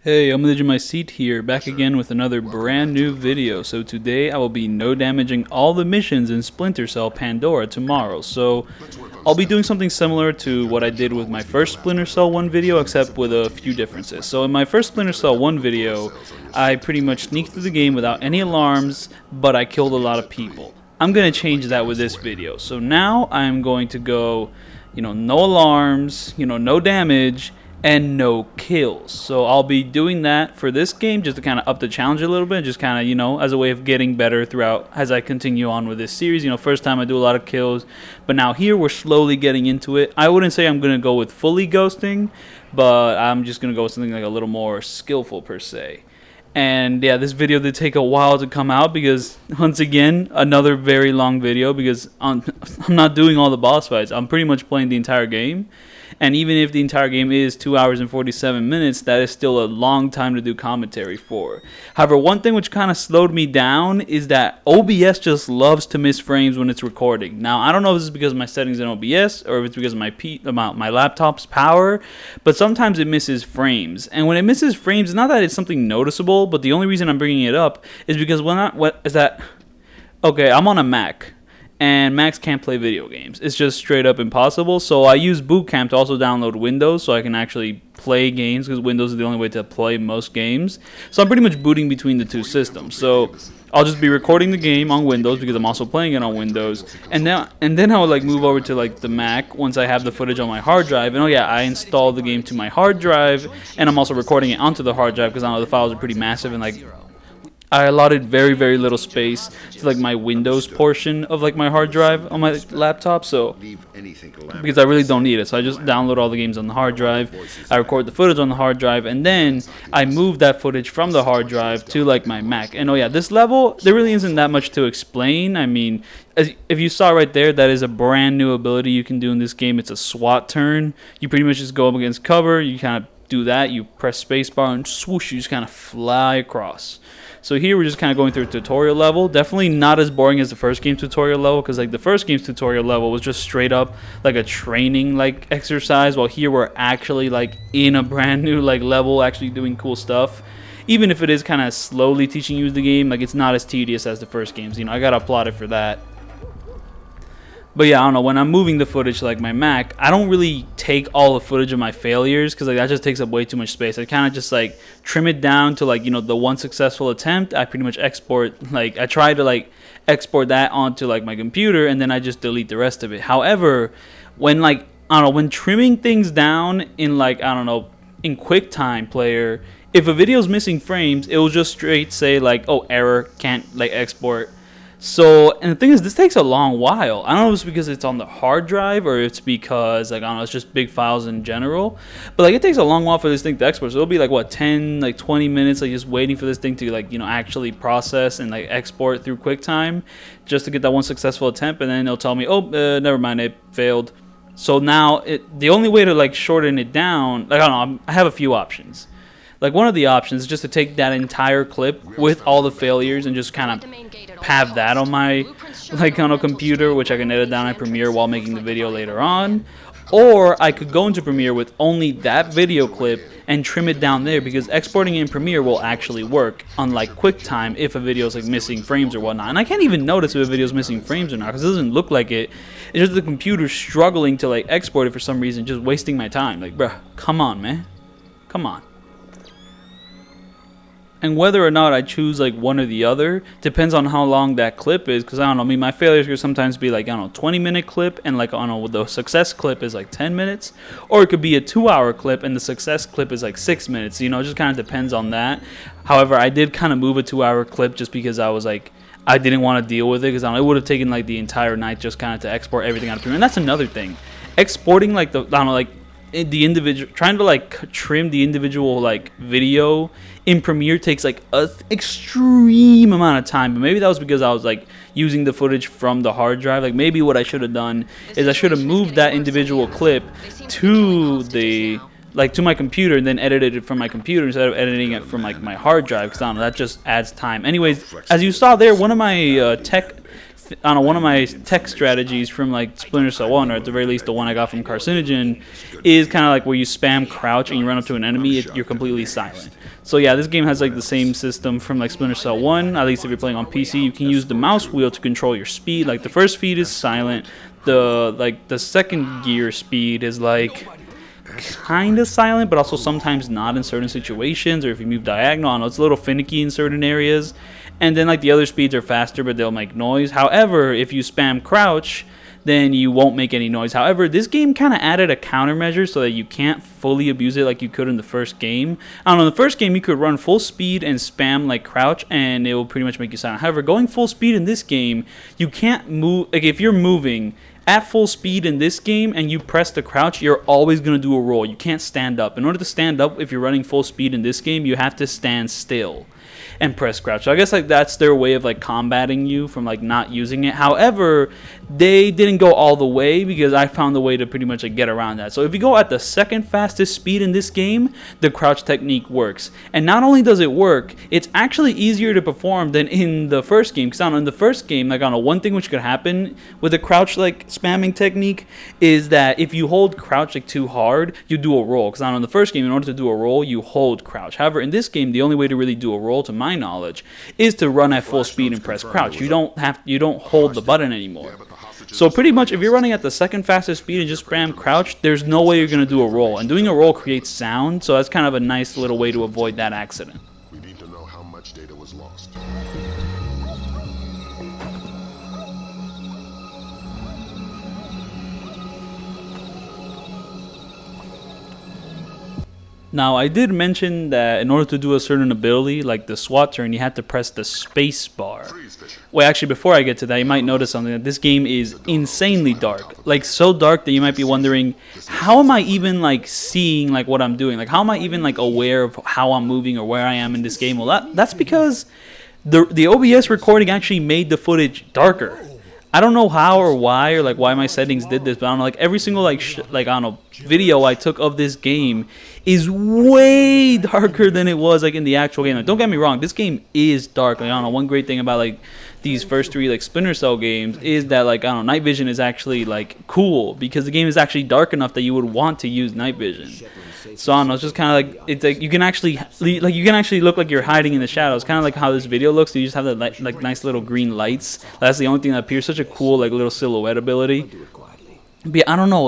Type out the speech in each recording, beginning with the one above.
Hey, ofmyseat here, back again with another brand new video. So today I will be no damaging all the missions in Splinter Cell Pandora tomorrow. So I'll be doing something similar to what I did with my first Splinter Cell 1 video, except with a few differences. So in my first Splinter Cell 1 video, I pretty much sneaked through the game without any alarms, but I killed a lot of people. I'm going to change that with this video. So now I'm going to go, no alarms, no damage, and no kills. So I'll be doing that for this game just to kind of up the challenge a little bit, just kind of, as a way of getting better throughout as I continue on with this series. First time I do a lot of kills, but now here we're slowly getting into it. I wouldn't say I'm going to go with fully ghosting, but I'm just going to go with something like a little more skillful per se. And yeah, this video did take a while to come out because, once again, another very long video because I'm not doing all the boss fights. I'm pretty much playing the entire game. And even if the entire game is 2 hours and 47 minutes, that is still a long time to do commentary for. However, one thing which kind of slowed me down is that OBS just loves to miss frames when it's recording. Now, I don't know if this is because of my settings in OBS or if it's because of my laptop's power, but sometimes it misses frames. And when it misses frames, it's not that it's something noticeable, but the only reason I'm bringing it up is because okay, I'm on a Mac. And Macs can't play video games. It's just straight up impossible. So I use Boot Camp to also download Windows so I can actually play games because Windows is the only way to play most games. So I'm pretty much booting between the two systems. So I'll just be recording the game on Windows because I'm also playing it on Windows. And then I would move over to the Mac once I have the footage on my hard drive. And oh yeah, I installed the game to my hard drive and I'm also recording it onto the hard drive because I know the files are pretty massive and I allotted very, very little space to my Windows portion of my hard drive on my laptop, so because I really don't need it. So I just download all the games on the hard drive, I record the footage on the hard drive, and then I move that footage from the hard drive to my Mac. And oh yeah, this level, there really isn't that much to explain. I mean, if you saw right there, that is a brand new ability you can do in this game. It's a SWAT turn. You pretty much just go up against cover, you kind of do that, you press spacebar and swoosh, you just kind of fly across. So here we're just kind of going through a tutorial level. Definitely not as boring as the first game's tutorial level because the first game's tutorial level was just straight up a training exercise, while here we're actually in a brand new level, actually doing cool stuff. Even if it is kind of slowly teaching you the game, it's not as tedious as the first games. I gotta applaud it for that. But yeah, I don't know, when I'm moving the footage to my Mac, I don't really take all the footage of my failures because that just takes up way too much space. I kind of just trim it down to the one successful attempt. I pretty much export, I try to export that onto my computer and then I just delete the rest of it. However, when I don't know, when trimming things down in I don't know, in QuickTime Player, if a video's missing frames, it will just straight say oh, error, can't export. So, and the thing is, this takes a long while. I don't know if it's because it's on the hard drive or it's because, I don't know, it's just big files in general. But, it takes a long while for this thing to export. So, it'll be, what, 10, 20 minutes, just waiting for this thing to, actually process and, export through QuickTime just to get that one successful attempt. And then it'll tell me, oh, never mind, it failed. So, now, the only way to, shorten it down, I don't know, I have a few options. One of the options is just to take that entire clip with all the failures and just kind of have that on my on a computer, which I can edit down in Premiere while making the video later on. Or I could go into Premiere with only that video clip and trim it down there because exporting in Premiere will actually work, unlike QuickTime if a video is missing frames or whatnot. And I can't even notice if a video is missing frames or not because it doesn't look like it. It's just the computer struggling to export it for some reason, just wasting my time. Bruh, come on, man. Come on. And whether or not I choose one or the other depends on how long that clip is, because I don't know, my failures could sometimes be I don't know, 20-minute clip and I don't know, the success clip is 10 minutes, or it could be a 2-hour clip and the success clip is 6 minutes. It just kind of depends on that. However, I did kind of move a 2-hour clip just because I was I didn't want to deal with it because it would have taken the entire night just kind of to export everything out of Premiere. And that's another thing, exporting I don't know, the individual, trying to trim the individual video in Premiere takes an extreme amount of time. But maybe that was because I was using the footage from the hard drive. Maybe what I should have done is I should have moved that individual clip to the to my computer and then edited it from my computer instead of editing it from my hard drive, because I don't know, that just adds time. Anyways, as you saw there, one of my tech I don't know, one of my tech strategies from like Splinter Cell 1, or at the very least the one I got from Carcinogen, is kind of like where you spam crouch and you run up to an enemy, you're completely silent. So yeah, this game has like the same system from like Splinter Cell 1, at least if you're playing on PC. You can use the mouse wheel to control your speed. Like the first speed is silent, the second gear speed is like kind of silent, but also sometimes not in certain situations, or if you move diagonal, I don't know, it's a little finicky in certain areas. And then like the other speeds are faster, but they'll make noise. However, if you spam crouch, then you won't make any noise. However, this game kind of added a countermeasure so that you can't fully abuse it like you could in the first game. I don't know, in the first game you could run full speed and spam like crouch and it will pretty much make you silent. However, going full speed in this game, you can't move, like if you're moving at full speed in this game and you press the crouch, you're always going to do a roll. You can't stand up. In order to stand up, if you're running full speed in this game, you have to stand still and press crouch. So I guess like that's their way of like combating you from like not using it. However, they didn't go all the way because I found a way to pretty much like get around that. So if you go at the second fastest speed in this game, the crouch technique works. And not only does it work, it's actually easier to perform than in the first game. Because I don't know, in the first game, like I don't know, one thing which could happen with the crouch like spamming technique is that if you hold crouch like too hard, you do a roll. Because I don't know, in the first game, in order to do a roll, you hold crouch. However, in this game, the only way to really do a roll, to my knowledge, is to run at full speed and press crouch. You don't hold the button anymore. So pretty much if you're running at the second fastest speed and just spam crouch, there's no way you're going to do a roll. And doing a roll creates sound, so that's kind of a nice little way to avoid that accident. We need to know how much data was lost. Now, I did mention that in order to do a certain ability, like the SWAT turn, you had to press the space bar. Wait, actually, before I get to that, you might notice something, that this game is insanely dark. Like, so dark that you might be wondering, how am I even, like, seeing, like, what I'm doing? Like, how am I even, like, aware of how I'm moving or where I am in this game? Well, that's because the OBS recording actually made the footage darker. I don't know how or why, or like why my settings did this, but I don't know, like every single like I don't know, video I took of this game is way darker than it was like in the actual game. Like, don't get me wrong, this game is dark. Like, I don't know, one great thing about like these first three like Splinter Cell games is that like I don't know, night vision is actually like cool because the game is actually dark enough that you would want to use night vision. So I don't know, it's just kind of like, it's like you can actually look like you're hiding in the shadows, kind of like how this video looks. You just have the like nice little green lights. That's the only thing that appears. Such a cool like little silhouette ability. But yeah, I don't know,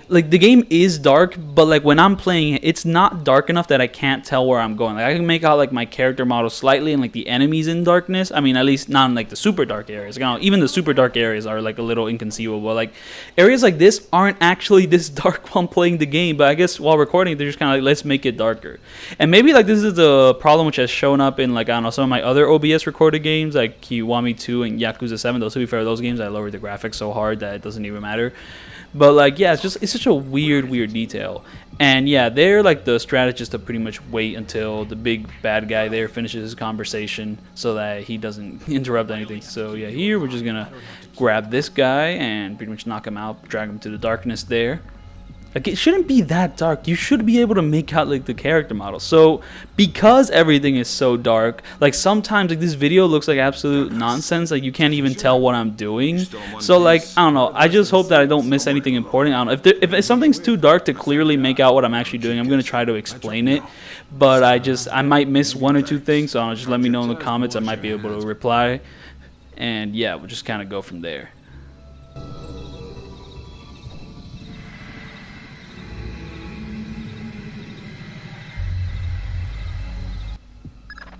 like the game is dark, but like when I'm playing it, it's not dark enough that I can't tell where I'm going. Like I can make out like my character model slightly and like the enemies in darkness. I mean, at least not in like the super dark areas. Like, I don't know, even the super dark areas are like a little inconceivable. Like areas like this aren't actually this dark while I'm playing the game, but I guess while recording they're just kind of like, let's make it darker. And maybe like this is a problem which has shown up in like I don't know, some of my other OBS recorded games like Kiwami 2 and Yakuza 7. Those, to be fair, those games I lowered the graphics so hard that it doesn't even matter. But like yeah, it's such a weird detail. And yeah, they're like the strategist to pretty much wait until the big bad guy there finishes his conversation so that he doesn't interrupt anything. So yeah, here we're just gonna grab this guy and pretty much knock him out, drag him to the darkness there. Like, it shouldn't be that dark. You should be able to make out like the character model. So because everything is so dark, like sometimes like this video looks like absolute nonsense. Like you can't even tell what I'm doing. So like I don't know. I just hope that I don't miss anything important. I don't know if something's too dark to clearly make out what I'm actually doing. I'm gonna try to explain it, but I might miss one or two things. So just let me know in the comments. I might be able to reply, and yeah, we'll just kind of go from there.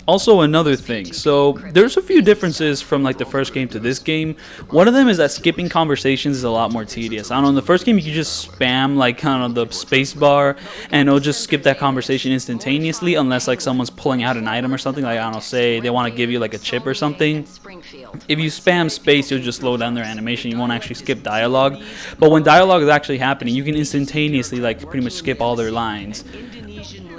Also, another thing, so there's a few differences from like the first game to this game. One of them is that skipping conversations is a lot more tedious. I don't know, in the first game you could just spam like I don't know, the space bar and it'll just skip that conversation instantaneously unless like someone's pulling out an item or something. Like I don't know, say they want to give you like a chip or something. If you spam space, you'll just slow down their animation. You won't actually skip dialogue. But when dialogue is actually happening, you can instantaneously like pretty much skip all their lines.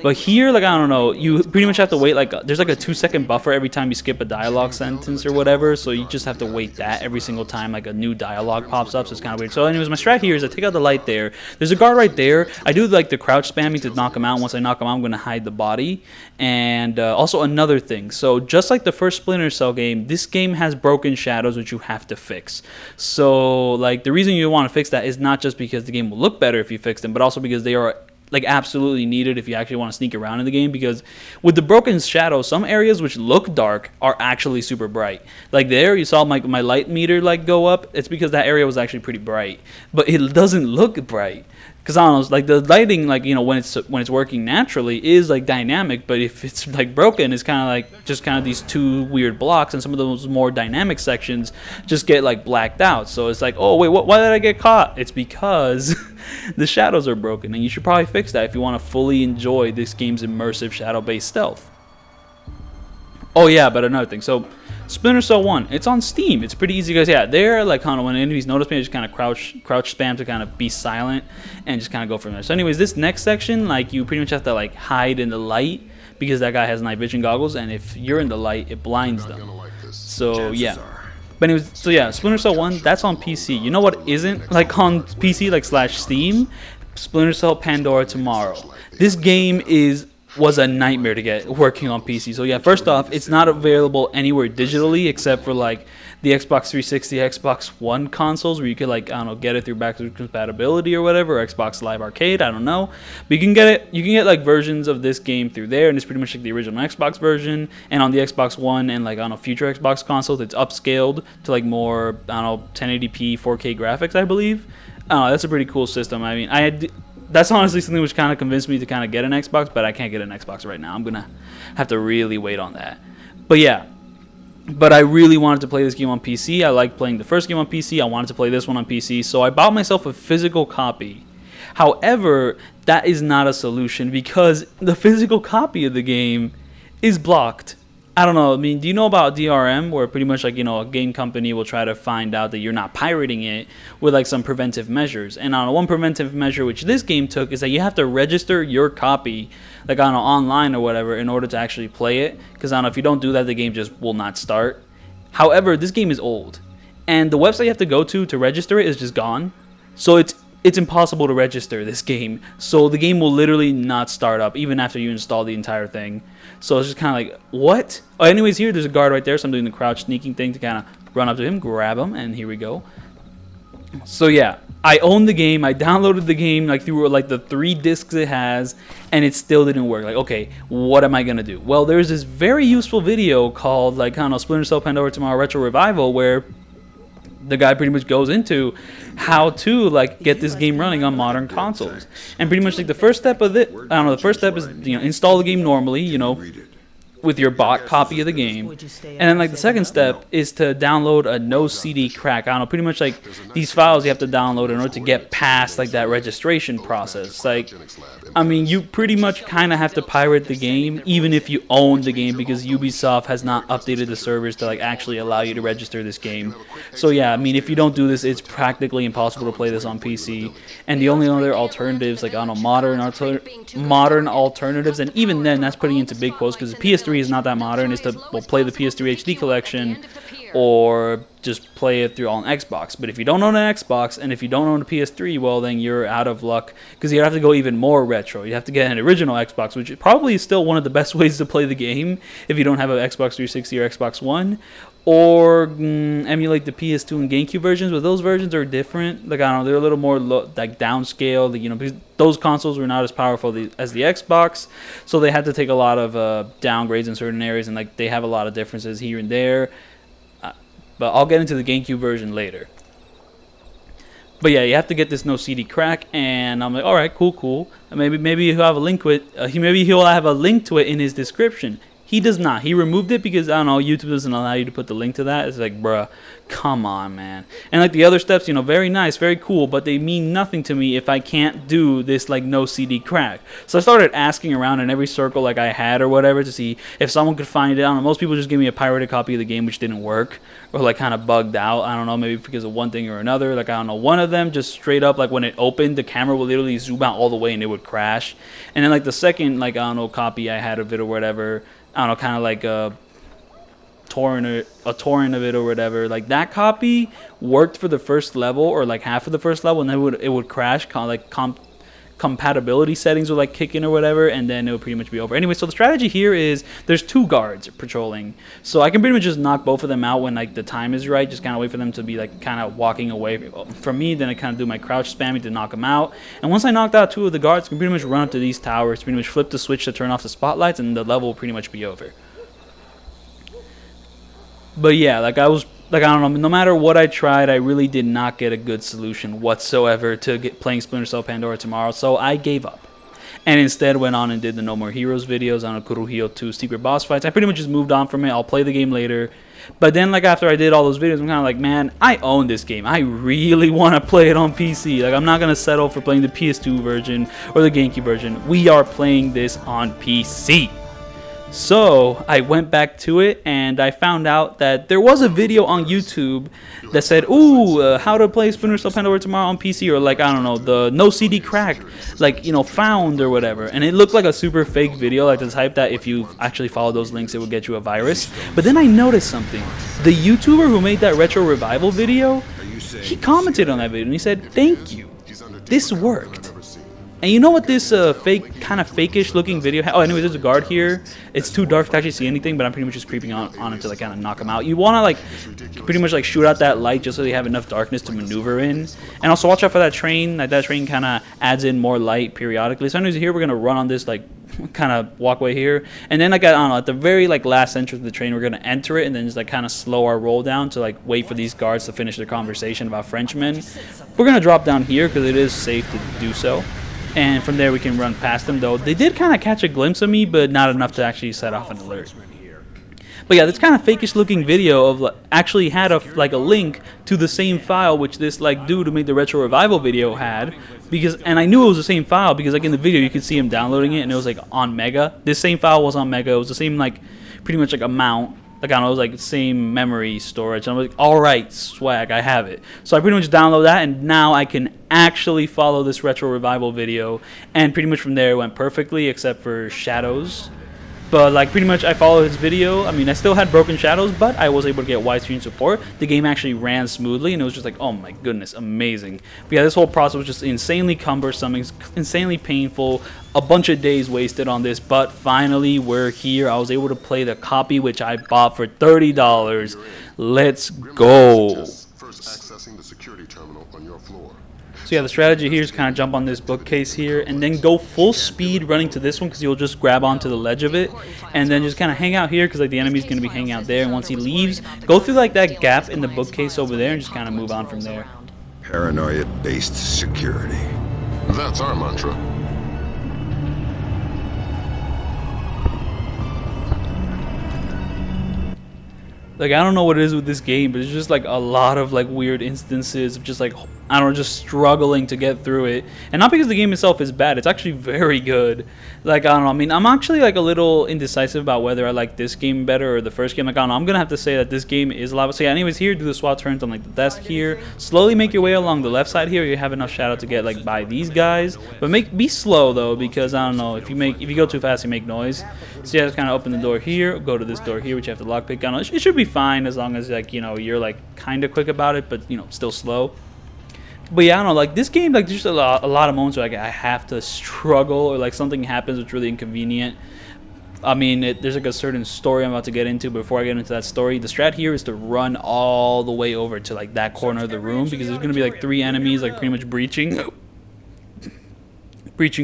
But here, like, I don't know, you pretty much have to wait, like, there's like a 2-second buffer every time you skip a dialogue sentence or whatever, so you just have to wait that every single time, like, a new dialogue pops up, so it's kind of weird. So anyways, my strat here is I take out the light there. There's a guard right there. I do, like, the crouch spamming to knock him out. Once I knock him out, I'm going to hide the body. And also another thing, so just like the first Splinter Cell game, this game has broken shadows, which you have to fix. So, like, the reason you want to fix that is not just because the game will look better if you fix them, but also because they are like absolutely needed if you actually want to sneak around in the game, because with the broken shadows, some areas which look dark are actually super bright. Like there, you saw my light meter like go up. It's because that area was actually pretty bright, but it doesn't look bright. Because I don't know, like the lighting, like, you know, when it's working naturally is like dynamic, but if it's like broken, it's kind of like just kind of these two weird blocks, and some of those more dynamic sections just get like blacked out. So it's like, oh wait, why did I get caught? It's because the shadows are broken, and you should probably fix that if you want to fully enjoy this game's immersive shadow-based stealth. Oh yeah, but another thing, so Splinter Cell 1, it's on Steam. It's pretty easy, guys. Yeah, there, like, kind of when enemies notice me, I just kind of crouch spam to kind of be silent and just kind of go from there. So anyways, this next section, like, you pretty much have to, like, hide in the light because that guy has night vision goggles, and if you're in the light, it blinds them. So, yeah. But anyways, so yeah, Splinter Cell 1, that's on PC. You know what isn't, like, on PC, like, / Steam? Splinter Cell Pandora Tomorrow. This game was a nightmare to get working on PC. So yeah, first off, it's not available anywhere digitally except for like the Xbox 360, Xbox One consoles where you could, like, I don't know, get it through backwards compatibility or whatever, or Xbox Live Arcade, I don't know. But you can get like versions of this game through there, and it's pretty much like the original Xbox version. And on the Xbox One and, like, I don't know, future Xbox consoles, it's upscaled to like more, I don't know, 1080p 4K graphics, I believe. I don't know, that's a pretty cool system. I mean, that's honestly something which kind of convinced me to kind of get an Xbox, but I can't get an Xbox right now. I'm going to have to really wait on that. But yeah, but I really wanted to play this game on PC. I liked playing the first game on PC. I wanted to play this one on PC, so I bought myself a physical copy. However, that is not a solution because the physical copy of the game is blocked. I don't know. I mean, do you know about DRM, where pretty much, like, you know, a game company will try to find out that you're not pirating it with, like, some preventive measures. And on one preventive measure which this game took is that you have to register your copy, like, on online or whatever, in order to actually play it. Because I don't know, if you don't do that, the game just will not start. However, this game is old, and the website you have to go to register it is just gone. So it's impossible to register this game. So the game will literally not start up even after you install the entire thing. So it's just kind of like, what? Oh, anyways, here there's a guard right there, so I'm doing the crouch sneaking thing to kind of run up to him, grab him, and here we go. So yeah, I own the game. I downloaded the game like through like the 3 discs it has, and it still didn't work. Like, okay, what am I gonna do? Well, there's this very useful video called, like, I don't know, Splinter Cell Pandora Tomorrow Retro Revival, where the guy pretty much goes into how to, like, get this game running on modern consoles. And pretty much, like, the first step of it, I don't know, the first step is, you know, install the game normally, you know, with your bot copy of the game. And then, like, the second step is to download a no CD crack. I don't know, pretty much, like, these files you have to download in order to get past, like, that registration process. Like, I mean, you pretty much kind of have to pirate the game, even if you own the game, because Ubisoft has not updated the servers to, like, actually allow you to register this game. So yeah, I mean, if you don't do this, it's practically impossible to play this on PC. And the only other alternatives, like, I don't know, modern alternatives, and even then, that's putting into big quotes, because the PS3 is not that modern, is to, well, play the PS3 HD collection, or just play it through on Xbox. But if you don't own an Xbox, and if you don't own a PS3, well, then you're out of luck, because you have to go even more retro. You have to get an original Xbox, which probably is still one of the best ways to play the game if you don't have an Xbox 360 or Xbox One, or emulate the PS2 and GameCube versions. But those versions are different. Like, I don't know, they're a little more like downscale. You know, because those consoles were not as powerful as the Xbox, so they had to take a lot of downgrades in certain areas, and, like, they have a lot of differences here and there. But I'll get into the GameCube version later. But yeah, you have to get this no CD crack, and I'm like, all right, cool. Maybe he'll have a link to it. Maybe he'll have a link to it in his description. He does not. He removed it because, I don't know, YouTube doesn't allow you to put the link to that. It's like, bruh, come on, man. And like the other steps, you know, very nice, very cool, but they mean nothing to me if I can't do this like no CD crack. So I started asking around in every circle like I had or whatever to see if someone could find it. I don't know, most people just gave me a pirated copy of the game which didn't work or like kind of bugged out. I don't know, maybe because of one thing or another. Like, I don't know, one of them just straight up, like when it opened, the camera would literally zoom out all the way and it would crash. And then like the second, like, I don't know, copy I had of it or whatever, I don't know, kind of like a torrent of it or whatever. Like that copy worked for the first level or like half of the first level, and then it would crash. Compatibility settings would like kick in or whatever, and then it would pretty much be over. Anyway, so the strategy here is there's 2 guards patrolling, so I can pretty much just knock both of them out when like the time is right. Just kind of wait for them to be like kind of walking away from me. Then I kind of do my crouch spamming to knock them out. And once I knocked out 2 of the guards, I can pretty much run up to these towers, pretty much flip the switch to turn off the spotlights, and the level will pretty much be over. But yeah, like I don't know, no matter what I tried, I really did not get a good solution whatsoever to playing Splinter Cell Pandora tomorrow, so I gave up. And instead went on and did the No More Heroes videos on Kuruhio 2 secret boss fights. I pretty much just moved on from it. I'll play the game later. But then, like, after I did all those videos, I'm kind of like, man, I own this game. I really want to play it on PC. Like, I'm not going to settle for playing the PS2 version or the GameCube version. We are playing this on PC. So I went back to it and I found out that there was a video on YouTube that said, ooh, how to play Splinter Cell Pandora tomorrow on PC, or like, I don't know, the no CD crack, like, you know, found or whatever. And it looked like a super fake video, like the type that if you actually follow those links, it would get you a virus. But then I noticed something. The YouTuber who made that retro revival video, he commented on that video and he said, thank you, this worked. And you know what this fake, kind of fake-ish looking video oh, anyways, there's a guard here. It's too dark to actually see anything, but I'm pretty much just creeping on him to like kind of knock him out. You want to like pretty much like shoot out that light just so you have enough darkness to maneuver in. And also watch out for that train. Like that train kind of adds in more light periodically. So anyways, here we're going to run on this like kind of walkway here. And then like, I don't know, at the very like last entrance of the train, we're going to enter it and then just like kind of slow our roll down to like wait for these guards to finish their conversation about Frenchmen. We're going to drop down here because it is safe to do so. And from there we can run past them, though they did kind of catch a glimpse of me, but not enough to actually set off an alert. But yeah, this kind of fakeish looking video of actually had a link to the same file which this like dude who made the retro revival video had, and I knew it was the same file because like in the video you could see him downloading it and it was like on Mega. This same file was on Mega. It was the same like pretty much like amount. Like, I don't know, it was like the same memory storage. And I'm like, alright, swag, I have it. So I pretty much download that, and now I can actually follow this retro revival video. And pretty much from there it went perfectly, except for shadows. But, like, pretty much I followed his video. I mean, I still had broken shadows, but I was able to get widescreen support. The game actually ran smoothly, and it was just like, oh my goodness, amazing. But yeah, this whole process was just insanely cumbersome, insanely painful. A bunch of days wasted on this, but finally we're here. I was able to play the copy, which I bought for $30. Let's go. First accessing the security terminal on your floor. So yeah, the strategy here is kind of jump on this bookcase here and then go full speed running to this one because you'll just grab onto the ledge of it and then just kind of hang out here because like the enemy's going to be hanging out there, and once he leaves, go through like that gap in the bookcase over there and just kind of move on from there. Paranoia-based security. That's our mantra. Like, I don't know what it is with this game, but it's just like a lot of like weird instances of just like, I don't know, just struggling to get through it. And not because the game itself is bad, it's actually very good. Like, I don't know, I mean, I'm actually like a little indecisive about whether I like this game better or the first game. Like, I don't know, I'm gonna have to say that this game is a lot. So yeah, anyways, here, do the SWAT turns on like the desk here. Slowly make your way along the left side here. You have enough shadow to get like by these guys. But be slow though, because I don't know, if you go too fast, you make noise. So yeah, just kind of open the door here, go to this door here, which you have to lockpick. I don't know, it should be fine as long as like, you know, you're like kind of quick about it, but you know, still slow. But yeah, I don't know, like this game, like there's just a lot of moments where like I have to struggle or like something happens that's really inconvenient. I mean, there's like a certain story I'm about to get into. But before I get into that story, the strat here is to run all the way over to like that corner of the room because there's gonna be like 3 enemies like pretty much breaching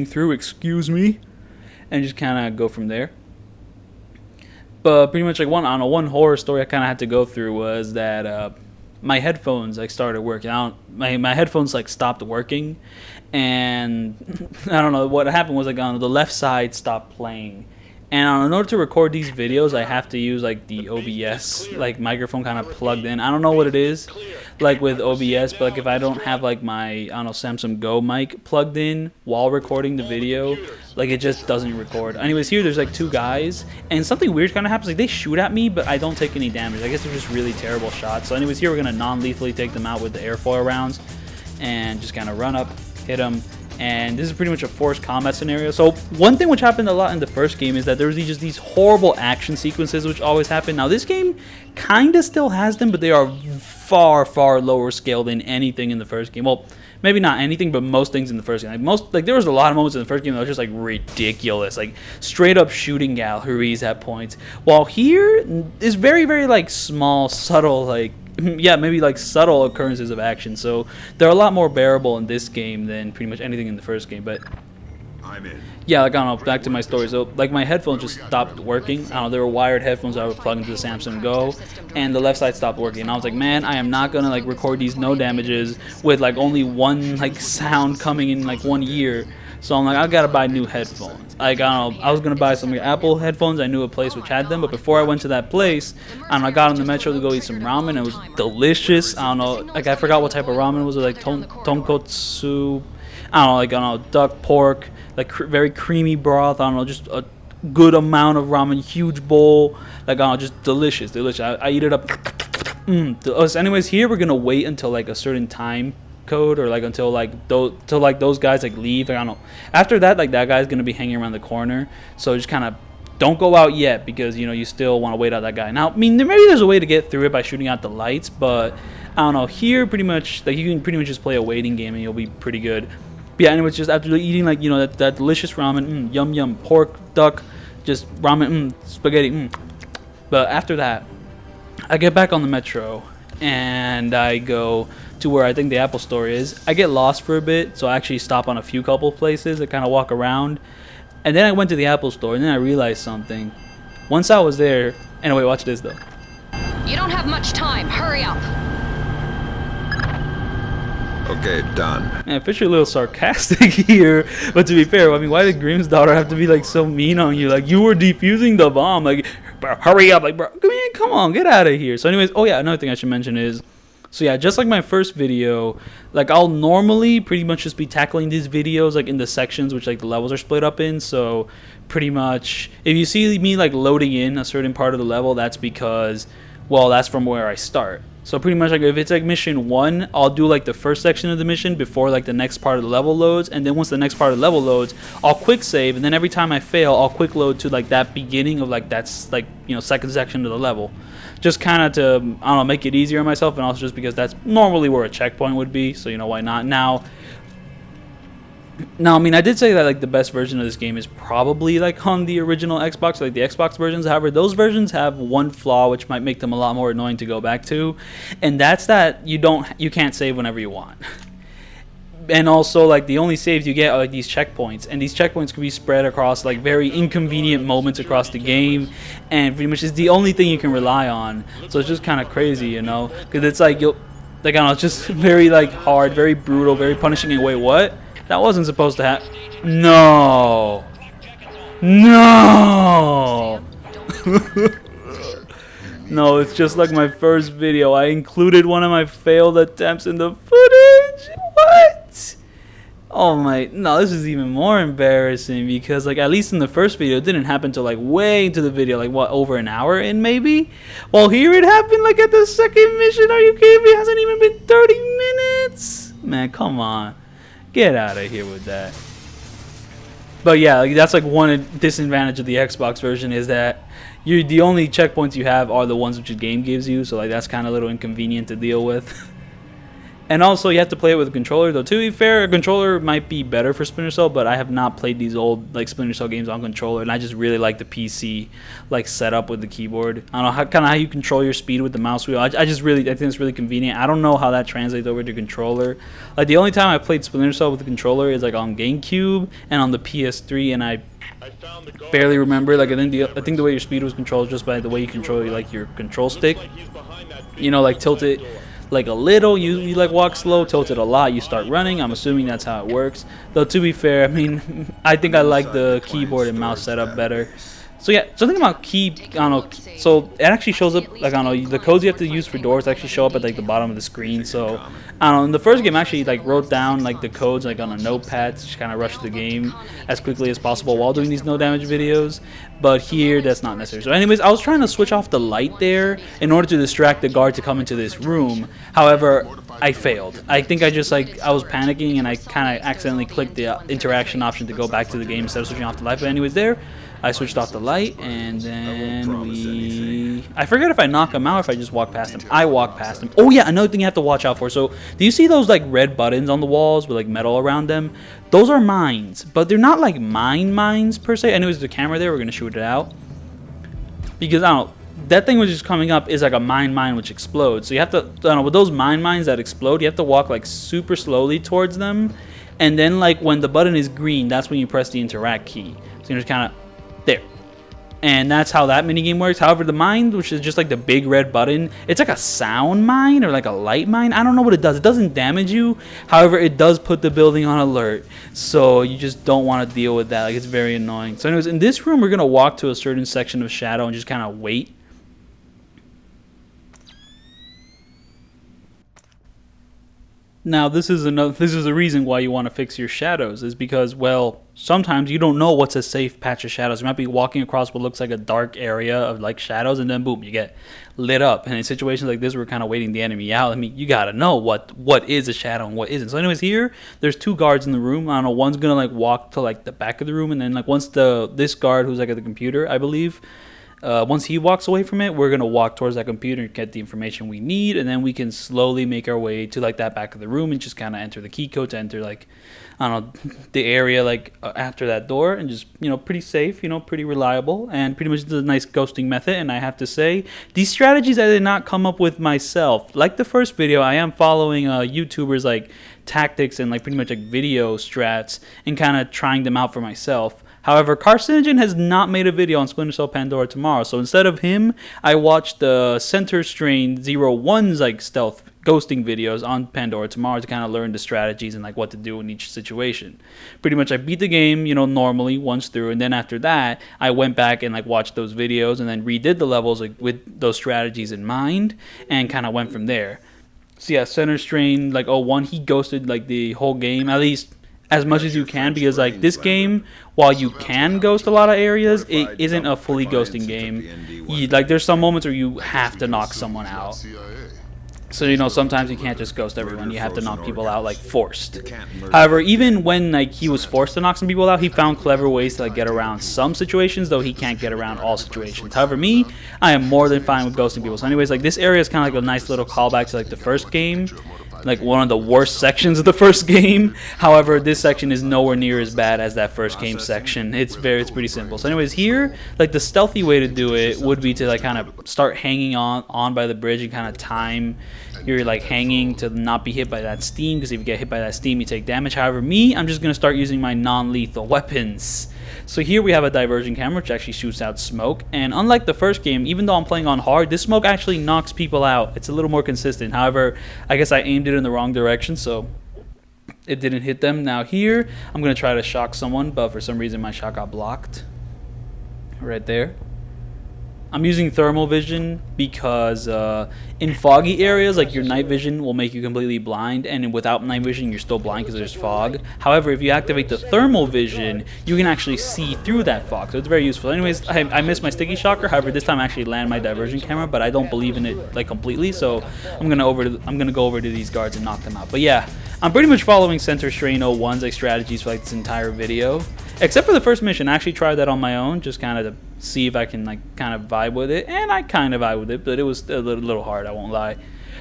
through, excuse me, and just kind of go from there. But pretty much like one horror story I kind of had to go through was that my headphones like started working. My headphones like stopped working, and I don't know what happened was like on the left side stopped playing, And in order to record these videos, I have to use like the OBS like microphone kind of plugged in. I don't know what it is like with OBS, but like if I don't have like my, I don't know, Samsung Go mic plugged in while recording the video, like it just doesn't record. Anyways, here there's like two guys, and something weird kind of happens. Like they shoot at me, but I don't take any damage. I guess they're just really terrible shots. So anyways, here we're gonna non-lethally take them out with the airfoil rounds, and just kind of run up, hit them. And this is pretty much a forced combat scenario. So one thing which happened a lot in the first game is that there was just these horrible action sequences which always happen. Now this game kind of still has them, but they are far, far lower scale than anything in the first game. Well, maybe not anything, but most things in the first game. Like there was a lot of moments in the first game that was just like ridiculous, like straight up shooting galleries at points. While here is very, very like small, subtle, like yeah, maybe like subtle occurrences of action. So they're a lot more bearable in this game than pretty much anything in the first game. But yeah, like I don't know, back to my story. So like my headphones just stopped working. I don't know, they were wired headphones I would plug into the Samsung Go, and the left side stopped working. And I was like, man, I am not gonna like record these no damages with like only one like sound coming in like 1 year. So I'm like, I gotta buy new headphones. Like, I don't know, I was gonna buy some Apple headphones. I knew a place which had them, but before I went to that place, I got on the metro to go eat some ramen. It was delicious. I don't know, like I forgot what type of ramen it was. Like tonkotsu. I don't know, duck, pork, like very creamy broth. I don't know, just a good amount of ramen, huge bowl. Like, I don't know, just delicious. I eat it up. So anyways, here we're gonna wait until like a certain time code, or like until those guys like leave. Like, I don't know. After that, like that guy's gonna be hanging around the corner. So just kind of don't go out yet, because you know you still want to wait out that guy. Now, I mean, maybe there's a way to get through it by shooting out the lights, but I don't know. Here, pretty much, like you can pretty much just play a waiting game and you'll be pretty good. But yeah, anyways, just after eating like that delicious ramen, yum yum, pork, duck, just ramen, spaghetti. But after that, I get back on the metro and I go to where I think the Apple store is. I get lost for a bit, so I actually stop on a couple places. I kind of walk around, and then I went to the Apple store, and then I realized something. Once I was there, anyway, watch this though. You don't have much time. Hurry up. Okay, done. Man, Fisher a little sarcastic here, but to be fair, I mean, why did Grimm's daughter have to be like so mean on you? Like, you were defusing the bomb. Like, bro, hurry up. Like, bro, man, come on, get out of here. So anyways, oh yeah, another thing I should mention is, so yeah, just like my first video, like I'll normally pretty much just be tackling these videos like in the sections which like the levels are split up in. So pretty much if you see me like loading in a certain part of the level, that's because, well, that's from where I start. So pretty much like if it's like mission 1, I'll do like the first section of the mission before like the next part of the level loads, and then once the next part of the level loads, I'll quick save, and then every time I fail, I'll quick load to like that beginning of like that's like, you know, second section of the level. Just kind of to, I don't know, make it easier on myself, and also just because that's normally where a checkpoint would be, so you know, why not. Now, I mean, I did say that like the best version of this game is probably like on the original Xbox, like the Xbox versions. However, those versions have one flaw which might make them a lot more annoying to go back to, and that's that you can't save whenever you want. And also, like, the only saves you get are like these checkpoints, and these checkpoints can be spread across like very inconvenient moments across the game, and pretty much is the only thing you can rely on. So it's just kind of crazy, you know, because it's like like I don't know, it's just very like hard, very brutal, very punishing. And wait, what? That wasn't supposed to happen. No. No, it's just like my first video. I included one of my failed attempts in the footage. What? Oh my, no, this is even more embarrassing, because like at least in the first video it didn't happen till like way into the video, like what, over an hour in maybe? Well, here it happened like at the second mission. Are you kidding me? It hasn't even been 30 minutes. Man, come on. Get out of here with that. But yeah, like, that's like one disadvantage of the Xbox version, is that the only checkpoints you have are the ones which the game gives you, so like that's kind of a little inconvenient to deal with. And also you have to play it with a controller, though to be fair, a controller might be better for Splinter Cell, but I have not played these old like Splinter Cell games on controller, and I just really like the PC like setup with the keyboard. I don't know how you control your speed with the mouse wheel. I think it's really convenient. I don't know how that translates over to controller. Like the only time I played Splinter Cell with the controller is like on GameCube and on the PS3, and I barely remember. Like I think the way your speed was controlled just by the way you control like your control stick. You know, like tilt it like a little, you like walk slow, tilt it a lot, you start running. I'm assuming that's how it works. Though to be fair, I mean, I think I like the keyboard and mouse setup better. So yeah, something about key, I don't know, so it actually shows up, like, I don't know, the codes you have to use for doors actually show up at, like, the bottom of the screen. So, I don't know, in the first game I actually, like, wrote down, like, the codes, like, on a notepad to just kind of rush the game as quickly as possible while doing these no damage videos. But here, that's not necessary. So anyways, I was trying to switch off the light there in order to distract the guard to come into this room. However, I failed. I think I just, like, I was panicking and I kind of accidentally clicked the interaction option to go back to the game instead of switching off the light. But anyways, there, I switched off the light, and then I forget if I knock him out or if I just walk past him. I walk past him. Oh yeah, another thing you have to watch out for. So, do you see those, like, red buttons on the walls with, like, metal around them? Those are mines, but they're not, like, mines per se. Anyways, the camera there, we're going to shoot it out. Because, I don't know, that thing which is coming up is like a mine which explodes. So you have to, I don't know, with those mines that explode, you have to walk, like, super slowly towards them. And then, like, when the button is green, that's when you press the interact key. So you just kind of, there. And that's how that minigame works. However, the mine, which is just like the big red button, it's like a sound mine or like a light mine. I don't know what it does. It doesn't damage you. However, it does put the building on alert. So you just don't want to deal with that. Like, it's very annoying. So anyways, in this room, we're going to walk to a certain section of shadow and just kind of wait. Now, this is a reason why you want to fix your shadows, is because, well, sometimes you don't know what's a safe patch of shadows. You might be walking across what looks like a dark area of, like, shadows, and then boom, you get lit up. And in situations like this, we're kind of waiting the enemy out. I mean, you gotta know what is a shadow and what isn't. So anyways, here there's two guards in the room. I don't know, one's gonna, like, walk to, like, the back of the room, and then, like, once this guard who's, like, at the computer, I believe, once he walks away from it, we're going to walk towards that computer and get the information we need, and then we can slowly make our way to, like, that back of the room and just kind of enter the key code to enter, like, I don't know, the area, like, after that door, and just, you know, pretty safe, you know, pretty reliable, and pretty much the nice ghosting method. And I have to say, these strategies I did not come up with myself. Like the first video, I am following YouTubers, like, tactics and, like, pretty much, like, video strats and kind of trying them out for myself. However, Carcinogen has not made a video on Splinter Cell Pandora tomorrow, so instead of him, I watched the Center Strain 01's, like, stealth ghosting videos on Pandora tomorrow to kind of learn the strategies and, like, what to do in each situation. Pretty much I beat the game, you know, normally once through, and then after that, I went back and, like, watched those videos and then redid the levels, like, with those strategies in mind and kind of went from there. So yeah, Center Strain, like, 01, he ghosted, like, the whole game, at least as much as you can, because, like, this game, while you can ghost a lot of areas, it isn't a fully ghosting game. Like, there's some moments where you have to knock someone out. So, you know, sometimes you can't just ghost everyone. You have to knock people out, like, forced. However, even when, like, he was forced to knock some people out, he found clever ways to, like, get around some situations, though he can't get around all situations. However, me, I am more than fine with ghosting people. So anyways, like, this area is kind of like a nice little callback to, like, the first game. Like, one of the worst sections of the first game. However, this section is nowhere near as bad as that first game section. It's pretty simple. So anyways, here, like, the stealthy way to do it would be to, like, kind of start hanging on by the bridge and kind of time you're, like, hanging to not be hit by that steam, because if you get hit by that steam, you take damage. However, me, I'm just going to start using my non-lethal weapons. So here we have a diversion camera, which actually shoots out smoke. And unlike the first game, even though I'm playing on hard, this smoke actually knocks people out. It's a little more consistent. However, I guess I aimed it in the wrong direction, so it didn't hit them. Now here, I'm going to try to shock someone, but for some reason my shot got blocked. Right there. I'm using thermal vision because in foggy areas, like, your night vision will make you completely blind, and without night vision, you're still blind because there's fog. However, if you activate the thermal vision, you can actually see through that fog, so it's very useful. Anyways, I missed my sticky shocker. However, this time I actually land my diversion camera, but I don't believe in it, like, completely, so I'm gonna go over to these guards and knock them out. But yeah, I'm pretty much following Center Strain 01's, like, strategies for, like, this entire video. Except for the first mission. I actually tried that on my own, just kind of to see if I can, like, kind of vibe with it. And I kind of vibe with it, but it was a little hard, I won't lie.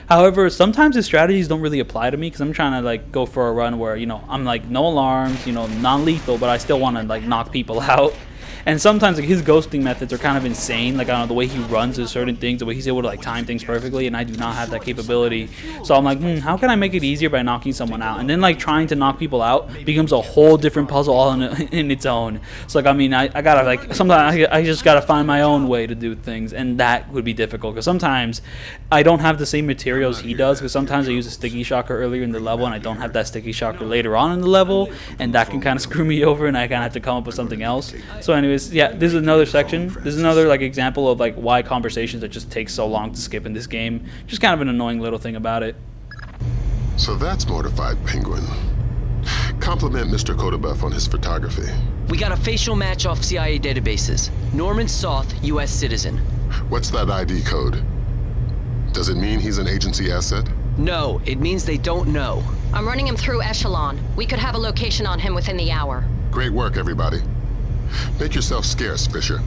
However, sometimes the strategies don't really apply to me, because I'm trying to, like, go for a run where, you know, I'm, like, no alarms, you know, non-lethal, but I still want to, like, knock people out. And sometimes, like, his ghosting methods are kind of insane. Like, I don't know, the way he runs to certain things, the way he's able to, like, time things perfectly, and I do not have that capability. So I'm like, how can I make it easier by knocking someone out? And then, like, trying to knock people out becomes a whole different puzzle all in its own. So, like, I mean, I gotta, like, sometimes I just gotta find my own way to do things, and that would be difficult, because sometimes I don't have the same materials he does, because sometimes I use a sticky shocker earlier in the level, and I don't have that sticky shocker later on in the level, and that can kind of screw me over, and I kind of have to come up with something else. So anyways, anyways, yeah, this is another section. This is another like example of like why conversations that just take so long to skip in this game. Just kind of an annoying little thing about it. So that's Mortified Penguin. Compliment Mr. Kodabeff on his photography. We got a facial match off CIA databases. Norman Soth, U.S. citizen. What's that ID code? Does it mean he's an agency asset? No, it means they don't know. I'm running him through Echelon. We could have a location on him within the hour. Great work, everybody. Make yourself scarce, Fisher.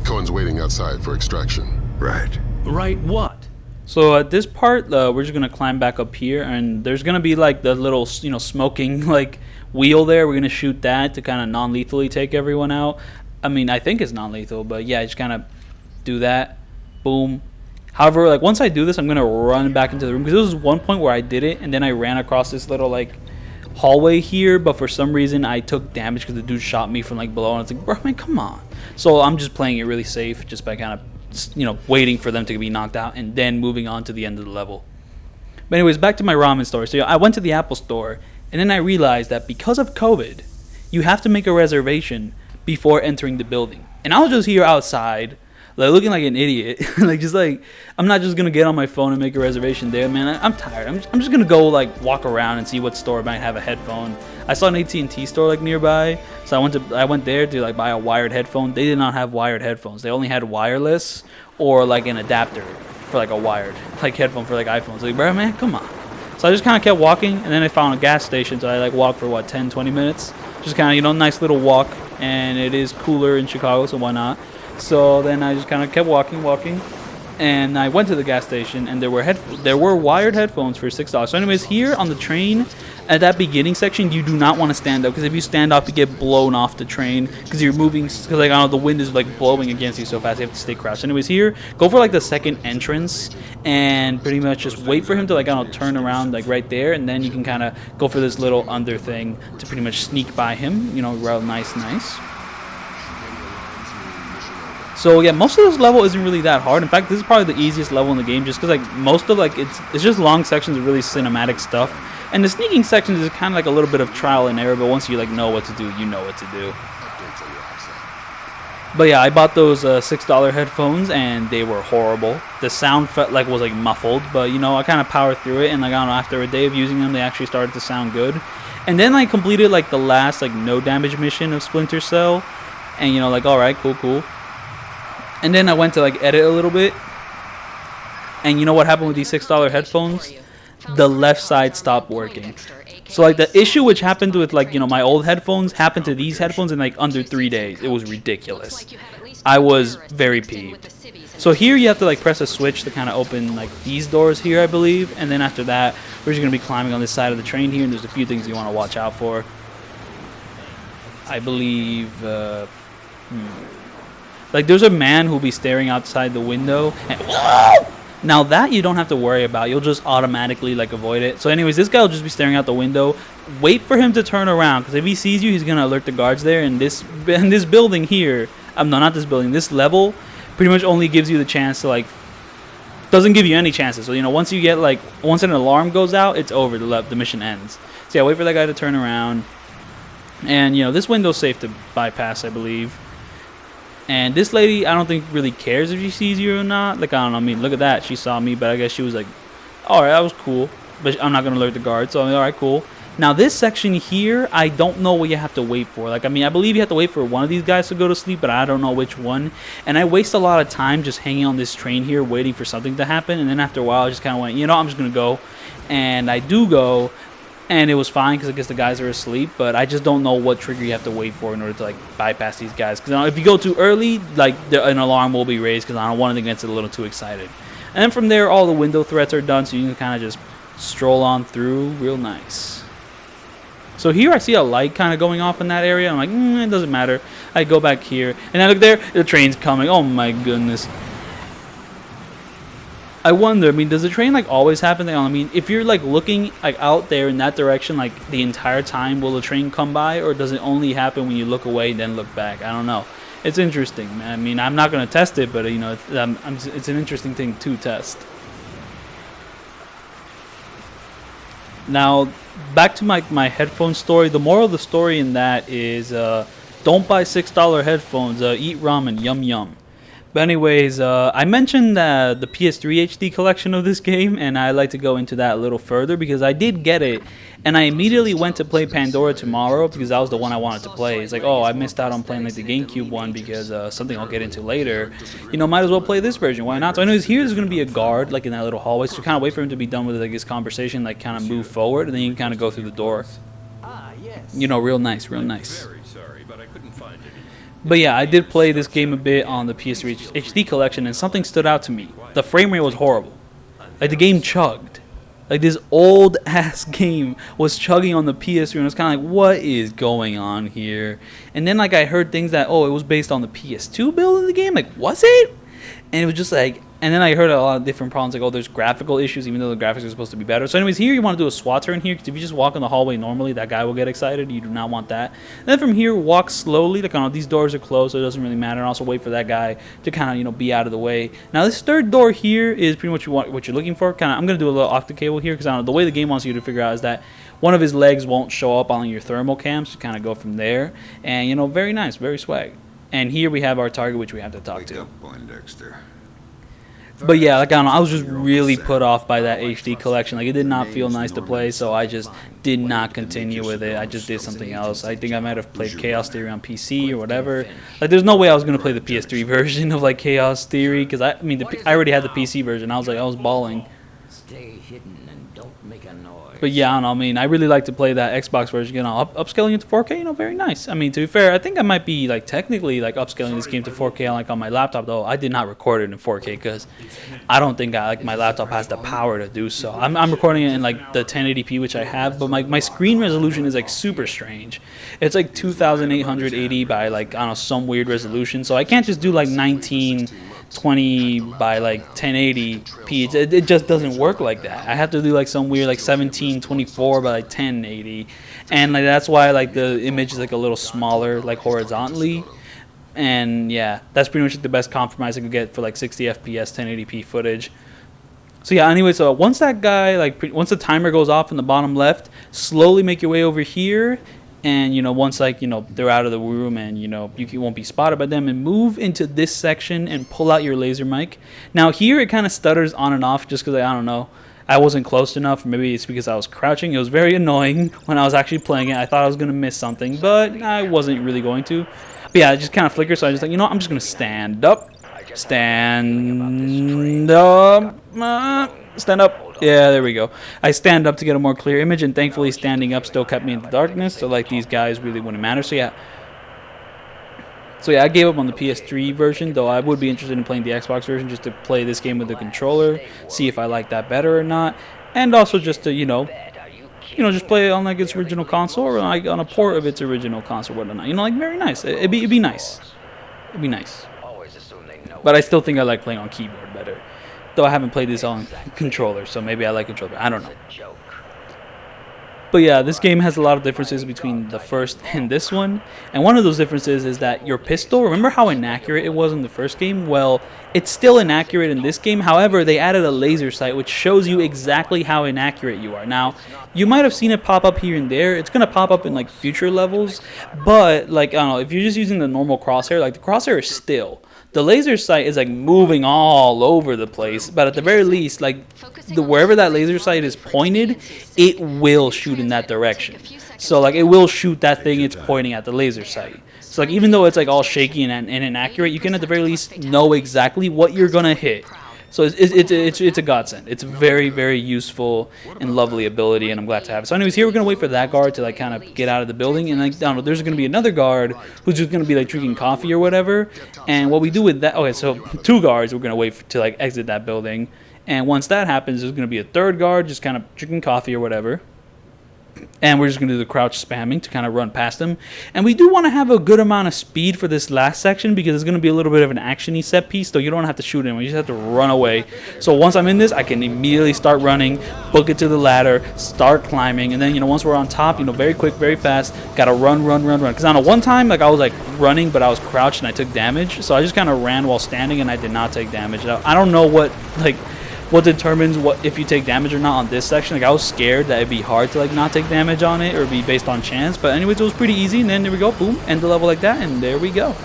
Cohen's waiting outside for extraction. Right. Right what? So at this part, we're just gonna climb back up here, and there's gonna be like the little, smoking like wheel there. We're gonna shoot that to kind of non-lethally take everyone out. I mean, I think it's non-lethal, but yeah, just kind of do that. Boom. However, like once I do this, I'm gonna run back into the room because there was one point where I did it, and then I ran across this little like hallway here, but for some reason I took damage because the dude shot me from like below, and it's like, bro, man, come on. So I'm just playing it really safe, just by kind of waiting for them to be knocked out and then moving on to the end of the level. But anyways, back to my ramen story. So I went to the Apple store, and then I realized that because of COVID, you have to make a reservation before entering the building. And I was just here outside, like looking like an idiot. I'm not just gonna get on my phone and make a reservation there, man. I'm tired. I'm just gonna go like walk around and see what store might have a headphone. I saw an AT&T store like nearby, so I went there to like buy a wired headphone. They did not have wired headphones. They only had wireless or like an adapter for like a wired like headphone for like iPhones. Like, bro, man, come on. So I just kind of kept walking, and then I found a gas station. So I like walked for 10-20 minutes, just kind of nice little walk. And it is cooler in Chicago, so why not? So then I just kind of kept walking, and I went to the gas station, and there were wired headphones for $6. So anyways, here on the train, at that beginning section, you do not want to stand up, because if you stand up, you get blown off the train, because you're moving, because like, I don't know, the wind is like blowing against you so fast, you have to stay crouched. Anyways, here, go for like the second entrance, and pretty much just wait for him to like, I don't know, turn around like right there, and then you can kind of go for this little under thing to pretty much sneak by him, real nice. So yeah, most of this level isn't really that hard. In fact, this is probably the easiest level in the game, just because like most of like it's just long sections of really cinematic stuff, and the sneaking sections is kind of like a little bit of trial and error. But once you like know what to do, you know what to do. But yeah, I bought those $6 headphones, and they were horrible. The sound felt like was like muffled, but I kind of powered through it, and like I don't know, after a day of using them, they actually started to sound good. And then I completed like the last like no damage mission of Splinter Cell, and like all right, cool. And then I went to like edit a little bit, and what happened with these $6 headphones? The left side stopped working. So like the issue which happened with like my old headphones happened to these headphones in like under 3 days. It was ridiculous. I was very peeved. So here you have to like press a switch to kind of open like these doors here, I believe, and then after that we're just gonna be climbing on this side of the train here, and there's a few things you want to watch out for. I believe. Like there's a man who'll be staring outside the window, and now that you don't have to worry about, you'll just automatically like avoid it. So anyways, this guy will just be staring out the window. Wait for him to turn around, because if he sees you, he's gonna alert the guards there. And this building here, no, not this building, this level pretty much only gives you the chance to like, doesn't give you any chances. So once you get like, once an alarm goes out, it's over. The mission ends. So yeah, wait for that guy to turn around, and this window's safe to bypass, I believe. And this lady, I don't think really cares if she sees you or not. Like, I don't know. I mean, look at that. She saw me, but I guess she was like, all right, that was cool. But I'm not going to alert the guard. So, all right, cool. Now, this section here, I don't know what you have to wait for. Like, I mean, I believe you have to wait for one of these guys to go to sleep, but I don't know which one. And I waste a lot of time just hanging on this train here, waiting for something to happen. And then after a while, I just kind of went, I'm just going to go. And I do go. And it was fine because I guess the guys are asleep, but I just don't know what trigger you have to wait for in order to like bypass these guys. Because if you go too early, like an alarm will be raised, because I don't want to get a little too excited. And then from there, all the window threats are done, so you can kind of just stroll on through real nice. So here I see a light kind of going off in that area. I'm like, it doesn't matter. I go back here, and I look there, the train's coming. Oh my goodness. I wonder, I mean, does the train like always happen there? I mean, if you're like looking like out there in that direction like the entire time, will the train come by, or does it only happen when you look away and then look back? I don't know. It's interesting, man. I mean, I'm not going to test it, but it's an interesting thing to test. Now, back to my headphone story. The moral of the story in that is don't don't buy $6 headphones. Eat ramen. Yum yum. But anyways, I mentioned the PS3 HD collection of this game, and I'd like to go into that a little further because I did get it, and I immediately went to play Pandora tomorrow because that was the one I wanted to play. It's like, oh, I missed out on playing like the GameCube one because something I'll get into later. You know, might as well play this version. Why not? So anyways, here's going to be a guard like in that little hallway, so kind of wait for him to be done with like his conversation, like kind of move forward, and then you can kind of go through the door. You know, real nice, real nice. But yeah, I did play this game a bit on the PS3 HD collection, and something stood out to me. The frame rate was horrible. Like, the game chugged. Like, this old-ass game was chugging on the PS3, and I was kind of like, what is going on here? And then, like, I heard things that, oh, it was based on the PS2 build of the game. Like, was it? And it was just like... And then I heard a lot of different problems, like, oh, there's graphical issues, even though the graphics are supposed to be better. So anyways, here you want to do a SWAT turn here, because if you just walk in the hallway normally, that guy will get excited. You do not want that. And then from here, walk slowly. Like, I don't know, these doors are closed, so it doesn't really matter. And also wait for that guy to kind of, you know, be out of the way. Now, this third door here is pretty much what you're looking for. Kind of, I'm going to do a little off the cable here, because I don't know, the way the game wants you to figure out is that one of his legs won't show up on your thermal cams. So kind of go from there. And, you know, very nice, very swag. And here we have our target, which we have to talk to. But yeah, like, I don't know, I was just really put off by that HD collection. Like, it did not feel nice to play, so I just did not continue with it. I just did something else. I think I might have played Chaos Theory on PC or whatever. Like, there's no way I was going to play the PS3 version of, like, Chaos Theory, because, I mean, I already had the PC version. I was balling. Stay hidden and don't make a noise. But yeah, I don't know, I mean, I really like to play that Xbox version, you know, upscaling it to 4K, you know, very nice. I mean, to be fair, I think I might be, like, technically, like, upscaling this game to 4K, like, on my laptop, though. I did not record it in 4K, because I don't think, my laptop has the power to do so. I'm recording it in, like, the 1080p, which I have, but my screen resolution is, like, super strange. It's, like, 2880 by, like, I don't know, some weird resolution, so I can't just do, like, 1920 by, like, 1080p. It just doesn't work like that. I have to do, like, some weird, like, 1724 by, like, 1080, and, like, that's why, like, the image is, like, a little smaller, like, horizontally. And yeah, that's pretty much the best compromise I could get for like 60 FPS 1080p footage. So yeah, anyway, so once that guy, like, once the timer goes off in the bottom left, slowly make your way over here, and, you know, once, like, you know, they're out of the room and, you know, you won't be spotted by them, and move into this section and pull out your laser mic. Now here it kind of stutters on and off just because, I don't know, I wasn't close enough. Maybe it's because I was crouching. It was very annoying when I was actually playing it. I thought I was going to miss something, but I wasn't really going to. But yeah, it just kind of flickered, so I was just like, you know what, I'm just going to stand up. Stand up. Stand up. Yeah, there we go. I stand up to get a more clear image, and thankfully standing up still kept me in the darkness, so, like, these guys really wouldn't matter. So yeah, I gave up on the PS3 version, though I would be interested in playing the Xbox version just to play this game with the controller, see if I like that better or not, and also just to, you know, just play it on, like, its original console, or, like, on a port of its original console, whatnot. You know, like, very nice. It'd be nice. It'd be nice. But I still think I like playing on keyboard better, though I haven't played this on controller, so maybe I like controller. I don't know. But yeah, this game has a lot of differences between the first and this one. And one of those differences is that your pistol, remember how inaccurate it was in the first game? Well, it's still inaccurate in this game. However, they added a laser sight, which shows you exactly how inaccurate you are. Now, you might have seen it pop up here and there. It's going to pop up in, like, future levels. But, like, I don't know, if you're just using the normal crosshair, like, the crosshair is still. The laser sight is, like, moving all over the place, but at the very least, like, wherever that laser sight is pointed, it will shoot in that direction. So, like, it will shoot that thing it's pointing at, the laser sight. So, like, even though it's, like, all shaky and inaccurate, you can at the very least know exactly what you're gonna hit. So it's a godsend. It's a very, very useful and lovely ability, and I'm glad to have it. So anyways, here we're going to wait for that guard to, like, kind of get out of the building, and, like, I don't know, there's going to be another guard who's just going to be, like, drinking coffee or whatever. And what we do with that, okay, so 2 guards we're going to wait to, like, exit that building. And once that happens, there's going to be a 3rd guard just kind of drinking coffee or whatever. And we're just going to do the crouch spamming to kind of run past them. And we do want to have a good amount of speed for this last section because it's going to be a little bit of an action-y set piece, though you don't have to shoot him. You just have to run away. So once I'm in this, I can immediately start running, book it to the ladder, start climbing. And then, you know, once we're on top, you know, very quick, very fast, got to run. Because I know one time, like, I was, like, running, but I was crouched and I took damage. So I just kind of ran while standing and I did not take damage. I don't know what, like, what determines what if you take damage or not on this section. Like I was scared that it'd be hard to like not take damage on it or be based on chance, but anyways, it was pretty easy. And then there we go, boom, end the level like that, and there we go.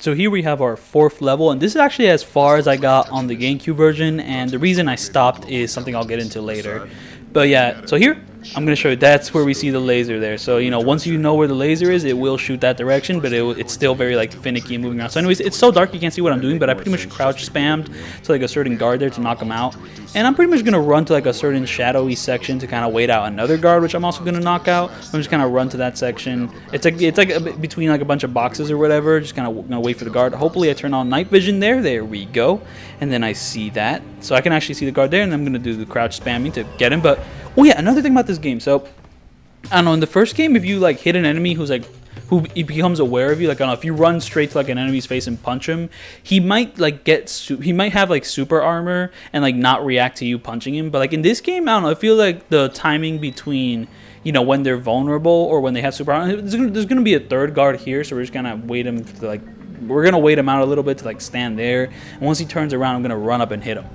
So here we have our 4th level, and this is actually as far as I got on the GameCube version, and the reason I stopped is something I'll get into later. But yeah, so here, I'm going to show you, that's where we see the laser there. So, you know, once you know where the laser is, it will shoot that direction, but it's still very, like, finicky and moving around. So anyways, it's so dark you can't see what I'm doing, but I pretty much crouch spammed to, like, a certain guard there to knock him out. And I'm pretty much going to run to, like, a certain shadowy section to kind of wait out another guard, which I'm also going to knock out. I'm just kind of run to that section. It's like between, like, a bunch of boxes or whatever. Just kind of going to wait for the guard. Hopefully I turn on night vision there. There we go. And then I see that. So I can actually see the guard there, and I'm going to do the crouch spamming to get him. But, oh yeah, another thing about this game. So, I don't know, in the first game, if you, like, hit an enemy who he becomes aware of you, like, I don't know, if you run straight to, like, an enemy's face and punch him, he might, like, he might have, like, super armor and, like, not react to you punching him. But, like, in this game, I don't know, I feel like the timing between, you know, when they're vulnerable or when they have super armor, there's gonna be a third guard here, so we're just gonna wait him to, like, we're gonna wait him out a little bit to, like, stand there. And once he turns around, I'm gonna run up and hit him.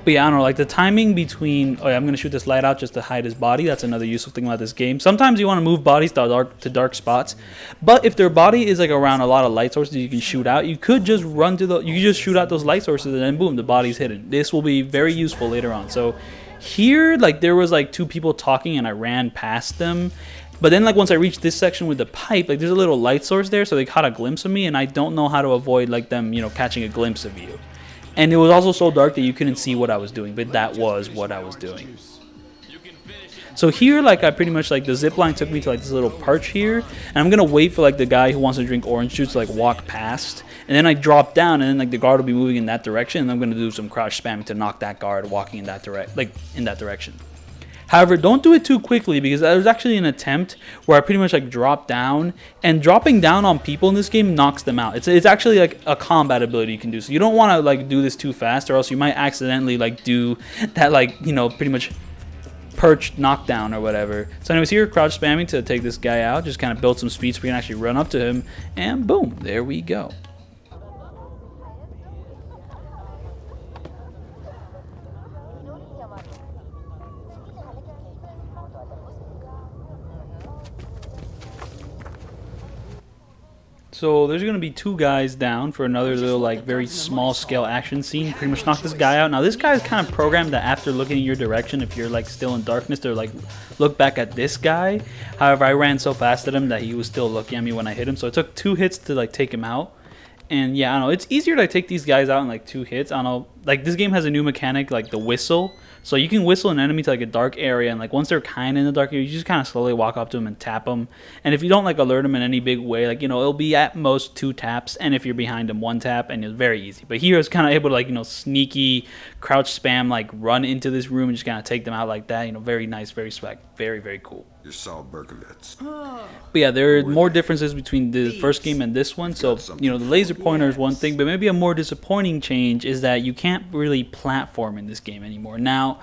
But yeah, I don't know, like the timing between, oh yeah, I'm going to shoot this light out just to hide his body. That's another useful thing about this game. Sometimes you want to move bodies to dark spots, but if their body is like around a lot of light sources you can shoot out, you could just you could just shoot out those light sources and then boom, the body's hidden. This will be very useful later on. So here, like there was like 2 people talking and I ran past them. But then, like, once I reached this section with the pipe, like, there's a little light source there, so they caught a glimpse of me, and I don't know how to avoid, like, them, you know, catching a glimpse of you. And it was also so dark that you couldn't see what I was doing, but that was what I was doing. So here, like, I pretty much, like, the zip line took me to, like, this little perch here, and I'm gonna wait for, like, the guy who wants to drink orange juice to, like, walk past, and then I drop down, and then, like, the guard will be moving in that direction, and I'm gonna do some crouch spamming to knock that guard walking in that direction. However, don't do it too quickly, because there was actually an attempt where I pretty much like dropped down, and dropping down on people in this game knocks them out. It's actually like a combat ability you can do, so you don't want to like do this too fast, or else you might accidentally like do that, like, you know, pretty much perched knockdown or whatever. So anyways, here crouch spamming to take this guy out, just kind of build some speed so we can actually run up to him, and boom, there we go. So there's going to be 2 guys down for another little like very small scale action scene. Pretty much knock this guy out. Now this guy is kind of programmed that after looking in your direction, if you're like still in darkness, to like look back at this guy. However, I ran so fast at him that he was still looking at me when I hit him. So it took 2 hits to like take him out. And yeah, I don't know, it's easier to take these guys out in like 2 hits. I don't know, like this game has a new mechanic, like the whistle. So you can whistle an enemy to like a dark area, and like once they're kind of in the dark area, you just kind of slowly walk up to them and tap them. And if you don't like alert them in any big way, like, you know, it'll be at most 2 taps, and if you're behind them, 1 tap, and it's very easy. But here it's kind of able to like, you know, sneaky crouch spam, like run into this room and just kind of take them out like that. You know, very nice, very swag, very, very cool. You're Saul Berkowitz. But yeah, there are more differences between the first game and this one. So, you know, the laser pointer is one thing, but maybe a more disappointing change is that you can't really platform in this game anymore. Now,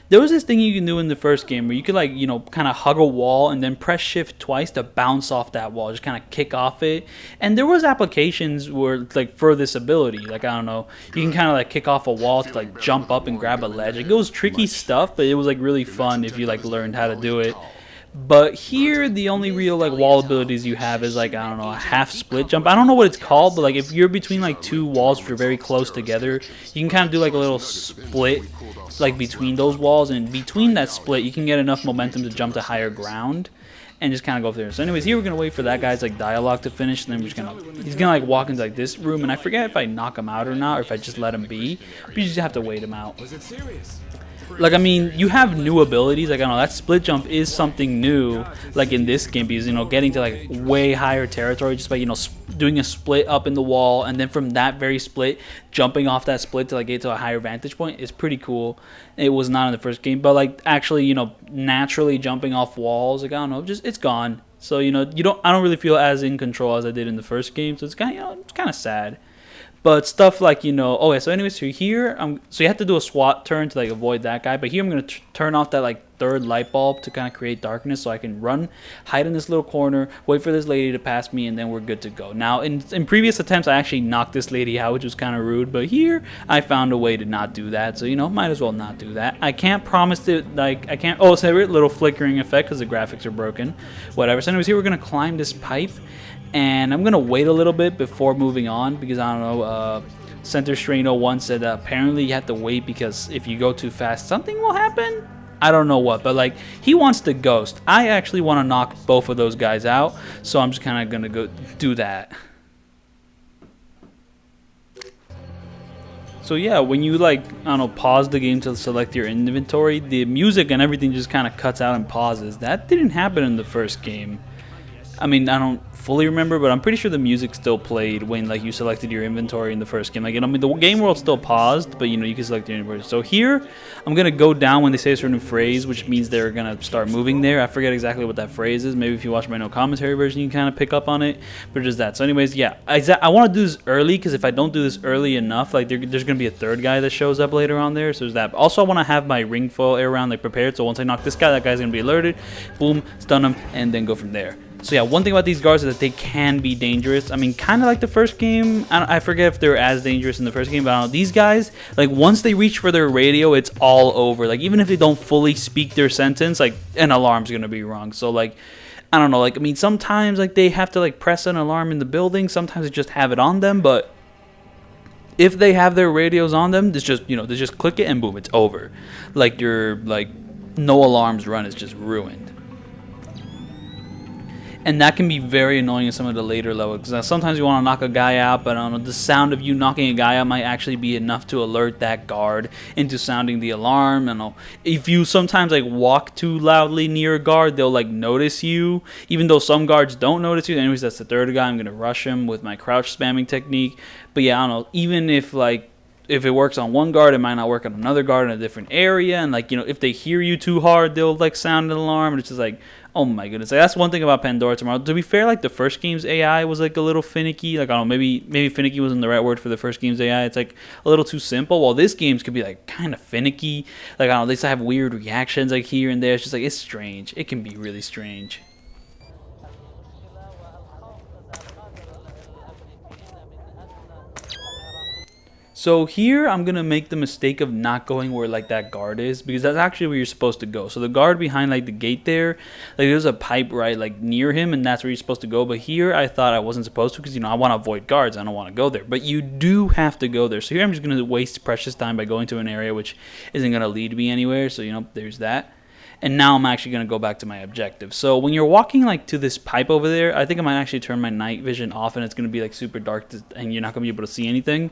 there was this thing you can do in the first game where you could, like, you know, kind of hug a wall and then press shift twice to bounce off that wall, just kind of kick off it. And there was applications where, like, for this ability, like, I don't know, you can kind of like kick off a wall to like jump up and grab a ledge. Like, it was tricky stuff, but it was like really fun if you like learned how to do it. But here, the only real like wall abilities you have is like, I don't know, a half split jump. I don't know what it's called, but like if you're between like 2 walls which are very close together, you can kind of do like a little split like between those walls, and between that split you can get enough momentum to jump to higher ground and just kind of go through. So anyways, here we're gonna wait for that guy's like dialogue to finish, and then he's gonna like walk into like this room, and I forget if I knock him out or not, or if I just let him be, but you just have to wait him out. Like, I mean, you have new abilities. Like, I don't know, that split jump is something new, like in this game, because, you know, getting to like way higher territory just by, you know, doing a split up in the wall, and then from that very split, jumping off that split to like get to a higher vantage point is pretty cool. It was not in the first game, but like actually, you know, naturally jumping off walls, like, I don't know, just it's gone. So, you know, I don't really feel as in control as I did in the first game, so it's kind of, you know, it's kind of sad. But stuff like, you know, okay, so anyways, so here, so you have to do a SWAT turn to like avoid that guy. But here I'm going to turn off that like third light bulb to kind of create darkness, so I can run, hide in this little corner, wait for this lady to pass me, and then we're good to go. Now, in previous attempts, I actually knocked this lady out, which was kind of rude. But here, I found a way to not do that. So, you know, might as well not do that. I can't promise it, like, I can't, oh, it's a little flickering effect because the graphics are broken. Whatever. So anyways, here we're going to climb this pipe. And I'm going to wait a little bit before moving on, because I don't know, Center Strain 01 said that apparently you have to wait because if you go too fast, something will happen. I don't know what, but like, he wants to ghost. I actually want to knock both of those guys out, so I'm just kind of going to go do that. So yeah, when you like, I don't know, pause the game to select your inventory, the music and everything just kind of cuts out and pauses. That didn't happen in the first game. I mean, I don't fully remember, but I'm pretty sure the music still played when like you selected your inventory in the first game. Like, you know, I mean, the game world still paused, but you know, you can select your inventory. So here, I'm gonna go down when they say a certain phrase, which means they're gonna start moving there. I forget exactly what that phrase is. Maybe if you watch my no commentary version, you can kind of pick up on it. But just that. So, anyways, yeah, I want to do this early, because if I don't do this early enough, like there's gonna be a third guy that shows up later on there. So there's that. Also, I want to have my ring foil air round like prepared. So once I knock this guy, that guy's gonna be alerted. Boom, stun him, and then go from there. So yeah, one thing about these guards is that they can be dangerous. I mean, kind of like the first game. I forget if they're as dangerous in the first game, but I don't know. These guys, like, once they reach for their radio, it's all over. Like, even if they don't fully speak their sentence, like, an alarm's gonna be rung. So, like, I don't know. Like, I mean, sometimes, like, they have to, like, press an alarm in the building. Sometimes they just have it on them, but if they have their radios on them, it's just, you know, they just click it and boom, it's over. Like, your, like, no alarms run is just ruined. And that can be very annoying in some of the later levels, because sometimes you want to knock a guy out, but I don't know, the sound of you knocking a guy out might actually be enough to alert that guard into sounding the alarm. I don't know, if you sometimes like walk too loudly near a guard, they'll like notice you, even though some guards don't notice you. Anyways, that's the third guy. I'm gonna rush him with my crouch spamming technique. But yeah, I don't know, even if like, if it works on one guard, it might not work on another guard in a different area. And like, you know, if they hear you too hard, they'll like sound an alarm. And it's just like, oh my goodness. Like, that's one thing about Pandora tomorrow. To be fair, like the first game's AI was like a little finicky. Like, I don't know, maybe finicky wasn't the right word for the first game's AI. It's like a little too simple. While this game's could be like kind of finicky. Like, I don't know, they still have weird reactions like here and there. It's just like, it's strange. It can be really strange. So here I'm going to make the mistake of not going where like that guard is, because that's actually where you're supposed to go. So the guard behind like the gate there, like there's a pipe right like near him, and that's where you're supposed to go. But here I thought I wasn't supposed to, because, you know, I want to avoid guards. I don't want to go there. But you do have to go there. So here I'm just going to waste precious time by going to an area which isn't going to lead me anywhere. So, you know, there's that. And now I'm actually going to go back to my objective. So when you're walking like to this pipe over there, I think I might actually turn my night vision off, and it's going to be like super dark and you're not going to be able to see anything.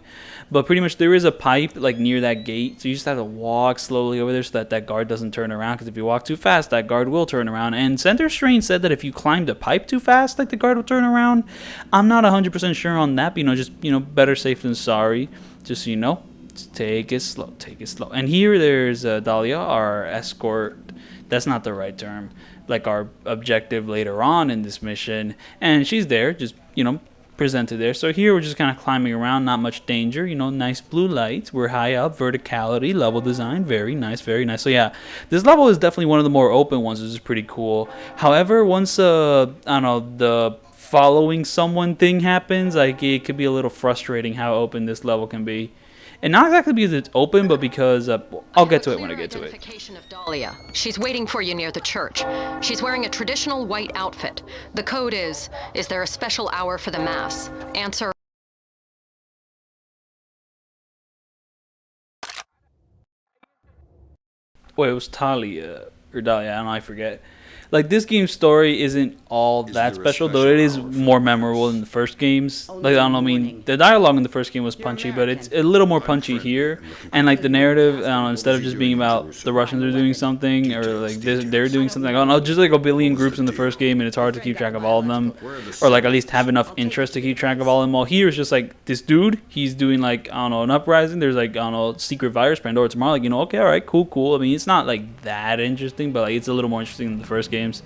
But pretty much there is a pipe like near that gate. So you just have to walk slowly over there so that that guard doesn't turn around, because if you walk too fast, that guard will turn around. And Center Strain said that if you climb the pipe too fast, like the guard will turn around. I'm not 100% sure on that, but, you know, just, you know, better safe than sorry. Just so you know, just take it slow, take it slow. And here there's Dahlia, our escort. That's not the right term. Like our objective later on in this mission. And she's there, just, you know, presented there. So here we're just kind of climbing around, not much danger. You know, nice blue lights. We're high up, verticality, level design. Very nice, very nice. So yeah, this level is definitely one of the more open ones, which is pretty cool. However, once, I don't know, the following someone thing happens, like it could be a little frustrating how open this level can be. And not exactly because it's open, but because I'll get to it when I get to it. Identification of Dahlia. She's waiting for you near the church. She's wearing a traditional white outfit. The code is there a special hour for the mass? Answer. Wait, it was Talia or Dahlia, I don't know, I forget. Like, this game's story isn't all that there a special, though special it is hour for more memorable than the first games. Like, I don't know, I mean, the dialogue in the first game was punchy, but it's a little more punchy here. And, like, the narrative, I don't know, instead of just being about the Russians are doing something, or, like, they're doing something, I don't know, just, like, a billion groups in the first game, and it's hard to keep track of all of them. Or, like, at least have enough interest to keep track of all of them. While here, it's just, like, this dude, he's doing, like, I don't know, an uprising. There's, like, I don't know, secret virus, Pandora tomorrow. Like, you know, okay, all right, cool. I mean, it's not, like, that interesting, but, like, it's a little more interesting than the first games.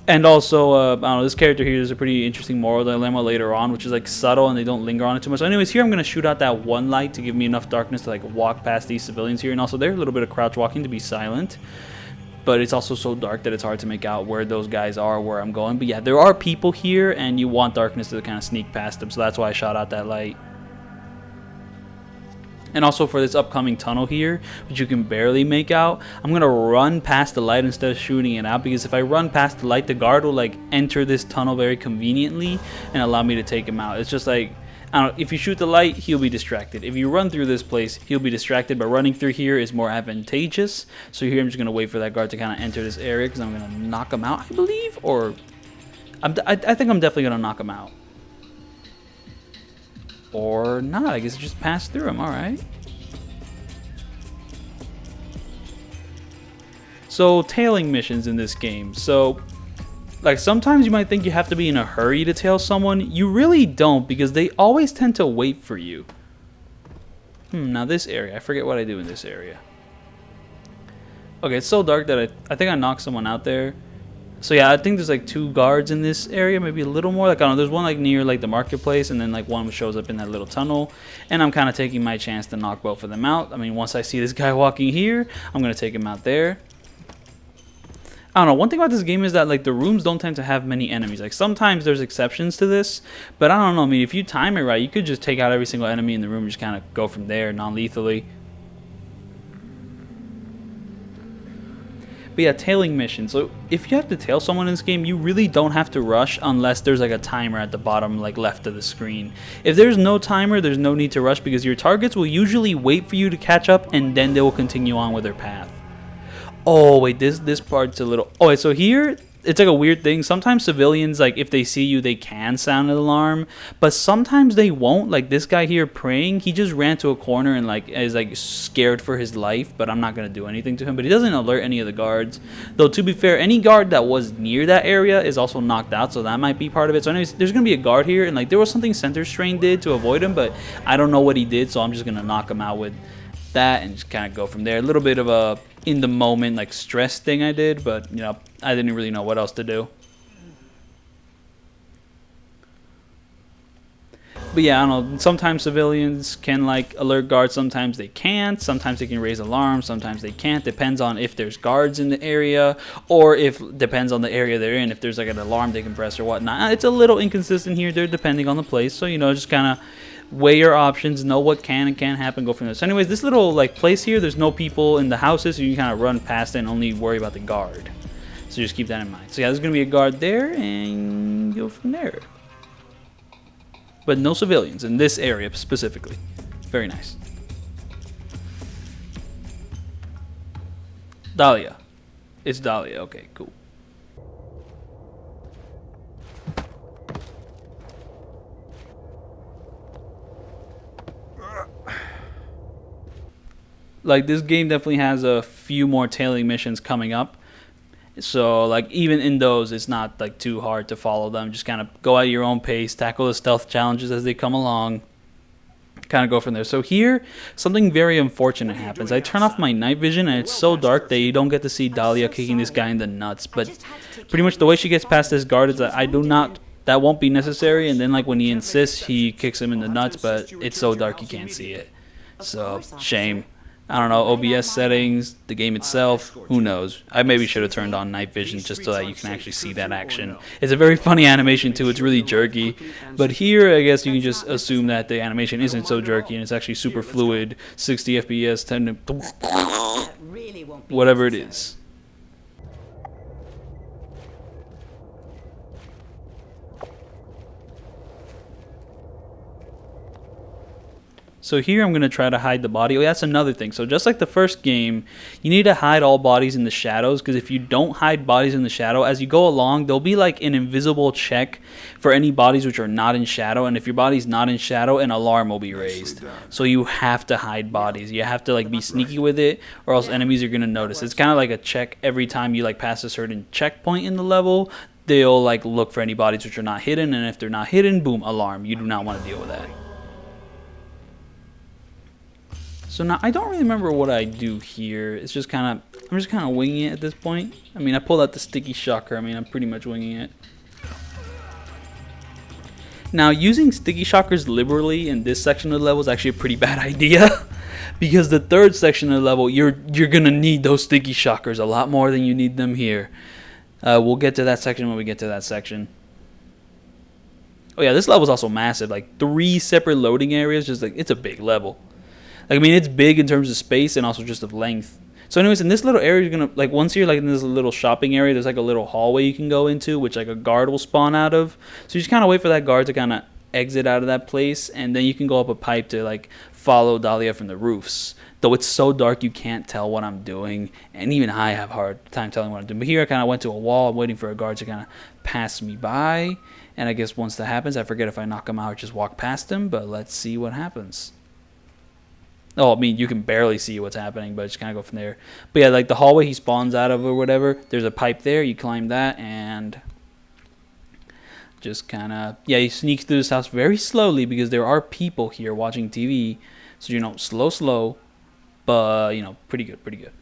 And also, I don't know, this character here, there's a pretty interesting moral dilemma later on, which is, like, subtle, and they don't linger on it too much. So anyways, here I'm going to shoot out that one light to give me enough darkness to, like, walk past these civilians here. And also, there's a little bit of crouch walking to be silent. But it's also so dark that it's hard to make out where those guys are, where I'm going. But yeah, there are people here, and you want darkness to kind of sneak past them. So that's why I shot out that light. And also for this upcoming tunnel here, which you can barely make out, I'm going to run past the light instead of shooting it out. Because if I run past the light, the guard will, like, enter this tunnel very conveniently and allow me to take him out. It's just like, I don't know, if you shoot the light, he'll be distracted. If you run through this place, he'll be distracted. But running through here is more advantageous. So here I'm just going to wait for that guard to kind of enter this area, because I'm going to knock him out, I believe. Or I think I'm definitely going to knock him out. Or not, I guess just pass through him, alright. So, tailing missions in this game. So, like, sometimes you might think you have to be in a hurry to tail someone. You really don't, because they always tend to wait for you. Now this area, I forget what I do in this area. Okay, it's so dark that I think I knocked someone out there. So yeah, I think there's like 2 guards in this area, maybe a little more. Like, I don't know, there's one like near like the marketplace, and then like one shows up in that little tunnel. And I'm kind of taking my chance to knock both of them out. I mean, once I see this guy walking here, I'm going to take him out there. I don't know, one thing about this game is that like the rooms don't tend to have many enemies. Like, sometimes there's exceptions to this, but I don't know, I mean, if you time it right, you could just take out every single enemy in the room and just kind of go from there non-lethally. But yeah, tailing mission. So if you have to tail someone in this game, you really don't have to rush unless there's like a timer at the bottom, like left of the screen. If there's no timer, there's no need to rush, because your targets will usually wait for you to catch up, and then they will continue on with their path. Oh wait, this part's a little. Oh wait, so here it's like a weird thing. Sometimes civilians, like, if they see you, they can sound an alarm, but sometimes they won't. Like this guy here praying, he just ran to a corner and like is like scared for his life, but I'm not gonna do anything to him. But he doesn't alert any of the guards, though. To be fair, any guard that was near that area is also knocked out, so that might be part of it. So anyways, there's gonna be a guard here, and like there was something Center Strain did to avoid him, but I don't know what he did, so I'm just gonna knock him out with that and just kind of go from there. A little bit of a in the moment like stress thing I did, but you know, I didn't really know what else to do. But yeah, I don't know, sometimes civilians can like alert guards, sometimes they can't, sometimes they can raise alarms, sometimes they can't. Depends on if there's guards in the area, or if depends on the area they're in, if there's like an alarm they can press or whatnot. It's a little inconsistent here, they're depending on the place, so you know, just kind of weigh your options, know what can and can't happen, go from there. So anyways, this little like place here, there's no people in the houses, so you can kind of run past it and only worry about the guard. So just keep that in mind. So yeah, there's gonna be a guard there, and go from there. But no civilians in this area specifically. Very nice. Dahlia. It's Dahlia. Okay, cool. Like, this game definitely has a few more tailing missions coming up. So, like, even in those, it's not, like, too hard to follow them. Just kind of go at your own pace, tackle the stealth challenges as they come along, kind of go from there. So here, something very unfortunate happens. I turn off my night vision, and it's so dark that you don't get to see Dahlia kicking this guy in the nuts. But pretty much the way she gets past this guard is that that won't be necessary. And then, like, when he insists, he kicks him in the nuts, but it's so dark you can't see it. So, shame. I don't know, OBS settings, the game itself, who knows. I maybe should have turned on night vision just so that you can actually see that action. It's a very funny animation too, it's really jerky. But here, I guess you can just assume that the animation isn't so jerky and it's actually super fluid, 60 FPS, 10 to whatever it is. So here I'm going to try to hide the body. Oh, that's another thing. So just like the first game, you need to hide all bodies in the shadows, because if you don't hide bodies in the shadow, as you go along, there'll be like an invisible check for any bodies which are not in shadow. And if your body's not in shadow, an alarm will be raised. So you have to hide bodies. You have to like be sneaky with it, or else enemies are going to notice. It's kind of like a check every time you like pass a certain checkpoint in the level. They'll like look for any bodies which are not hidden, and if they're not hidden, boom, alarm. You do not want to deal with that. So now I don't really remember what I do here. It's just kind of, I'm just kind of winging it at this point. I mean, I pulled out the sticky shocker. I mean, I'm pretty much winging it. Now, using sticky shockers liberally in this section of the level is actually a pretty bad idea, because the third section of the level, you're gonna need those sticky shockers a lot more than you need them here. We'll get to that section when we get to that section. Oh yeah, this level is also massive. Like 3 separate loading areas. Just like, it's a big level. Like, I mean, it's big in terms of space and also just of length. So anyways, in this little area, you're gonna, like, once you're like in this little shopping area, there's like a little hallway you can go into, which like a guard will spawn out of. So you just kind of wait for that guard to kind of exit out of that place, and then you can go up a pipe to like follow Dahlia from the roofs. Though it's so dark you can't tell what I'm doing, and even I have a hard time telling what I'm doing. But here I kind of went to a wall. I'm waiting for a guard to kind of pass me by, and I guess once that happens, I forget if I knock him out or just walk past him. But let's see what happens. Oh, I mean, you can barely see what's happening, but just kind of go from there. But yeah, like the hallway he spawns out of or whatever, there's a pipe there. You climb that and just kind of, yeah, he sneaks through this house very slowly because there are people here watching TV. So, you know, slow, but, you know, pretty good, pretty good.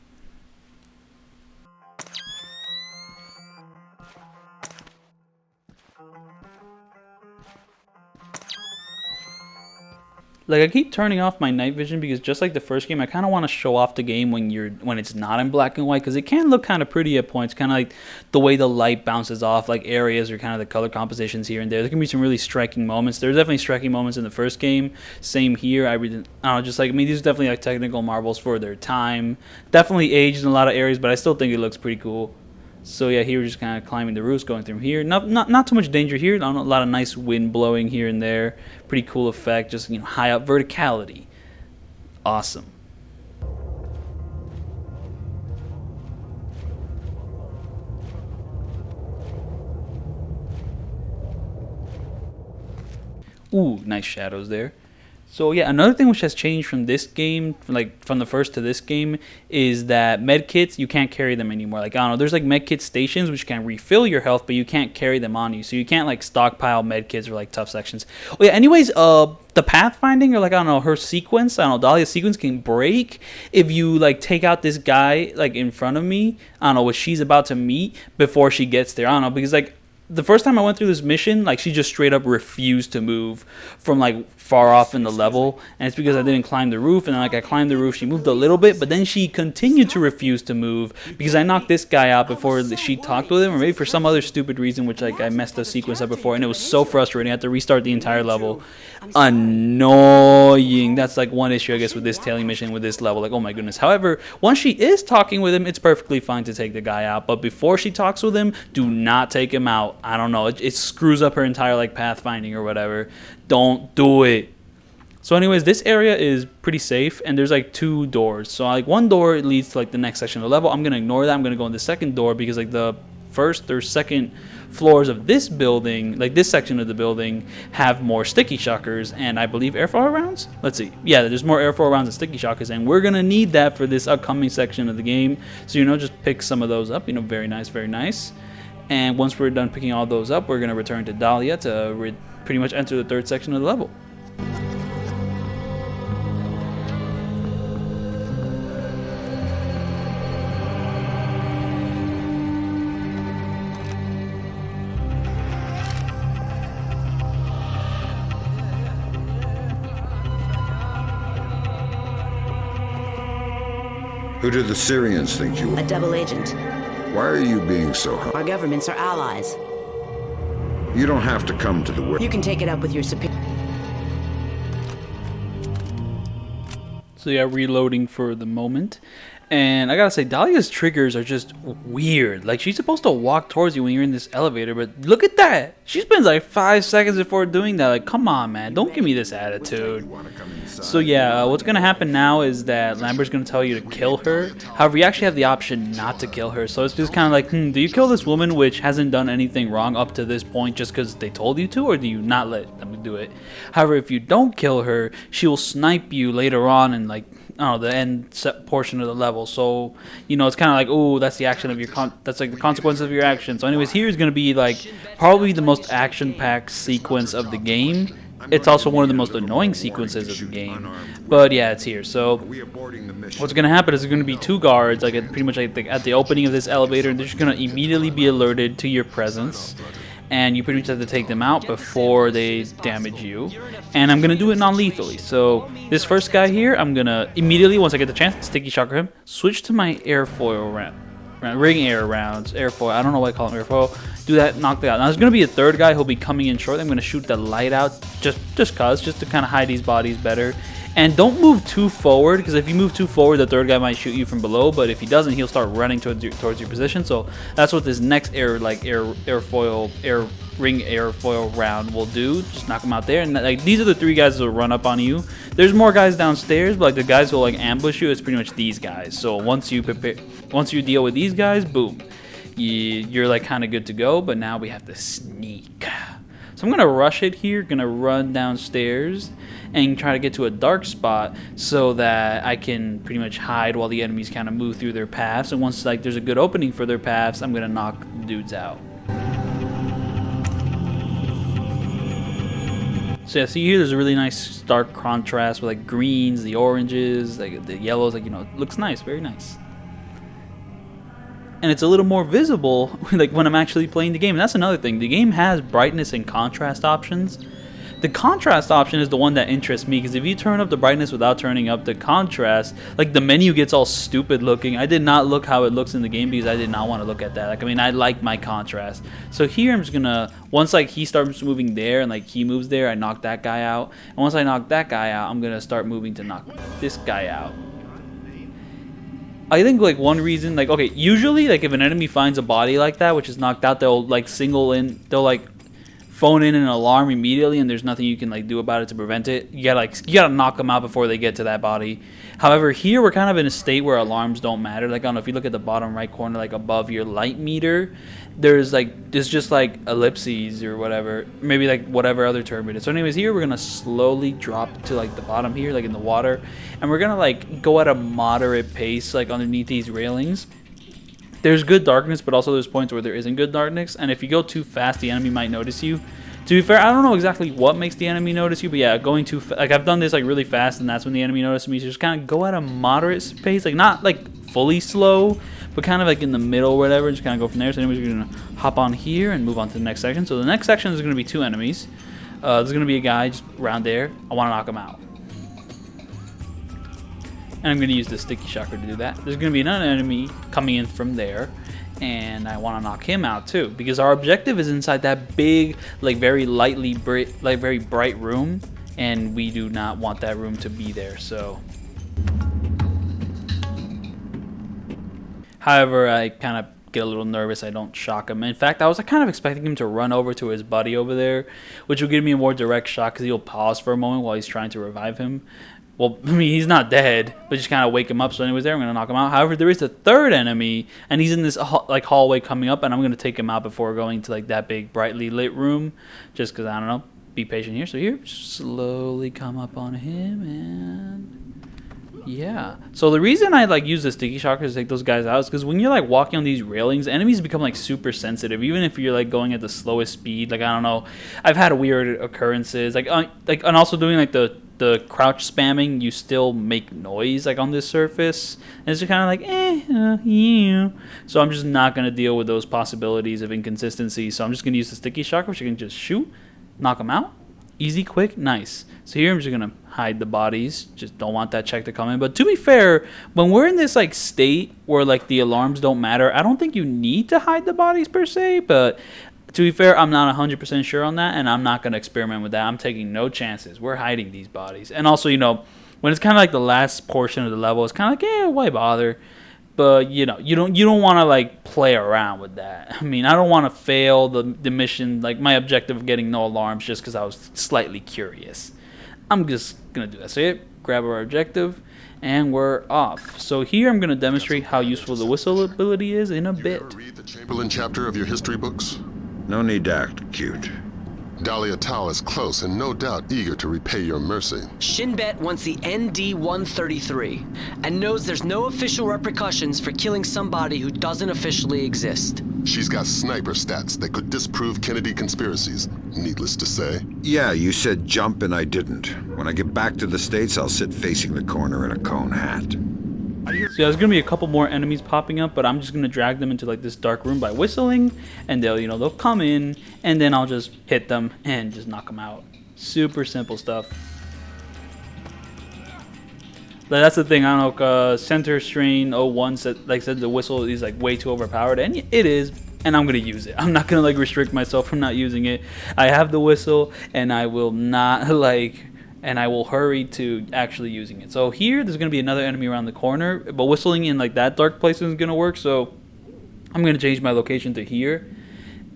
Like, I keep turning off my night vision because just like the first game, I kind of want to show off the game when it's not in black and white, because it can look kind of pretty at points, kind of like the way the light bounces off like areas or kind of the color compositions here and there. There can be some really striking moments. There's definitely striking moments in the first game. Same here. I don't know, just like, I mean, these are definitely like technical marvels for their time. Definitely aged in a lot of areas, but I still think it looks pretty cool. So yeah, here we're just kind of climbing the roofs, going through here. Not too much danger here. A lot of nice wind blowing here and there. Pretty cool effect. Just, you know, high up verticality. Awesome. Ooh, nice shadows there. So yeah, another thing which has changed from this game, like from the first to this game, is that medkits, you can't carry them anymore. Like, I don't know, there's like medkit stations which can refill your health, but you can't carry them on you. So you can't like stockpile medkits or like tough sections. Oh yeah, anyways, the pathfinding, or like, I don't know, her sequence, I don't know, Dahlia's sequence can break if you like take out this guy like in front of me, I don't know, what she's about to meet before she gets there. I don't know, because like the first time I went through this mission, like, she just straight up refused to move from like far off in the level, and it's because I didn't climb the roof. And then like I climbed the roof, she moved a little bit, but then she continued to refuse to move because I knocked this guy out before she talked with him, or maybe for some other stupid reason, which like I messed the sequence up before, and it was so frustrating. I had to restart the entire level. Annoying. That's like one issue, I guess, with this tailing mission, with this level. Like, oh my goodness. However, once she is talking with him, it's perfectly fine to take the guy out, but before she talks with him, do not take him out. I don't know, it screws up her entire like pathfinding or whatever. Don't do it. So anyways, this area is pretty safe, and there's like 2 doors. So like one door leads to like the next section of the level. I'm gonna ignore that. I'm gonna go in the second door because like the first or second floors of this building, like this section of the building, have more sticky shockers and I believe airfoil rounds. Let's see. Yeah, there's more airfoil rounds and sticky shockers, and we're gonna need that for this upcoming section of the game. So, you know, just pick some of those up. You know, very nice, very nice. And once we're done picking all those up, we're gonna return to Dahlia to pretty much enter the 3rd section of the level. Who do the Syrians think you A are? double agent. Why are you being so hard? Our governments are allies. You don't have to come to the You can take it up with your superior. So yeah, reloading for the moment. And I gotta say, Dahlia's triggers are just weird. Like, she's supposed to walk towards you when you're in this elevator, but look at that! She spends like 5 seconds before doing that. Like, come on, man, don't give me this attitude. So yeah, what's gonna happen now is that Lambert's gonna tell you to kill her. However, you actually have the option not to kill her. So it's just kind of like, do you kill this woman which hasn't done anything wrong up to this point just because they told you to, or do you not let them do it? However, if you don't kill her, she will snipe you later on and like, I don't know, the end set portion of the level. So, you know, it's kind of like, oh, that's the action of your that's like the consequence of your action. So anyways, here is going to be like probably the most action-packed sequence of the game. It's also one of the most annoying sequences of the game. But yeah, it's here. So what's going to happen is there's going to be 2 guards like pretty much like at the opening of this elevator, and they're just going to immediately be alerted to your presence. And you pretty much have to take them out before they damage you. And I'm going to do it non-lethally. So this first guy here, I'm going to immediately, once I get the chance, sticky shocker him, switch to my airfoil round, ring air rounds, airfoil. I don't know why I call him airfoil. Do that, knock that out. Now there's going to be a third guy who'll be coming in short. I'm going to shoot the light out just to kind of hide these bodies better. And don't move too forward, because if you move too forward, the third guy might shoot you from below. But if he doesn't, he'll start running towards your position. So that's what this next ring airfoil round will do. Just knock him out there. And like these are the 3 guys that will run up on you. There's more guys downstairs, but like the guys who will like ambush you, it's pretty much these guys. So once you deal with these guys, boom, you're like kind of good to go. But now we have to sneak. So I'm gonna rush it here. Gonna run downstairs and try to get to a dark spot so that I can pretty much hide while the enemies kind of move through their paths. And once like there's a good opening for their paths, I'm gonna knock dudes out. So yeah, see here, there's a really nice stark contrast with like greens, the oranges, like the yellows. Like, you know, it looks nice, very nice. And it's a little more visible like when I'm actually playing the game. And that's another thing. The game has brightness and contrast options. The contrast option is the one that interests me, because if you turn up the brightness without turning up the contrast, like the menu gets all stupid looking. I did not look how it looks in the game because I did not want to look at that. Like, I mean, I like my contrast. So here I'm just gonna, once like he starts moving there and like he moves there, I knock that guy out. And once I knock that guy out, I'm gonna start moving to knock this guy out. I think like one reason, like, okay, usually like if an enemy finds a body like that which is knocked out, they'll like they'll like phone in an alarm immediately, and there's nothing you can like do about it to prevent it. You gotta knock them out before they get to that body. However, here we're kind of in a state where alarms don't matter. Like, I don't know if you look at the bottom right corner, like above your light meter, there's just like ellipses or whatever, maybe like whatever other term it is. So anyways, here we're gonna slowly drop to like the bottom here, like in the water, and we're gonna like go at a moderate pace, like underneath these railings. There's good darkness, but also there's points where there isn't good darkness, and if you go too fast, the enemy might notice you. To be fair, I don't know exactly what makes the enemy notice you, but yeah, going too like I've done this like really fast, and that's when the enemy notices me. So just kind of go at a moderate pace, like not like fully slow, but kind of like in the middle or whatever, and just kind of go from there. So anyways, we're gonna hop on here and move on to the next section. So the next section is gonna be 2 enemies. There's gonna be a guy just around there. I want to knock him out. And I'm going to use the sticky shocker to do that. There's going to be another enemy coming in from there, and I want to knock him out too, because our objective is inside that big, like very very bright room, and we do not want that room to be there. So, however, I kind of get a little nervous. I don't shock him. In fact, I was kind of expecting him to run over to his buddy over there, which will give me a more direct shot, because he'll pause for a moment while he's trying to revive him. Well, I mean, he's not dead, but just kind of wake him up. So anyways, there, I'm going to knock him out. However, there is a third enemy, and he's in this like hallway coming up, and I'm going to take him out before going to like that big brightly lit room, just because, I don't know, be patient here. So here, slowly come up on him, and yeah. So the reason I like use the sticky shocker to take those guys out is because when you're like walking on these railings, enemies become like super sensitive, even if you're like going at the slowest speed. Like, I don't know, I've had weird occurrences, like and also doing like the crouch spamming, you still make noise like on this surface, and it's just kind of like yeah. So I'm just not going to deal with those possibilities of inconsistency. So I'm just going to use the sticky shocker, which you can just shoot, knock them out, easy, quick, nice. So here I'm just going to hide the bodies, just don't want that check to come in. But to be fair, when we're in this like state where like the alarms don't matter, I don't think you need to hide the bodies per se, but to be fair, I'm not 100% sure on that, and I'm not going to experiment with that. I'm taking no chances. We're hiding these bodies. And also, you know, when it's kind of like the last portion of the level, it's kind of like, yeah, why bother? But you know, you don't want to like play around with that. I mean, I don't want to fail the mission, like my objective of getting no alarms, just because I was slightly curious. I'm just gonna do that. So yeah, grab our objective, and we're off. So here I'm gonna demonstrate how useful the whistle ability is in a bit. Ever read the Chamberlain chapter of your history books? No need to act cute. Dahlia Tal is close and no doubt eager to repay your mercy. Shinbet wants the ND-133 and knows there's no official repercussions for killing somebody who doesn't officially exist. She's got sniper stats that could disprove Kennedy conspiracies, needless to say. Yeah, you said jump and I didn't. When I get back to the States, I'll sit facing the corner in a cone hat. So yeah, there's gonna be a couple more enemies popping up, but I'm just gonna drag them into like this dark room by whistling, and they'll come in, and then I'll just hit them and just knock them out. Super simple stuff. But that's the thing. I don't know. Center Strain 01 said the whistle is like way too overpowered, and it is. And I'm gonna use it. I'm not gonna like restrict myself from not using it. I have the whistle, and I will not and I will hurry to actually using it. So here, there's going to be another enemy around the corner, but whistling in like that dark place isn't going to work, so I'm going to change my location to here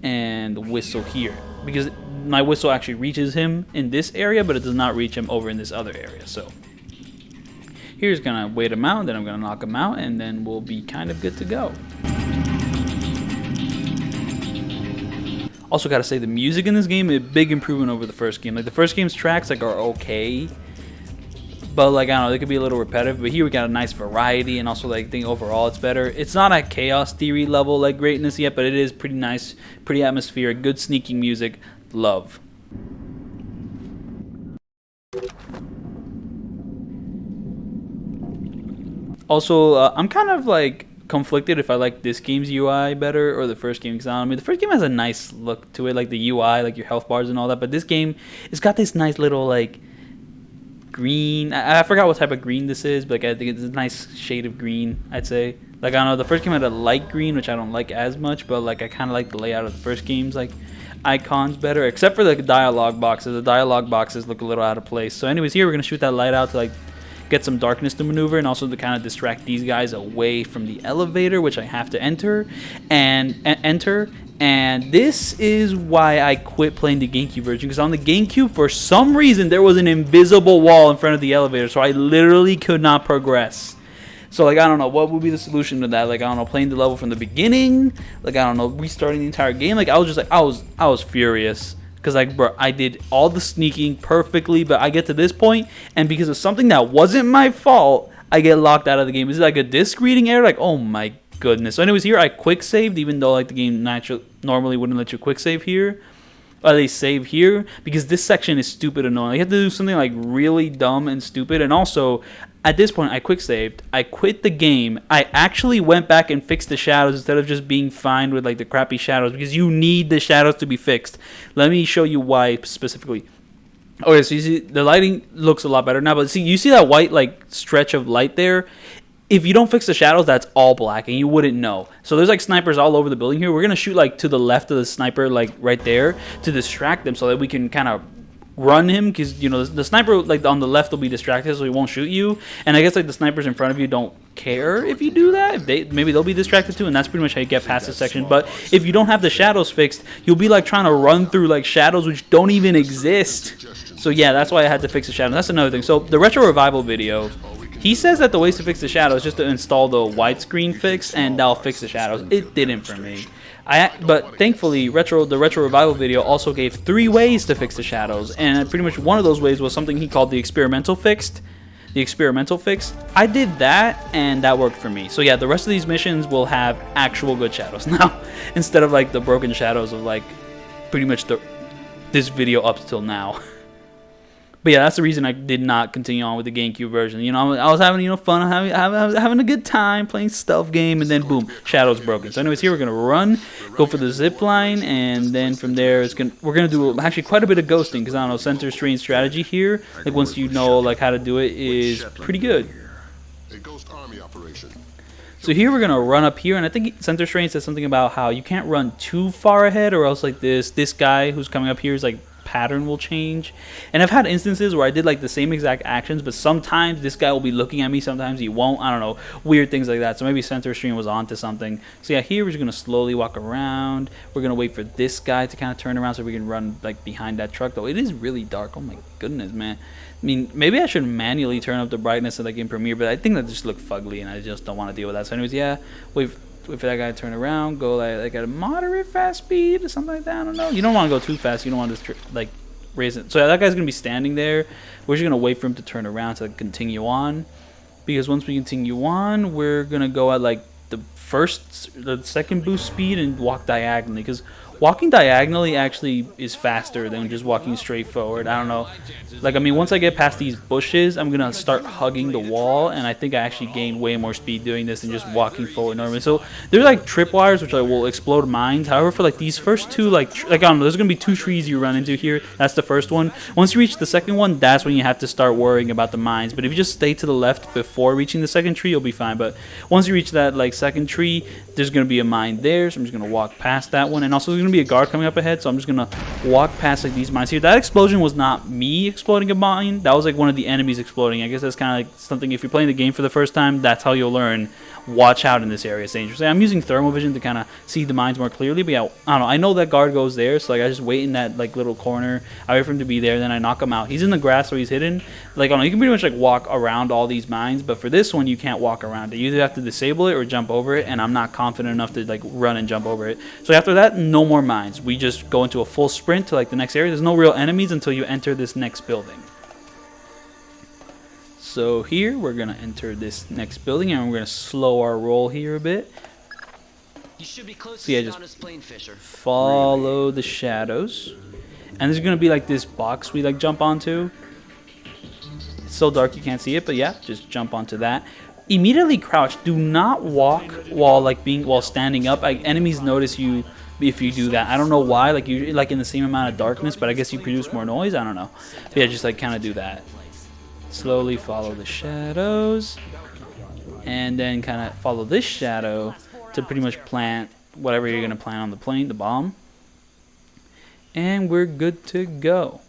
and whistle here, because my whistle actually reaches him in this area, but it does not reach him over in this other area. So here's going to wait him out, then I'm going to knock him out, and then we'll be kind of good to go. Also gotta say, the music in this game is a big improvement over the first game. Like the first game's tracks like are okay, but like I don't know, they could be a little repetitive. But here we got a nice variety, and also like I think overall it's better. It's not at Chaos Theory level like greatness yet, but it is pretty nice, pretty atmospheric, good sneaking music. Love. Also, I'm kind of like conflicted if I like this game's UI better or the first game. Because I mean, the first game has a nice look to it, like the UI, like your health bars and all that. But this game, it's got this nice little like green. I forgot what type of green this is, but like, I think it's a nice shade of green, I'd say. Like I don't know, the first game had a light green, which I don't like as much, but like I kind of like the layout of the first game's like icons better, except for the dialogue boxes. The dialogue boxes look a little out of place. So anyways, here we're gonna shoot that light out to like get some darkness to maneuver, and also to kind of distract these guys away from the elevator, which I have to enter. And this is why I quit playing the GameCube version, because on the GameCube, for some reason, there was an invisible wall in front of the elevator, so I literally could not progress. So, like, I don't know, what would be the solution to that? Like, I don't know, playing the level from the beginning? Like, I don't know, restarting the entire game? Like, I was just like, I was furious. Because, like, bro, I did all the sneaking perfectly, but I get to this point, and because of something that wasn't my fault, I get locked out of the game. Is it like a disc reading error? Like, oh my goodness. So anyways, here I quick saved, even though like the game normally wouldn't let you quick save here. Or they save here, because this section is stupid annoying. You have to do something like really dumb and stupid. And also, at this point, I quick saved. I quit the game. I actually went back and fixed the shadows instead of just being fine with like the crappy shadows, because you need the shadows to be fixed. Let me show you why specifically. Okay, so you see the lighting looks a lot better now, but see, you see that white like stretch of light there? If you don't fix the shadows, that's all black, and you wouldn't know. So there's like snipers all over the building here. We're gonna shoot like to the left of the sniper, like right there, to distract them, so that we can kind of run him, because you know the sniper like on the left will be distracted, so he won't shoot you. And I guess like the snipers in front of you don't care if you do that. If maybe they'll be distracted too, and that's pretty much how you get past this section. But if you don't have the shadows fixed, you'll be like trying to run through like shadows which don't even exist. So yeah, that's why I had to fix the shadows. That's another thing. So the retro revival video, he says that the ways to fix the shadows is just to install the widescreen fix, and that'll fix the shadows. It didn't for me. But thankfully, the retro revival video also gave 3 ways to fix the shadows, and pretty much one of those ways was something he called the experimental fix. I did that, and that worked for me. So yeah, the rest of these missions will have actual good shadows now, instead of like the broken shadows of like pretty much this video up till now. But yeah, that's the reason I did not continue on with the GameCube version. You know, I was having fun, having a good time playing stealth game, and then boom, shadows broken. So anyways, here we're gonna run, go for the zip line, and then from there we're gonna do actually quite a bit of ghosting, because I don't know, center strain strategy here, like once you know like how to do it, is pretty good. A ghost army operation. So here we're gonna run up here, and I think center strain says something about how you can't run too far ahead, or else like this guy who's coming up here is like pattern will change. And I've had instances where I did like the same exact actions, but sometimes this guy will be looking at me, sometimes he won't. I don't know, weird things like that. So maybe center stream was onto something. So yeah, here we're just gonna slowly walk around. We're gonna wait for this guy to kind of turn around so we can run like behind that truck. Though it is really dark. Oh my goodness, man. I mean, maybe I should manually turn up the brightness of like in Premiere, but I think that just look fugly, and I just don't want to deal with that. So anyways, yeah, wait for that guy to turn around, go like at a moderate fast speed or something like that. I don't know. You don't want to go too fast. You don't want to like raise it. So yeah, that guy's gonna be standing there. We're just gonna wait for him to turn around to continue on, because once we continue on, we're gonna go at like the second boost speed and walk diagonally, because walking diagonally actually is faster than just walking straight forward. I don't know. Like, I mean, once I get past these bushes, I'm going to start hugging the wall, and I think I actually gain way more speed doing this than just walking forward normally. So there's like tripwires, which will explode mines. However, for like these first two, like I don't know, there's going to be 2 trees you run into here. That's the first one. Once you reach the second one, that's when you have to start worrying about the mines. But if you just stay to the left before reaching the second tree, you'll be fine. But once you reach that like second tree, there's going to be a mine there, so I'm just going to walk past that one. And also there's going to be a guard coming up ahead, so I'm just going to walk past like these mines here. That explosion was not me exploding a mine. That was like one of the enemies exploding. I guess that's kind of like something, if you're playing the game for the first time, that's how you'll learn. Watch out in this area, it's dangerous. I'm using thermal vision to kind of see the mines more clearly, but yeah, I don't know, I know that guard goes there, so like I just wait in that like little corner. I wait for him to be there, then I knock him out. He's in the grass, so he's hidden. Like, I don't know, you can pretty much like walk around all these mines, but for this one you can't walk around it. You either have to disable it or jump over it, and I'm not confident enough to like run and jump over it. So after that, no more mines. We just go into a full sprint to like the next area. There's no real enemies until you enter this next building. So here we're gonna enter this next building, and we're gonna slow our roll here a bit. You should be close So yeah, to just honest plane fisher. follow the shadows, and there's gonna be like this box we like jump onto. It's so dark you can't see it, but yeah, just jump onto that. Immediately crouch. Do not walk while standing up. Enemies notice you if you do that. I don't know why. Like you like in the same amount of darkness, but I guess you produce more noise. I don't know. But yeah, just like kind of do that. Slowly follow the shadows, and then kind of follow this shadow to pretty much plant whatever you're going to plant on the plane, the bomb. And we're good to go.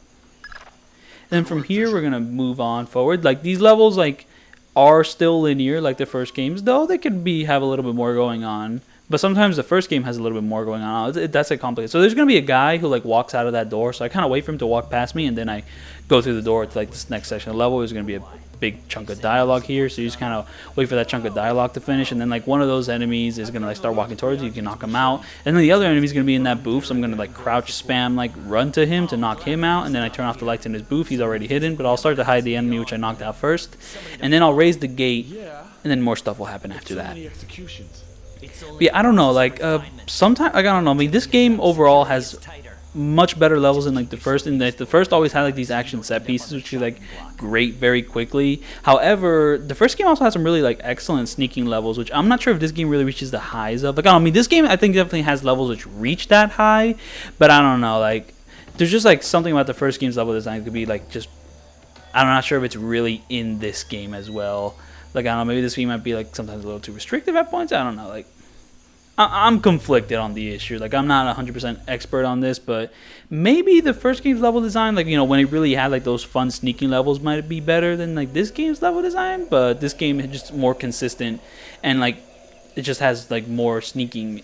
Then from here, we're going to move on forward. Like, these levels like are still linear like the first games, though they could have a little bit more going on. But sometimes the first game has a little bit more going on. That's like complicated. So there's going to be a guy who like walks out of that door. So I kind of wait for him to walk past me, and then I go through the door to like this next section of the level. There's going to be a big chunk of dialogue here. So you just kind of wait for that chunk of dialogue to finish. And then like one of those enemies is going to like start walking towards you. You can knock him out. And then the other enemy is going to be in that booth. So I'm going to like crouch spam, like run to him to knock him out. And then I turn off the lights in his booth. He's already hidden. But I'll start to hide the enemy, which I knocked out first. And then I'll raise the gate. And then more stuff will happen after that. But yeah, I don't know, like, sometimes, like, I don't know, I mean, this game overall has much better levels than, like, the first, and the first always had, like, these action set pieces, which are, like, great very quickly. However, the first game also had some really, like, excellent sneaking levels, which I'm not sure if this game really reaches the highs of. Like, I don't know, I mean, this game, I think, definitely has levels which reach that high, but I don't know, like, there's just, like, something about the first game's level design that could be, like, just, I'm not sure if it's really in this game as well. Like, I don't know, maybe this game might be, like, sometimes a little too restrictive at points. I don't know, like, I'm conflicted on the issue. Like, I'm not 100% expert on this, but maybe the first game's level design, like, you know, when it really had, like, those fun sneaking levels might be better than, like, this game's level design, but this game is just more consistent, and, like, it just has, like, more sneaking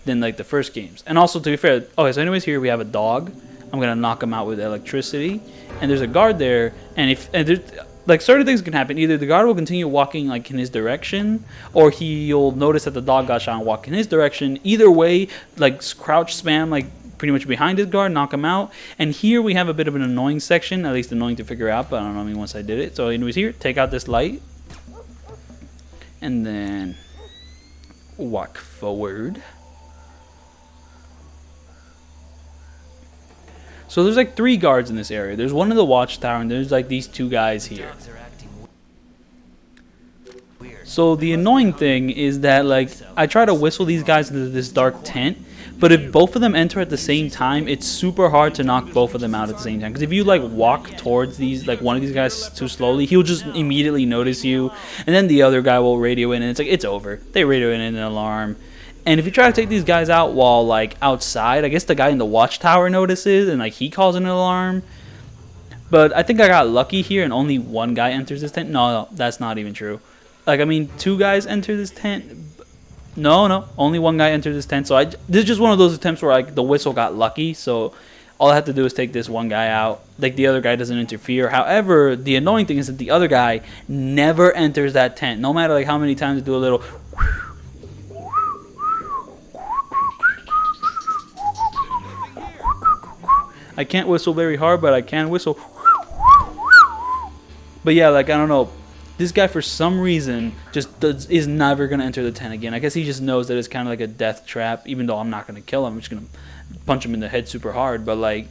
than, like, the first games. And also, to be fair, okay, so anyways, here we have a dog. I'm going to knock him out with electricity, and there's a guard there, and there's, like, certain things can happen. Either the guard will continue walking, like, in his direction, or he'll notice that the dog got shot and walk in his direction. Either way, like, crouch spam, like, pretty much behind his guard, knock him out. And here we have a bit of an annoying section, at least annoying to figure out, but I don't know, I mean, once I did it. So anyways, here, take out this light, and then walk forward. So there's like 3 guards in this area. There's one in the watchtower, and there's like these 2 guys here. So the annoying thing is that, like, I try to whistle these guys into this dark tent, but if both of them enter at the same time, it's super hard to knock both of them out at the same time. Because if you like walk towards these, like, one of these guys too slowly, he'll just immediately notice you, and then the other guy will radio in, and it's like, it's over. They radio in an alarm. And if you try to take these guys out while like outside, I guess the guy in the watchtower notices and like he calls an alarm. But I think I got lucky here and only one guy enters this tent. No, that's not even true. Like, I mean, 2 guys enter this tent. No, only one guy entered this tent. So this is just one of those attempts where like the whistle got lucky. So all I have to do is take this one guy out. Like, the other guy doesn't interfere. However, the annoying thing is that the other guy never enters that tent. No matter like how many times you do a little. I can't whistle very hard, but I can whistle. But yeah, like, I don't know. This guy, for some reason, is never going to enter the tent again. I guess he just knows that it's kind of like a death trap, even though I'm not going to kill him. I'm just going to punch him in the head super hard. But, like,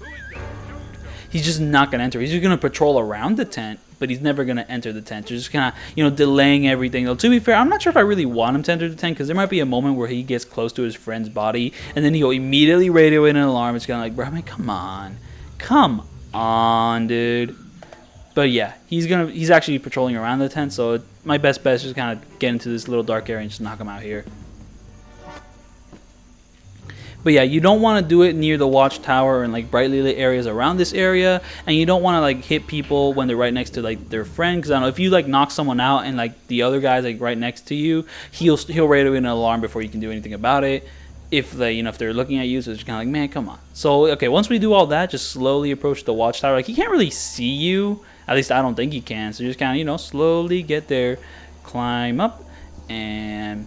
he's just not going to enter. He's just going to patrol around the tent, but he's never going to enter the tent. Just kind of, delaying everything. Though, to be fair, I'm not sure if I really want him to enter the tent, because there might be a moment where he gets close to his friend's body, and then he'll immediately radio in an alarm. It's kind of like, bro, I mean, come on. Come on, dude. But yeah, he's actually patrolling around the tent, so my best bet is just kind of get into this little dark area and just knock him out here. But yeah, you don't want to do it near the watchtower and like brightly lit areas around this area, and you don't want to like hit people when they're right next to like their friend, because I don't know, if you like knock someone out and like the other guy's like right next to you, he'll radio in an alarm before you can do anything about it. If they, if they're looking at you, so it's kind of like, man, come on. So okay, once we do all that, just slowly approach the watchtower. Like, he can't really see you. At least I don't think he can. So just kind of, slowly get there, climb up, and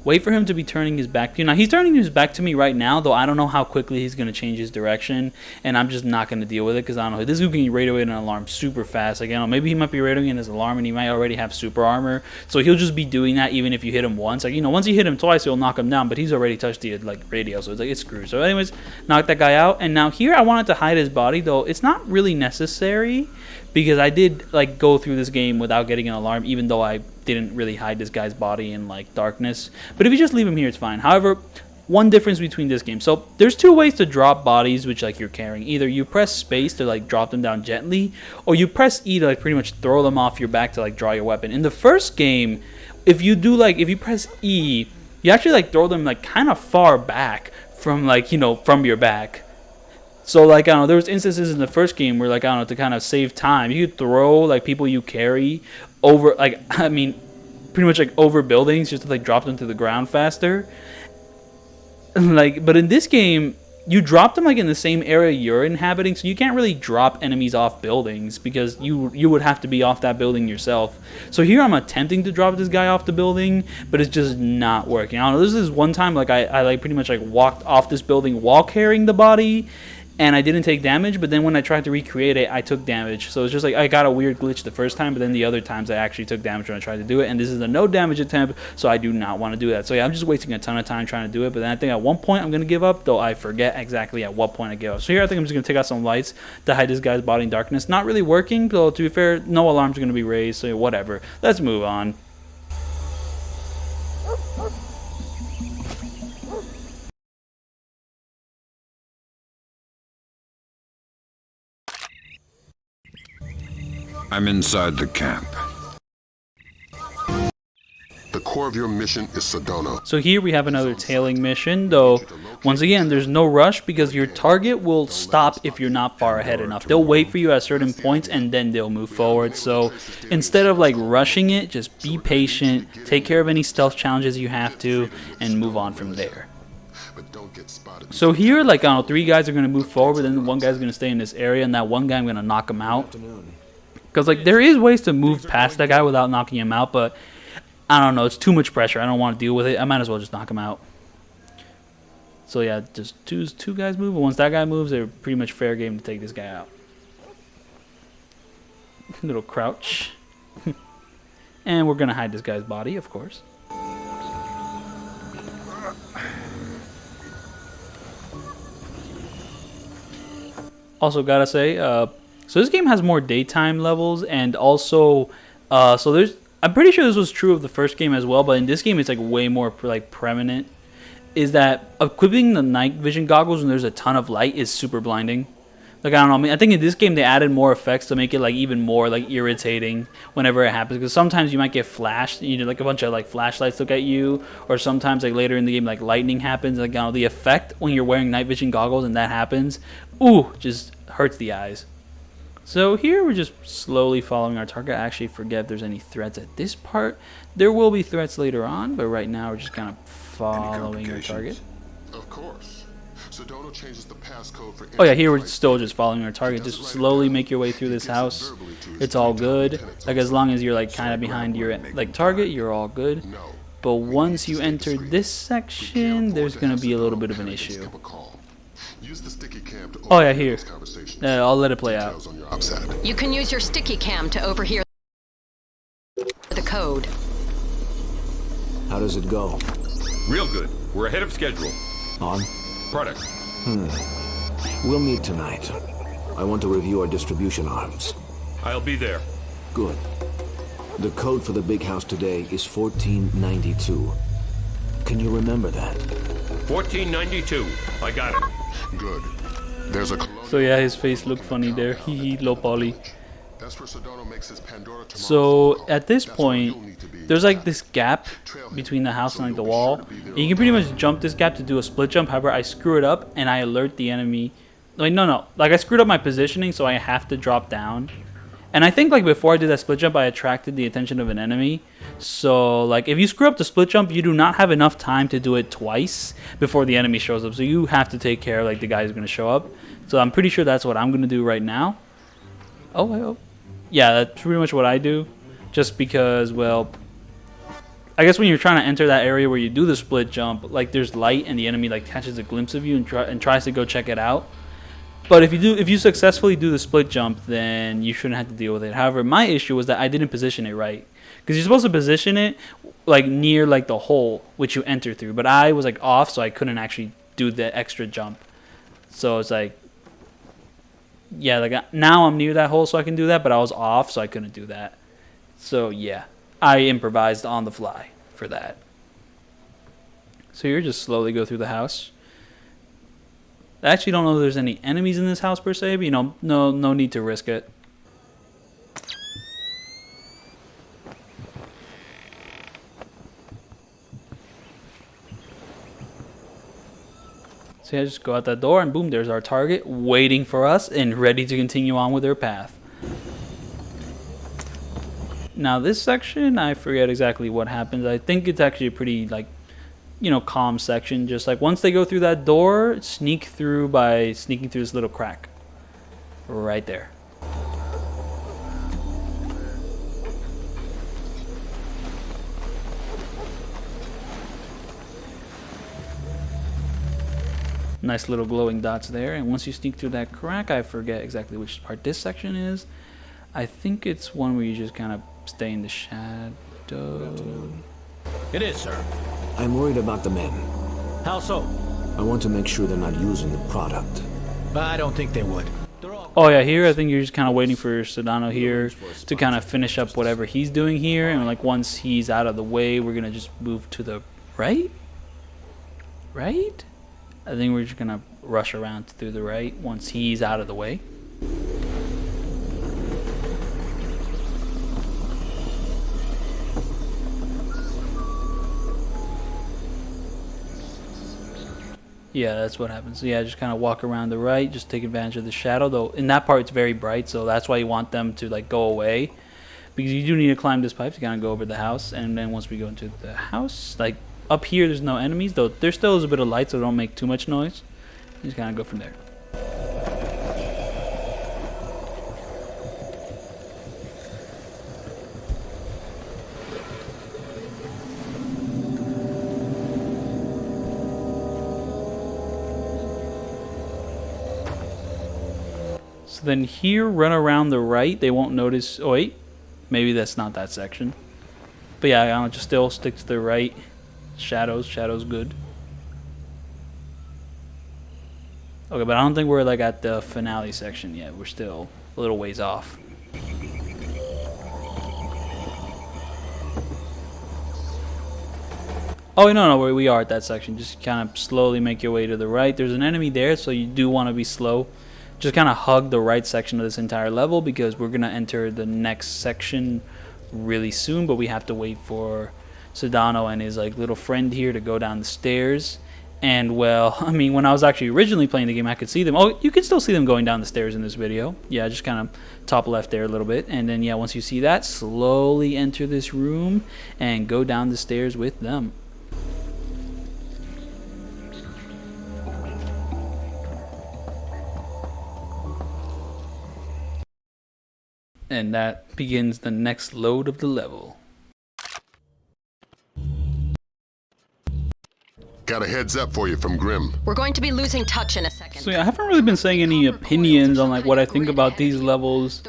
wait for him to be turning his back to you. Now, he's turning his back to me right now, though I don't know how quickly he's going to change his direction, and I'm just not going to deal with it, because I don't know. This dude can radio in an alarm super fast. Like, I don't know, maybe he might be radioing in his alarm, and he might already have super armor, so he'll just be doing that even if you hit him once. Like, once you hit him twice, you'll knock him down, but he's already touched the, like, radio, so it's like, it's screwed. So anyways, knock that guy out, and now here I wanted to hide his body, though it's not really necessary, because I did, like, go through this game without getting an alarm, even though I didn't really hide this guy's body in, like, darkness. But if you just leave him here, it's fine. However, one difference between this game. So, there's 2 ways to drop bodies which, like, you're carrying. Either you press space to, like, drop them down gently, or you press E to, like, pretty much throw them off your back to, like, draw your weapon. In the first game, if you press E, you actually, like, throw them, like, kind of far back from, like, from your back. So, like, I don't know, there was instances in the first game where, like, I don't know, to kind of save time, you could throw, like, people you carry over, like, I mean, pretty much, like, over buildings just to, like, drop them to the ground faster. Like, but in this game, you drop them, like, in the same area you're inhabiting, so you can't really drop enemies off buildings, because you would have to be off that building yourself. So here I'm attempting to drop this guy off the building, but it's just not working. I don't know, this is one time, like, I like, pretty much, like, walked off this building while carrying the body, and I didn't take damage, but then when I tried to recreate it, I took damage. So it's just like I got a weird glitch the first time, but then the other times I actually took damage when I tried to do it. And this is a no damage attempt, so I do not want to do that. So yeah, I'm just wasting a ton of time trying to do it. But then I think at one point I'm going to give up, though I forget exactly at what point I give up. So here I think I'm just going to take out some lights to hide this guy's body in darkness. Not really working, though, to be fair, no alarms are going to be raised, so whatever. Let's move on. I'm inside the camp. The core of your mission is Sedona. So here we have another tailing mission, though once again there's no rush, because your target will stop if you're not far ahead enough. They'll wait for you at certain points and then they'll move forward. So instead of like rushing it, just be patient, take care of any stealth challenges you have to, and move on from there. So here, like, I don't know, 3 guys are going to move forward, and then 1 guy's going to stay in this area, and that 1 guy I'm going to knock him out. Because, like, there is ways to move past that guy without knocking him out, but I don't know, it's too much pressure. I don't want to deal with it. I might as well just knock him out. So, yeah, just two guys move, and once that guy moves, they're pretty much fair game to take this guy out. Little crouch. And we're going to hide this guy's body, of course. Also, gotta say, so this game has more daytime levels, and also, so there's, I'm pretty sure this was true of the first game as well, but in this game it's like way more like prominent, is that equipping the night vision goggles when there's a ton of light is super blinding. Like, I don't know, I mean, I think in this game they added more effects to make it like even more like irritating whenever it happens, because sometimes you might get flashed, you know, like a bunch of like flashlights look at you, or sometimes like later in the game like lightning happens, like, you know, the effect when you're wearing night vision goggles and that happens, ooh, just hurts the eyes. So here we're just slowly following our target. I actually forget if there's any threats at this part. There will be threats later on, but right now we're just kind of following our target. Of course. Sedona changes the passcode for Oh yeah, here we're still just following our target. Just slowly make your way through this house. It's all good. Like, as long as you're like kind of behind your like target, you're all good. But once you enter this section, there's gonna be a little bit of an issue. Oh yeah, here. I'll let it play out. You can use your sticky cam to overhear the code. How does it go? Real good. We're ahead of schedule. On? Product. We'll meet tonight. I want to review our distribution arms. I'll be there. Good. The code for the big house today is 1492. Can you remember that? 1492. I got it. Good. There's a So yeah, his face looked funny there. Hee hee, low poly. That's where Sedona makes his Pandora tomorrow. So at this point, there's like this gap between the house and like the wall. And you can pretty much jump this gap to do a split jump. However, I screw it up and I alert the enemy. Like, no. Like, I screwed up my positioning, so I have to drop down. And I think like before I did that split jump, I attracted the attention of an enemy. So like, if you screw up the split jump, you do not have enough time to do it twice before the enemy shows up. So you have to take care of like the guy who's going to show up. So I'm pretty sure that's what I'm going to do right now. Oh. Yeah, that's pretty much what I do. Just because, well, I guess when you're trying to enter that area where you do the split jump, like there's light and the enemy like catches a glimpse of you and tries to go check it out. But if you successfully do the split jump, then you shouldn't have to deal with it. However, my issue was that I didn't position it right, because you're supposed to position it like near like the hole which you enter through. But I was like off, so I couldn't actually do the extra jump. So it's like, yeah, like now I'm near that hole, so I can do that. But I was off, so I couldn't do that. So yeah, I improvised on the fly for that. So you're just slowly go through the house. I actually don't know if there's any enemies in this house per se, but you know, no need to risk it. So yeah, just go out that door and boom, there's our target waiting for us and ready to continue on with their path. Now this section, I forget exactly what happens. I think it's actually a pretty like, you know, calm section. Just like once they go through that door, sneak through by sneaking through this little crack right there. Nice little glowing dots there. And once you sneak through that crack, I forget exactly which part this section is. I think it's one where you just kind of stay in the shadow. It is, sir. I'm worried about the men. How so? I want to make sure they're not using the product. I don't think they would. Oh yeah, here I think you're just kind of waiting for Sedano here to kind of finish up whatever he's doing here, and like once he's out of the way, we're gonna just move to the right. Right? I think we're just gonna rush around through the right once he's out of the way. Yeah, that's what happens. So yeah, just kind of walk around the right, just take advantage of the shadow. Though in that part it's very bright, so that's why you want them to like go away, because you do need to climb this pipe to kind of go over the house. And then once we go into the house, like up here, there's no enemies. Though there still is a bit of light, so don't make too much noise. You just kind of go from there. So then here, run around the right. They won't notice. Oh wait, maybe that's not that section. But yeah, I don't know, just still stick to the right. Shadows good. Okay, but I don't think we're like at the finale section yet. We're still a little ways off. Oh no, we are at that section. Just kind of slowly make your way to the right. There's an enemy there, so you do want to be slow. just kind of hug the right section of this entire level because we're going to enter the next section really soon, but we have to wait for Sedano and his like little friend here to go down the stairs. And well, I mean, when I was actually originally playing the game, I could see them. Oh, you can still see them going down the stairs in this video. Yeah, just kind of top left there a little bit. And then, yeah, once you see that, slowly enter this room and go down the stairs with them. And that begins the next load of the level. Got a heads up for you from Grim. We're going to be losing touch in a second. So yeah, I haven't really been saying any opinions on like what I think about these levels.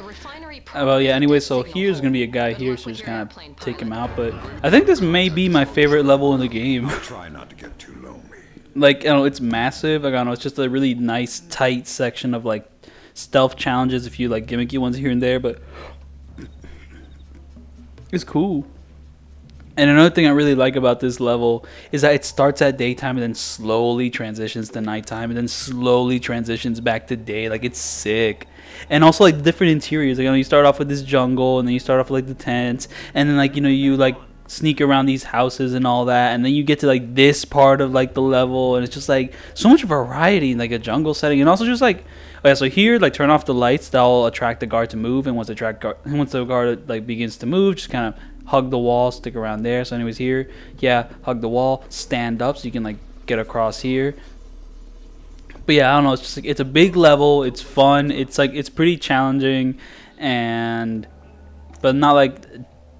Well, yeah, anyway, so here's gonna be a guy here, so just kind of take him out. But I think this may be my favorite level in the game. Try not to get too lonely. Like, I don't know, it's massive. Like, I don't know, it's just a really nice, tight section of like stealth challenges, a few like gimmicky ones here and there, but it's cool. And another thing I really like about this level is that it starts at daytime and then slowly transitions to nighttime and then slowly transitions back to day. Like, it's sick. And also, like, different interiors. Like, you know, you start off with this jungle, and then you start off with like the tents, and then like, you know, you like sneak around these houses and all that, and then you get to like this part of like the level, and it's just like so much variety in like a jungle setting. And also just like, oh yeah, so here, like, turn off the lights, that'll attract the guard to move, and once the guard like begins to move, just kind of hug the wall, stick around there. So anyways, here, yeah, hug the wall, stand up so you can like get across here. But yeah, I don't know, it's just like, it's a big level, it's fun, it's like, it's pretty challenging, and but not like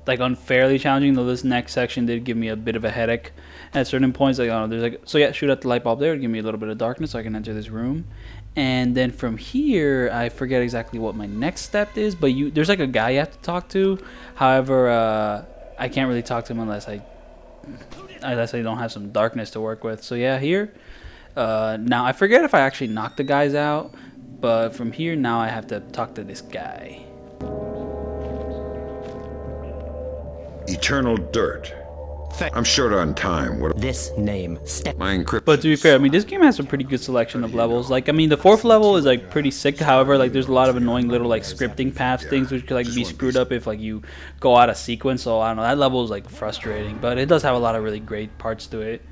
unfairly challenging, though this next section did give me a bit of a headache at certain points. Like, I don't know, there's like, so yeah, shoot at the light bulb there, give me a little bit of darkness so I can enter this room. And then from here, I forget exactly what my next step is, but there's like a guy you have to talk to. However, I can't really talk to him unless I don't have some darkness to work with. So yeah, here. Now I forget if I actually knocked the guys out, but from here now I have to talk to this guy. Eternal dirt. I'm short on time. What This name, Step. my encryption? But to be fair, I mean, this game has a pretty good selection of levels. Like, I mean, the 4th level is like pretty sick. However, like, there's a lot of annoying little like scripting paths things which could like be screwed up if like you go out of sequence. So I don't know, that level is like frustrating, but it does have a lot of really great parts to it.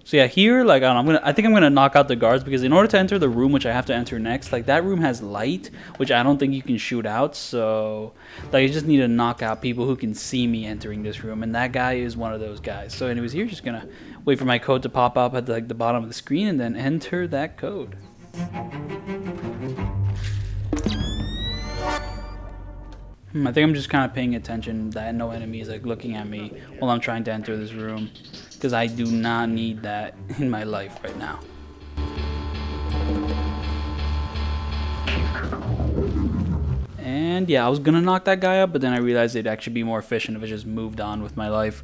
So yeah, here, like, I don't know, I think I'm gonna knock out the guards, because in order to enter the room which I have to enter next, like, that room has light, which I don't think you can shoot out. So like, you just need to knock out people who can see me entering this room, and that guy is one of those guys. So anyways, here, just gonna wait for my code to pop up at the bottom of the screen and then enter that code. I think I'm just kind of paying attention that no enemy is like looking at me while I'm trying to enter this room, because I do not need that in my life right now. And yeah, I was gonna knock that guy up, but then I realized it'd actually be more efficient if I just moved on with my life.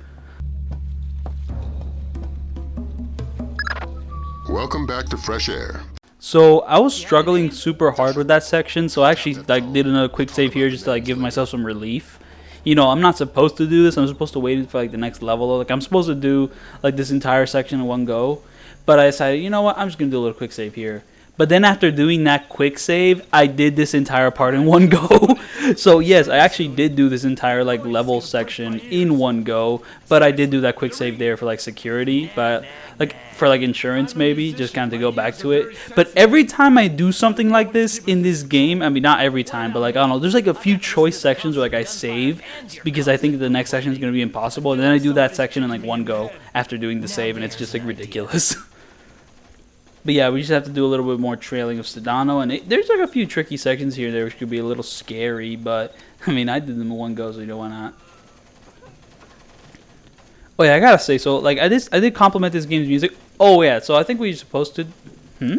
Welcome back to fresh air. So I was struggling super hard with that section, so I actually like did another quick save here just to like give myself some relief. You know, I'm not supposed to do this. I'm supposed to wait for like the next level. Like, I'm supposed to do like this entire section in one go, but I decided, you know what, I'm just gonna do a little quick save here. But then after doing that quick save, I did this entire part in one go. So yes, I actually did do this entire like level section in one go, but I did do that quick save there for like security, but like for like insurance maybe, just kind of to go back to it. But every time I do something like this in this game, I mean, not every time, but like, I don't know, there's like a few choice sections where like I save because I think the next section is going to be impossible, and then I do that section in like one go after doing the save, and it's just like ridiculous. But yeah, we just have to do a little bit more trailing of Sedano, and there's like a few tricky sections here there which could be a little scary, but I mean, I did them in one go, so you know, why not? Oh yeah, I gotta say, so like I did compliment this game's music. Oh yeah, so I think we're supposed to. I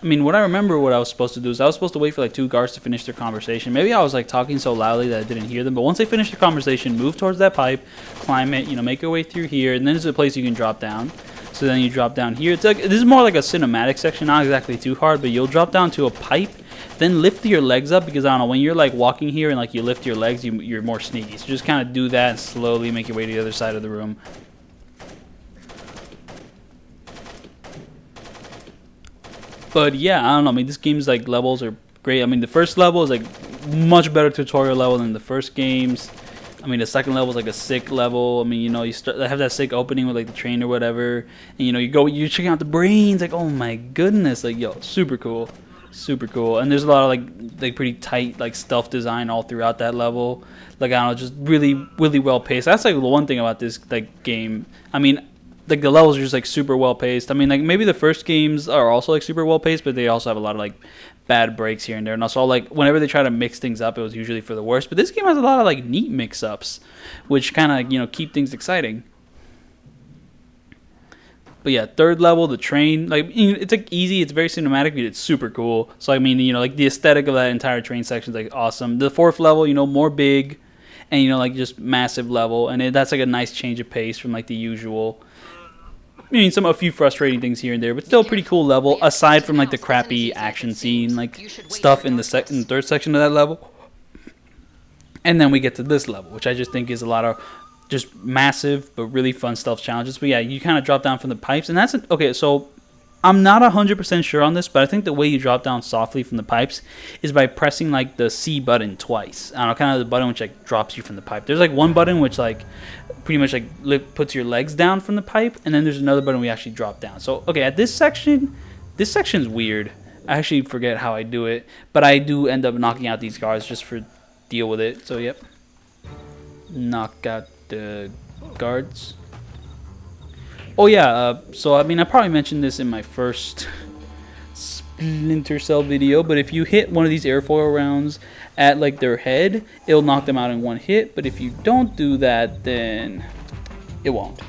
mean, what I remember what I was supposed to do is I was supposed to wait for like 2 guards to finish their conversation. Maybe I was like talking so loudly that I didn't hear them. But once they finish their conversation, move towards that pipe, climb it, you know, make your way through here, and then there's a place you can drop down. So then you drop down here. It's like, this is more like a cinematic section, not exactly too hard, but you'll drop down to a pipe, then lift your legs up, because I don't know, when you're like walking here and like you lift your legs, you're more sneaky. So just kind of do that and slowly make your way to the other side of the room. But yeah, I don't know. I mean, this game's like levels are great. I mean, the first level is like much better tutorial level than the first games. I mean, the second level is like a sick level. I mean, you know, you start have that sick opening with like the train or whatever, and you know, you're checking out the brains. Like, oh my goodness, like yo, super cool, super cool. And there's a lot of like pretty tight like stealth design all throughout that level. Like, I don't know, just really well paced. That's like the one thing about this like game. I mean, like the levels are just like super well paced. I mean, like maybe the first games are also like super well paced, but they also have a lot of like bad breaks here and there. And also, like whenever they try to mix things up, it was usually for the worst. But this game has a lot of like neat mix-ups, which kind of, you know, keep things exciting. But yeah, third level, the train, like it's like easy, it's very cinematic, but it's super cool. So I mean, you know, like the aesthetic of that entire train section is like awesome. The fourth level, you know, more big, and you know, like just massive level, and that's like a nice change of pace from like the usual. I mean, a few frustrating things here and there, but still a pretty cool level, aside from like the crappy action scene, like stuff in the third section of that level. And then we get to this level, which I just think is a lot of just massive but really fun stealth challenges. But yeah, you kind of drop down from the pipes, and that's okay. So I'm not 100% sure on this, but I think the way you drop down softly from the pipes is by pressing like the C button twice. I don't know, kind of the button which like drops you from the pipe. There's like one button which like pretty much like puts your legs down from the pipe, and then there's another button we actually drop down. So okay, at this section's weird. I actually forget how I do it, but I do end up knocking out these guards just for deal with it. So yep, knock out the guards. Oh yeah, so I mean, I probably mentioned this in my first Splinter Cell video, but if you hit one of these airfoil rounds at like their head, it'll knock them out in one hit. But if you don't do that, then it won't.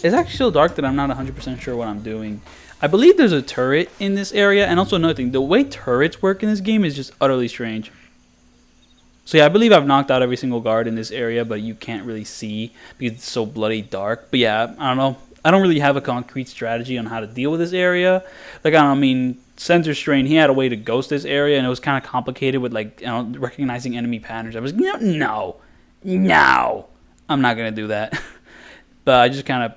It's actually so dark that I'm not 100% sure what I'm doing. I believe there's a turret in this area, and also another thing, the way turrets work in this game is just utterly strange. So yeah, I believe I've knocked out every single guard in this area, but you can't really see because it's so bloody dark. But yeah, I don't know. I don't really have a concrete strategy on how to deal with this area. Like, I don't know, I mean, Sensor Strain, he had a way to ghost this area, and it was kind of complicated with, like, you know, recognizing enemy patterns. I was, no, I'm not going to do that. But I just kind of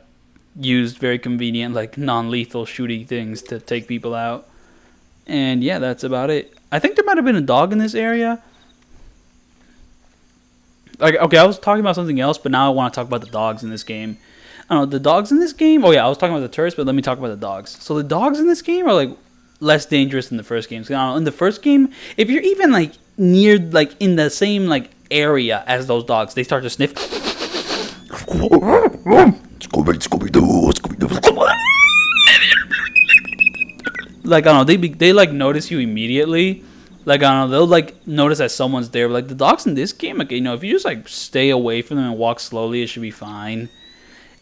used very convenient, like, non-lethal shooting things to take people out. And yeah, that's about it. I think there might have been a dog in this area. Like, okay, I was talking about something else, but now I want to talk about the dogs in this game. I don't know, the dogs in this game... Oh yeah, I was talking about the turrets, but let me talk about the dogs. So the dogs in this game are, like, less dangerous than the first game. So, I don't know, in the first game, if you're even, like, near, like, in the same, like, area as those dogs, they start to sniff. Like, I don't know, they like, notice you immediately. Like, I don't know, they'll, like, notice that someone's there. But, like, the dogs in this game, like, you know, if you just, like, stay away from them and walk slowly, it should be fine.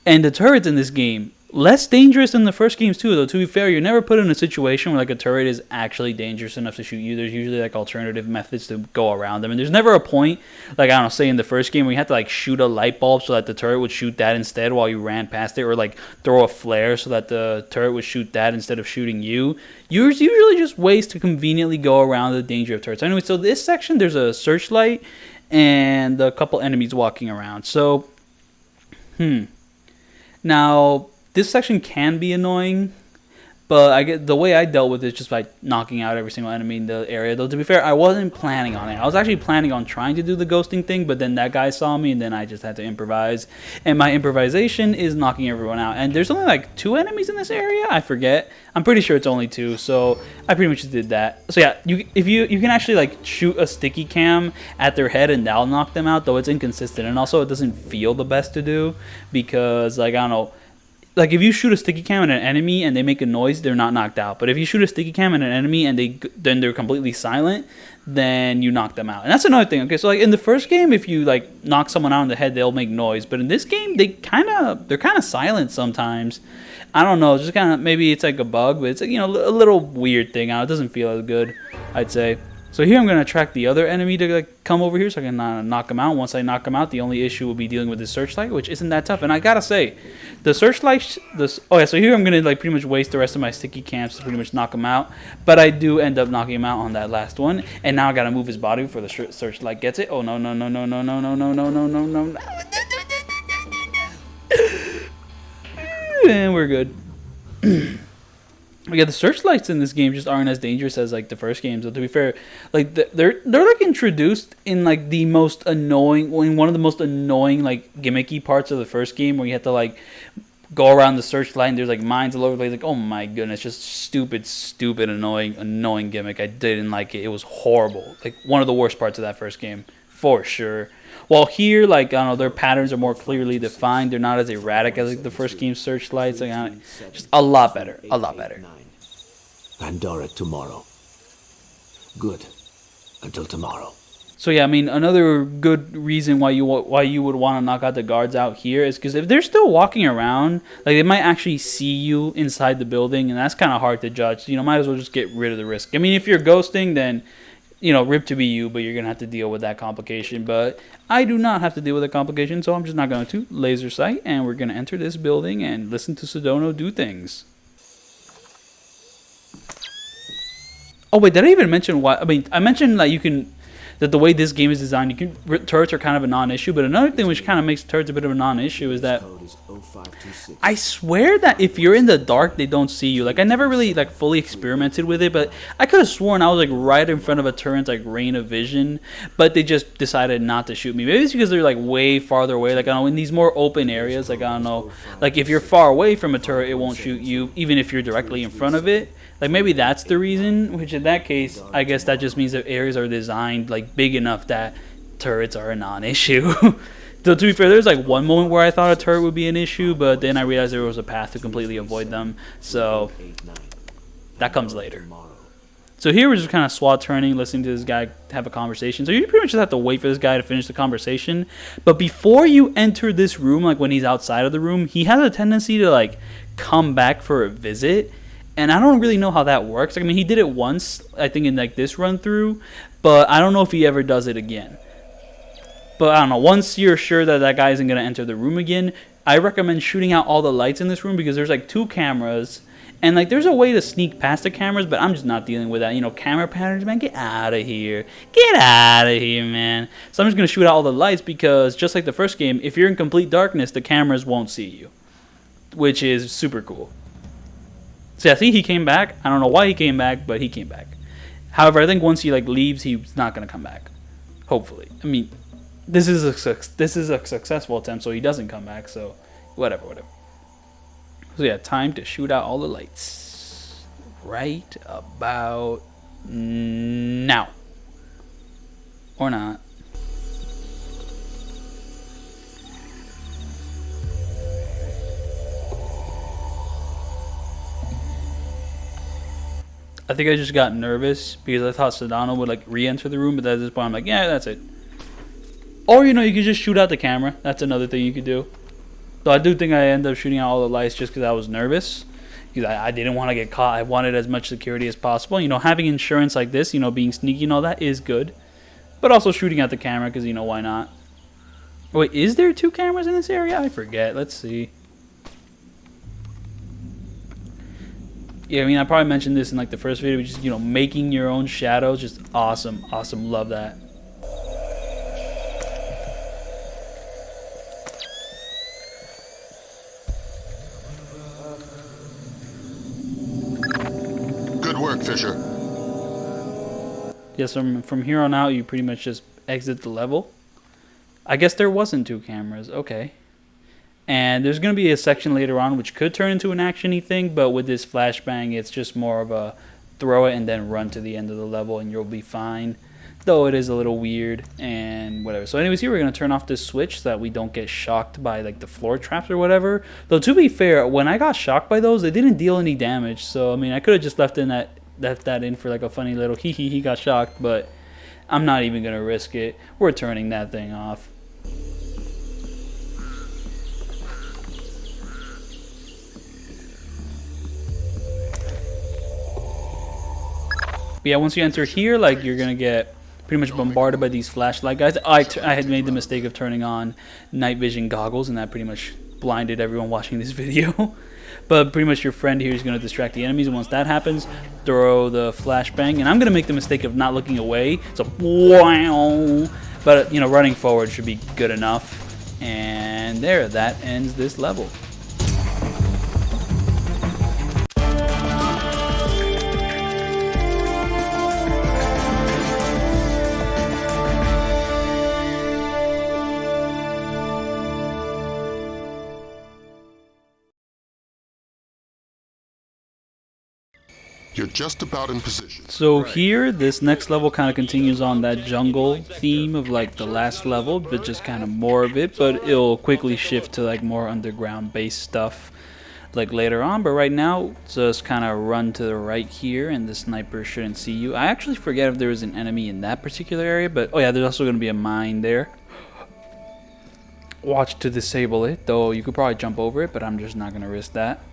And the turrets in this game, less dangerous than the first games, too, though. To be fair, you're never put in a situation where, like, a turret is actually dangerous enough to shoot you. There's usually, like, alternative methods to go around them. And there's never a point, like, I don't know, say in the first game where you had to, like, shoot a light bulb so that the turret would shoot that instead while you ran past it. Or, like, throw a flare so that the turret would shoot that instead of shooting you. There's usually just ways to conveniently go around the danger of turrets. Anyway, so this section, there's a searchlight and a couple enemies walking around. So, Now, this section can be annoying, but I get the way I dealt with it is just by knocking out every single enemy in the area. Though, to be fair, I wasn't planning on it. I was actually planning on trying to do the ghosting thing, but then that guy saw me, and then I just had to improvise. And my improvisation is knocking everyone out. And there's only like 2 enemies in this area. I forget. I'm pretty sure it's only 2, so I pretty much just did that. So yeah, you can actually like shoot a sticky cam at their head, and that'll knock them out. Though it's inconsistent, and also it doesn't feel the best to do because, like, I don't know. Like, if you shoot a sticky cam at an enemy and they make a noise, they're not knocked out. But if you shoot a sticky cam at an enemy and then they're completely silent, then you knock them out. And that's another thing. Okay, so like in the first game, if you like knock someone out in the head, they'll make noise. But in this game, they're kind of silent sometimes. I don't know. It's just kind of, maybe it's like a bug, but it's like, you know, a little weird thing. It doesn't feel as good, I'd say. So here I'm going to track the other enemy to like come over here so I can knock him out. Once I knock him out, the only issue will be dealing with the searchlight, which isn't that tough. And I gotta say, the searchlight, oh yeah, so here I'm going to like pretty much waste the rest of my sticky cams to pretty much knock him out. But I do end up knocking him out on that last one. And now I got to move his body before the searchlight gets it. Oh no, no, no, no, no, no, no, no, no, no, no, no, no. And we're good. Yeah, the searchlights in this game just aren't as dangerous as like the first game. So to be fair, like they're like introduced in like the most annoying, in one of the most annoying like gimmicky parts of the first game, where you have to like go around the searchlight and there's like mines all over the place. Like, oh my goodness, just stupid, annoying gimmick. I didn't like it. It was horrible. Like one of the worst parts of that first game for sure. While here, like, I don't know, their patterns are more clearly defined. They're not as erratic as like the first game's searchlights. Like, just a lot better. Pandora tomorrow. Good. Until tomorrow. So yeah, I mean, another good reason why you would want to knock out the guards out here is because if they're still walking around, like they might actually see you inside the building, and that's kind of hard to judge. So, you know, might as well just get rid of the risk. I mean, if you're ghosting, then, you know, rip to be you, but you're gonna have to deal with that complication. But I do not have to deal with the complication, so I'm just not going to laser sight, and we're gonna enter this building and listen to Sedona do things. Oh wait, did I even mention why? I mean, I mentioned that that the way this game is designed, turrets are kind of a non-issue. But another thing which kind of makes turrets a bit of a non-issue is that I swear that if you're in the dark, they don't see you. Like, I never really like fully experimented with it, but I could have sworn I was like right in front of a turret's like range of vision, but they just decided not to shoot me. Maybe it's because they're like way farther away. Like, I don't know, in these more open areas, like, I don't know, like if you're far away from a turret, it won't shoot you, even if you're directly in front of it. Like, maybe that's the reason, which in that case, I guess that just means that areas are designed, like, big enough that turrets are a non-issue. So, to be fair, there's, like, one moment where I thought a turret would be an issue, but then I realized there was a path to completely avoid them. So, that comes later. So here we're just kind of SWAT turning, listening to this guy have a conversation. So you pretty much just have to wait for this guy to finish the conversation. But before you enter this room, like, when he's outside of the room, he has a tendency to, like, come back for a visit. And I don't really know how that works. I mean, he did it once, I think, in like this run through, but I don't know if he ever does it again. But I don't know. Once you're sure that that guy isn't going to enter the room again, I recommend shooting out all the lights in this room, because there's like 2 cameras, and like there's a way to sneak past the cameras, but I'm just not dealing with that. You know, camera patterns, man, get out of here. Get out of here, man. So I'm just going to shoot out all the lights, because just like the first game, if you're in complete darkness, the cameras won't see you, which is super cool. So yeah, see, he came back. I don't know why he came back, but he came back. However, I think once he like leaves, he's not gonna come back. Hopefully. I mean, this is a successful attempt, so he doesn't come back. So whatever. So yeah, time to shoot out all the lights right about now, or not. I think I just got nervous because I thought Sedona would like re-enter the room, but at this point I'm like, yeah, that's it. Or, you know, you could just shoot out the camera. That's another thing you could do. So I do think I ended up shooting out all the lights just because I was nervous, because I didn't want to get caught. I wanted as much security as possible. You know, having insurance like this, you know, being sneaky and all that is good, but also shooting out the camera because, you know, why not? Wait, is there 2 cameras in this area? I forget. Let's see. Yeah, I mean, I probably mentioned this in like the first video, just, you know, making your own shadows, just awesome, love that. Good work, Fisher. Yeah, so from here on out, you pretty much just exit the level. I guess there wasn't 2 cameras, okay. And there's going to be a section later on which could turn into an action-y thing, but with this flashbang, it's just more of a throw it and then run to the end of the level and you'll be fine. Though it is a little weird and whatever. So anyways, here we're going to turn off this switch so that we don't get shocked by like the floor traps or whatever. Though to be fair, when I got shocked by those, they didn't deal any damage. So I mean, I could have just left that in for like a funny little he got shocked, but I'm not even going to risk it. We're turning that thing off. But yeah, once you enter here, like, you're gonna get pretty much bombarded by these flashlight guys. I had made the mistake of turning on night vision goggles, and that pretty much blinded everyone watching this video. But pretty much your friend here is gonna distract the enemies, and once that happens, throw the flashbang. And I'm gonna make the mistake of not looking away, so wow. But you know, running forward should be good enough. And there, that ends this level. You're just about in position. So here, this next level kind of continues on that jungle theme of like the last level, but just kind of more of it, but it'll quickly shift to like more underground based stuff like later on. But right now, just kind of run to the right here, and the sniper shouldn't see you. I actually forget if there was an enemy in that particular area, but oh yeah, there's also going to be a mine there. Watch to disable it, though you could probably jump over it, but I'm just not going to risk that.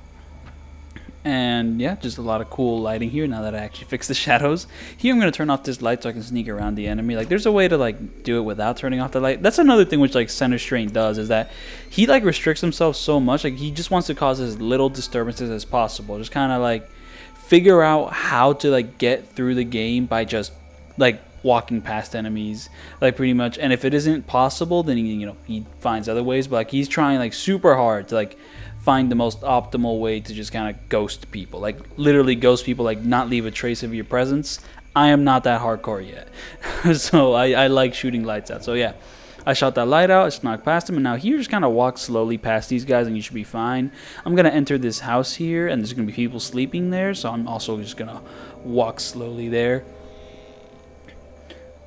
And yeah, just a lot of cool lighting here now that I actually fixed the shadows. Here I'm going to turn off this light so I can sneak around the enemy. Like there's a way to like do it without turning off the light. That's another thing which like Center Strain does, is that he like restricts himself so much. Like he just wants to cause as little disturbances as possible. Just kind of like figure out how to like get through the game by just like walking past enemies, like pretty much. And if it isn't possible, then he finds other ways, but like he's trying like super hard to like find the most optimal way to just kind of ghost people, like literally ghost people, like not leave a trace of your presence. I am not that hardcore yet. So I like shooting lights out. So yeah, I shot that light out, I snuck past him, and now here just kind of walk slowly past these guys and you should be fine. I'm gonna enter this house here, and there's gonna be people sleeping there, so I'm also just gonna walk slowly there.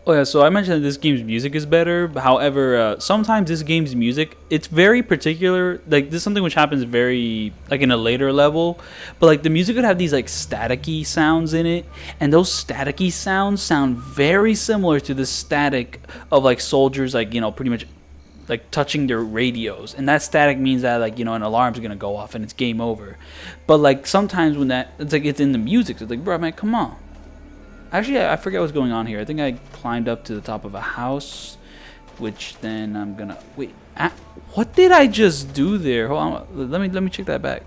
Oh yeah, so I mentioned that this game's music is better. However, sometimes this game's music, it's very particular. Like this is something which happens very like in a later level, but like the music would have these like staticky sounds in it, and those staticky sounds sound very similar to the static of like soldiers, like pretty much like touching their radios, and that static means that like an alarm's gonna go off and it's game over. But like sometimes when it's in the music, so it's like, bro, man, come on. Actually, I forget what's going on here. I think I climbed up to the top of a house, which then I'm gonna wait. What did I just do there? Hold on, let me check that back.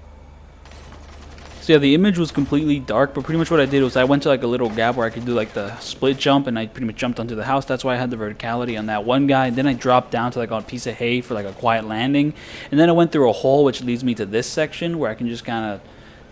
So yeah, the image was completely dark, but pretty much what I did was I went to like a little gap where I could do like the split jump, and I pretty much jumped onto the house. That's why I had the verticality on that one guy. And then I dropped down to like on a piece of hay for like a quiet landing, and then I went through a hole which leads me to this section where I can just kind of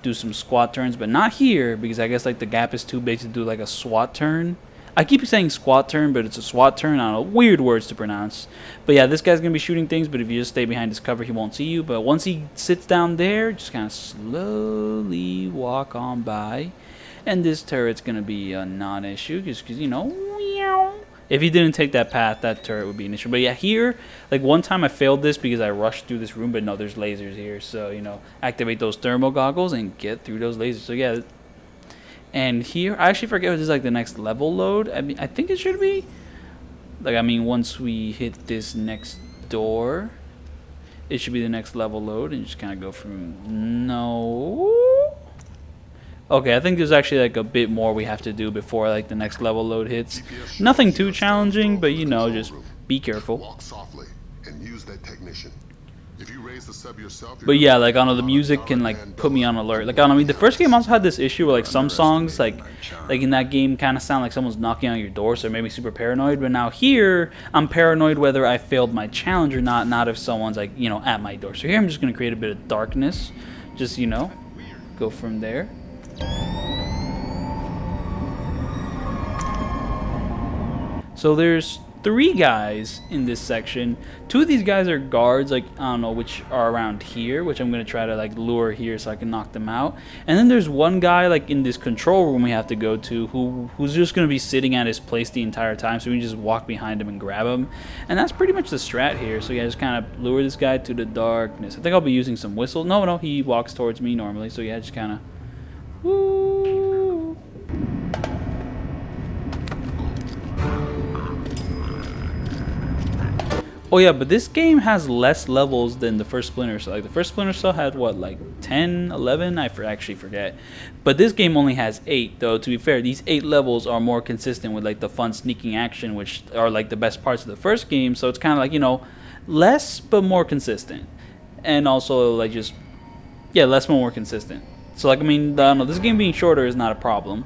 do some squat turns, but not here because I guess like the gap is too big to do like a SWAT turn. I keep saying squat turn, but it's a SWAT turn. I don't know, weird words to pronounce. But yeah, this guy's gonna be shooting things, but if you just stay behind his cover, he won't see you. But once he sits down there, just kind of slowly walk on by, and this turret's gonna be a non-issue just because if he didn't take that path, that turret would be an issue. But yeah, here, like one time I failed this because I rushed through this room, but no, there's lasers here. So, activate those thermal goggles and get through those lasers. So yeah, and here, I actually forget what this is like the next level load. I mean, I think it should be. Like, I mean, once we hit this next door, it should be the next level load, and just kind of go from, no. Okay, I think there's actually like a bit more we have to do before like the next level load hits. Nothing too challenging, but just be careful. Walk softly and use that technician. If you raise the sub yourself, but yeah, like I don't know, the music can like put me on alert. Like I don't know, I mean, the first game also had this issue where like some songs like in that game kind of sound like someone's knocking on your door, so it made me super paranoid. But now here, I'm paranoid whether I failed my challenge or not if someone's like at my door. So here I'm just gonna create a bit of darkness, just go from there. So there's 3 guys in this section. 2 of these guys are guards, like I don't know, which are around here, which I'm gonna try to like lure here so I can knock them out. And then there's one guy like in this control room we have to go to who's just gonna be sitting at his place the entire time, so we can just walk behind him and grab him. And that's pretty much the strat here. So yeah, just kind of lure this guy to the darkness. I think I'll be using some whistle. No, he walks towards me normally. So yeah, just kind of woo. Oh yeah, but this game has less levels than the first Splinter Cell. Like the first Splinter Cell had what, like 10, 11? I actually forget. But this game only has 8, though. To be fair, these 8 levels are more consistent with like the fun sneaking action, which are like the best parts of the first game. So it's kind of like less but more consistent, and also like just less but more consistent. So like I mean, I don't know, this game being shorter is not a problem,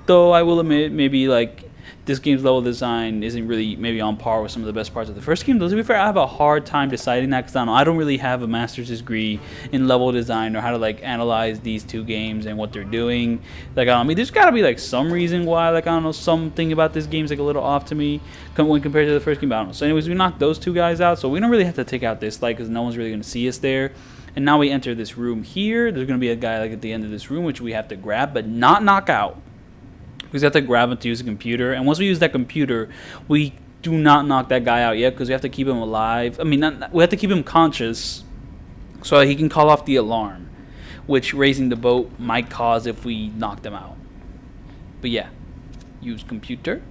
though I will admit maybe like this game's level design isn't really maybe on par with some of the best parts of the first game. Though to be fair, I have a hard time deciding that because I don't really have a master's degree in level design or how to like analyze these 2 games and what they're doing. Like I mean, there's got to be like some reason why like I don't know, something about this game's like a little off to me when compared to the first game. I don't know. So anyways, we knocked those 2 guys out, so we don't really have to take out this light because no one's really gonna see us there. And now we enter this room here. There's going to be a guy like at the end of this room, which we have to grab, but not knock out. We have to grab him to use a computer. And once we use that computer, we do not knock that guy out yet because we have to keep him alive. I mean, we have to keep him conscious so that he can call off the alarm, which raising the boat might cause if we knocked him out. But yeah, use computer.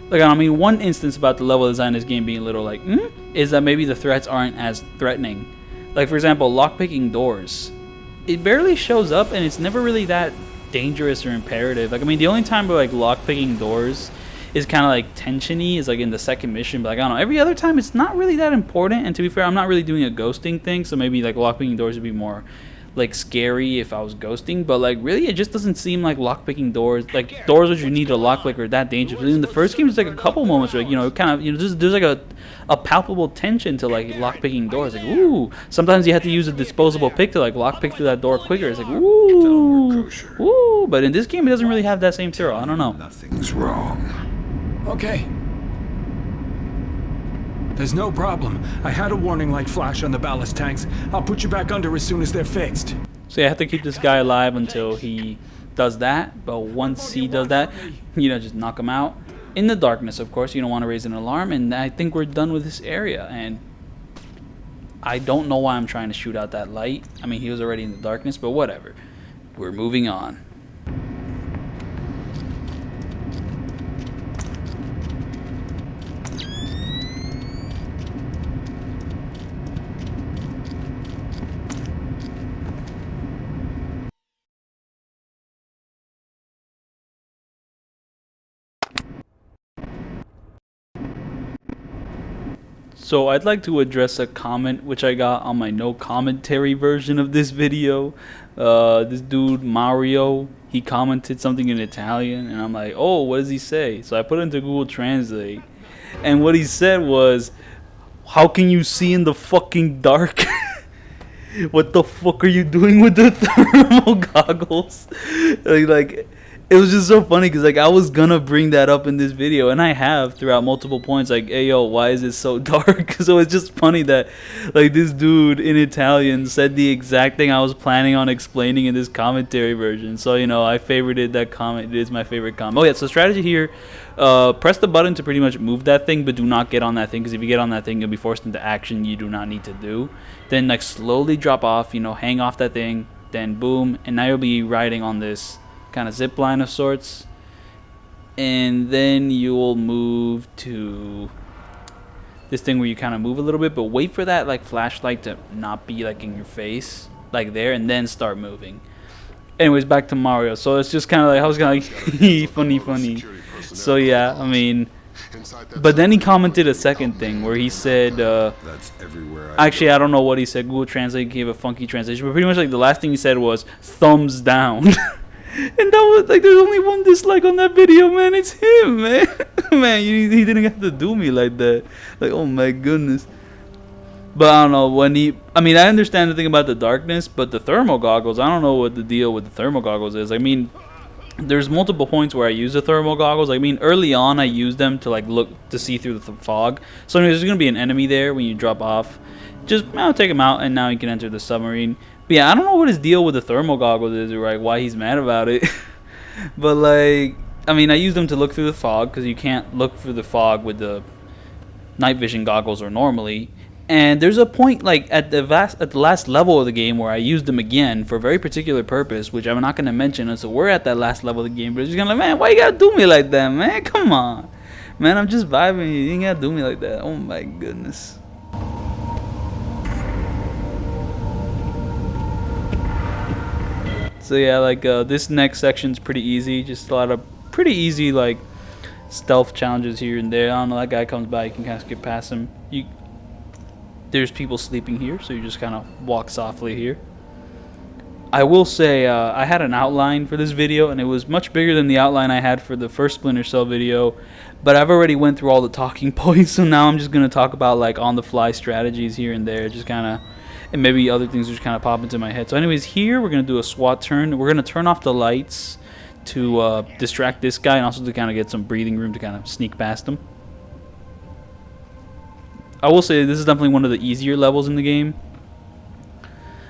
Like, I mean, one instance about the level design of this game being a little like, is that maybe the threats aren't as threatening. Like, for example, lockpicking doors. It barely shows up, and it's never really that dangerous or imperative. Like, I mean, the only time where, like, lockpicking doors is kind of, like, tension-y is, like, in the second mission. But, like, I don't know, every other time, it's not really that important. And to be fair, I'm not really doing a ghosting thing, so maybe, like, lockpicking doors would be more like scary if I was ghosting, but like really it just doesn't seem like lockpicking doors, like doors which you need to lockpick, are that dangerous. In the first game, there's like a couple moments where, you know, kind of, you know, there's like a palpable tension to like lockpicking doors. Like, ooh, sometimes you have to use a disposable pick to like lockpick through that door quicker. It's like, ooh, ooh. But in this game, it doesn't really have that same thrill. I don't know. Nothing's wrong. Okay. There's no problem. I had a warning light flash on the ballast tanks. I'll put you back under as soon as they're fixed. So you have to keep this guy alive until he does that. But once he does that, you know, just knock him out. In the darkness, of course. You don't want to raise an alarm. And I think we're done with this area. And I don't know why I'm trying to shoot out that light. I mean, he was already in the darkness, but whatever. We're moving on. So I'd like to address a comment which I got on my no commentary version of this video. This dude Mario, he commented something in Italian, and I'm like, oh, what does he say? So I put it into Google Translate, and what he said was, how can you see in the fucking dark? What the fuck are you doing with the thermal goggles? Like it was just so funny because like I was gonna bring that up in this video, and I have throughout multiple points, like, hey yo, why is it so dark? So it's just funny that like this dude in Italian said the exact thing I was planning on explaining in this commentary version. So, you know, I favorited that comment. It is my favorite comment. Oh yeah, so strategy here, press the button to pretty much move that thing, but do not get on that thing, because if you get on that thing, you'll be forced into action you do not need to do. Then like slowly drop off, you know, hang off that thing, then boom, and now you'll be riding on this kind of zip line of sorts, and then you'll move to this thing where you kind of move a little bit, but wait for that like flashlight to not be like in your face like there, and then start moving. Anyways, back to Mario. So it's just kind of like, I was kind of like funny. So yeah, I mean, but then he commented a second thing where he said That's everywhere actually I don't know what he said. Google Translate gave a funky translation, but pretty much like the last thing he said was thumbs down. And that was like, there's only one dislike on that video, man. It's him, man. Man, he didn't have to do me like that. Like, oh my goodness. But I don't know, when I mean, I understand the thing about the darkness, but the thermal goggles, I don't know what the deal with the thermal goggles is. I mean, there's multiple points where I use the thermal goggles. I mean, early on, I used them to like look to see through the fog. So anyways, there's gonna be an enemy there when you drop off. Just take him out, and now you can enter the submarine. But yeah, I don't know what his deal with the thermal goggles is, or like why he's mad about it. But like, I mean, I use them to look through the fog, because you can't look through the fog with the night vision goggles or normally. And there's a point like at the last level of the game where I used them again for a very particular purpose, which I'm not gonna mention until we're at that last level of the game. But it's just gonna like, man, why you gotta do me like that, man? Come on, man, I'm just vibing. You ain't gotta do me like that. Oh my goodness. So yeah, like this next section's pretty easy. Just a lot of pretty easy like stealth challenges here and there. I don't know, that guy comes by, you can kind of skip past him. There's people sleeping here, so you just kind of walk softly here. I will say I had an outline for this video, and it was much bigger than the outline I had for the first Splinter Cell video. But I've already went through all the talking points, so now I'm just gonna talk about like on-the-fly strategies here and there, just kind of. And maybe other things just kind of pop into my head. So anyways, here we're going to do a SWAT turn. We're going to turn off the lights to distract this guy, and also to kind of get some breathing room to kind of sneak past him. I will say this is definitely one of the easier levels in the game.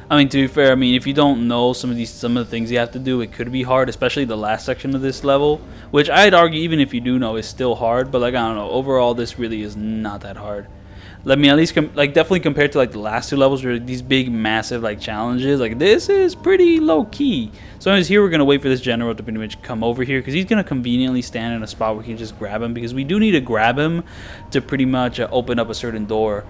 I mean, to be fair, I mean, if you don't know some of the things you have to do, it could be hard, especially the last section of this level, which I'd argue even if you do know is still hard, but like I don't know, overall this really is not that hard. Let me at least like definitely compared to like the last two levels where these big massive like challenges, like this is pretty low key. So anyways, here we're gonna wait for this general to pretty much come over here because he's gonna conveniently stand in a spot where we can just grab him, because we do need to grab him to pretty much open up a certain door.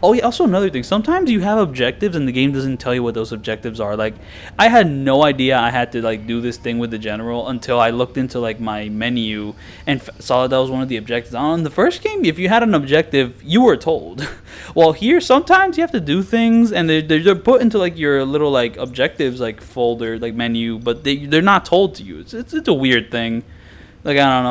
Oh yeah, also another thing, sometimes you have objectives and the game doesn't tell you what those objectives are. Like, I had no idea I had to like do this thing with the general until I looked into like my menu and saw that was one of the objectives. On the first game, if you had an objective, you were told. Well, here sometimes you have to do things and they're put into like your little like objectives like folder, like menu, but they're not told to you. It's a weird thing. Like, I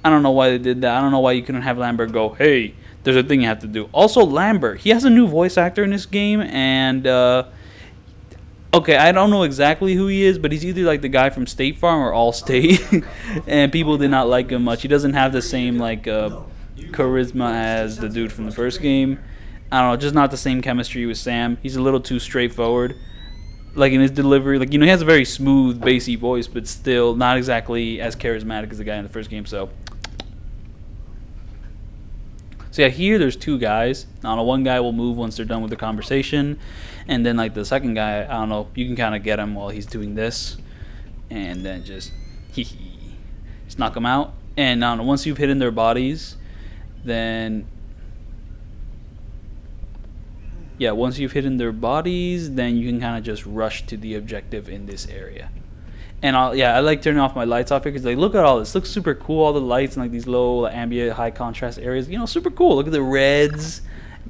don't know why they did that. I don't know why you couldn't have Lambert go, hey, there's a thing you have to do. Also, Lambert, he has a new voice actor in this game, and okay, I don't know exactly who he is, but he's either like the guy from State Farm or Allstate, and people did not like him much. He doesn't have the same like charisma as the dude from the first game. I don't know, just not the same chemistry with Sam. He's a little too straightforward, like in his delivery. Like, you know, he has a very smooth, bassy voice, but still not exactly as charismatic as the guy in the first game. So yeah, here there's two guys. I don't know, one guy will move once they're done with the conversation, and then like the second guy, I don't know, you can kind of get him while he's doing this, and then just knock him out. And I don't know, once you've hidden their bodies, then yeah, once you've hidden their bodies, then you can kind of just rush to the objective in this area. And I like turning off my lights off here because like, look at all this. It looks super cool, all the lights and like these low like, ambient high contrast areas. You know, super cool. Look at the reds.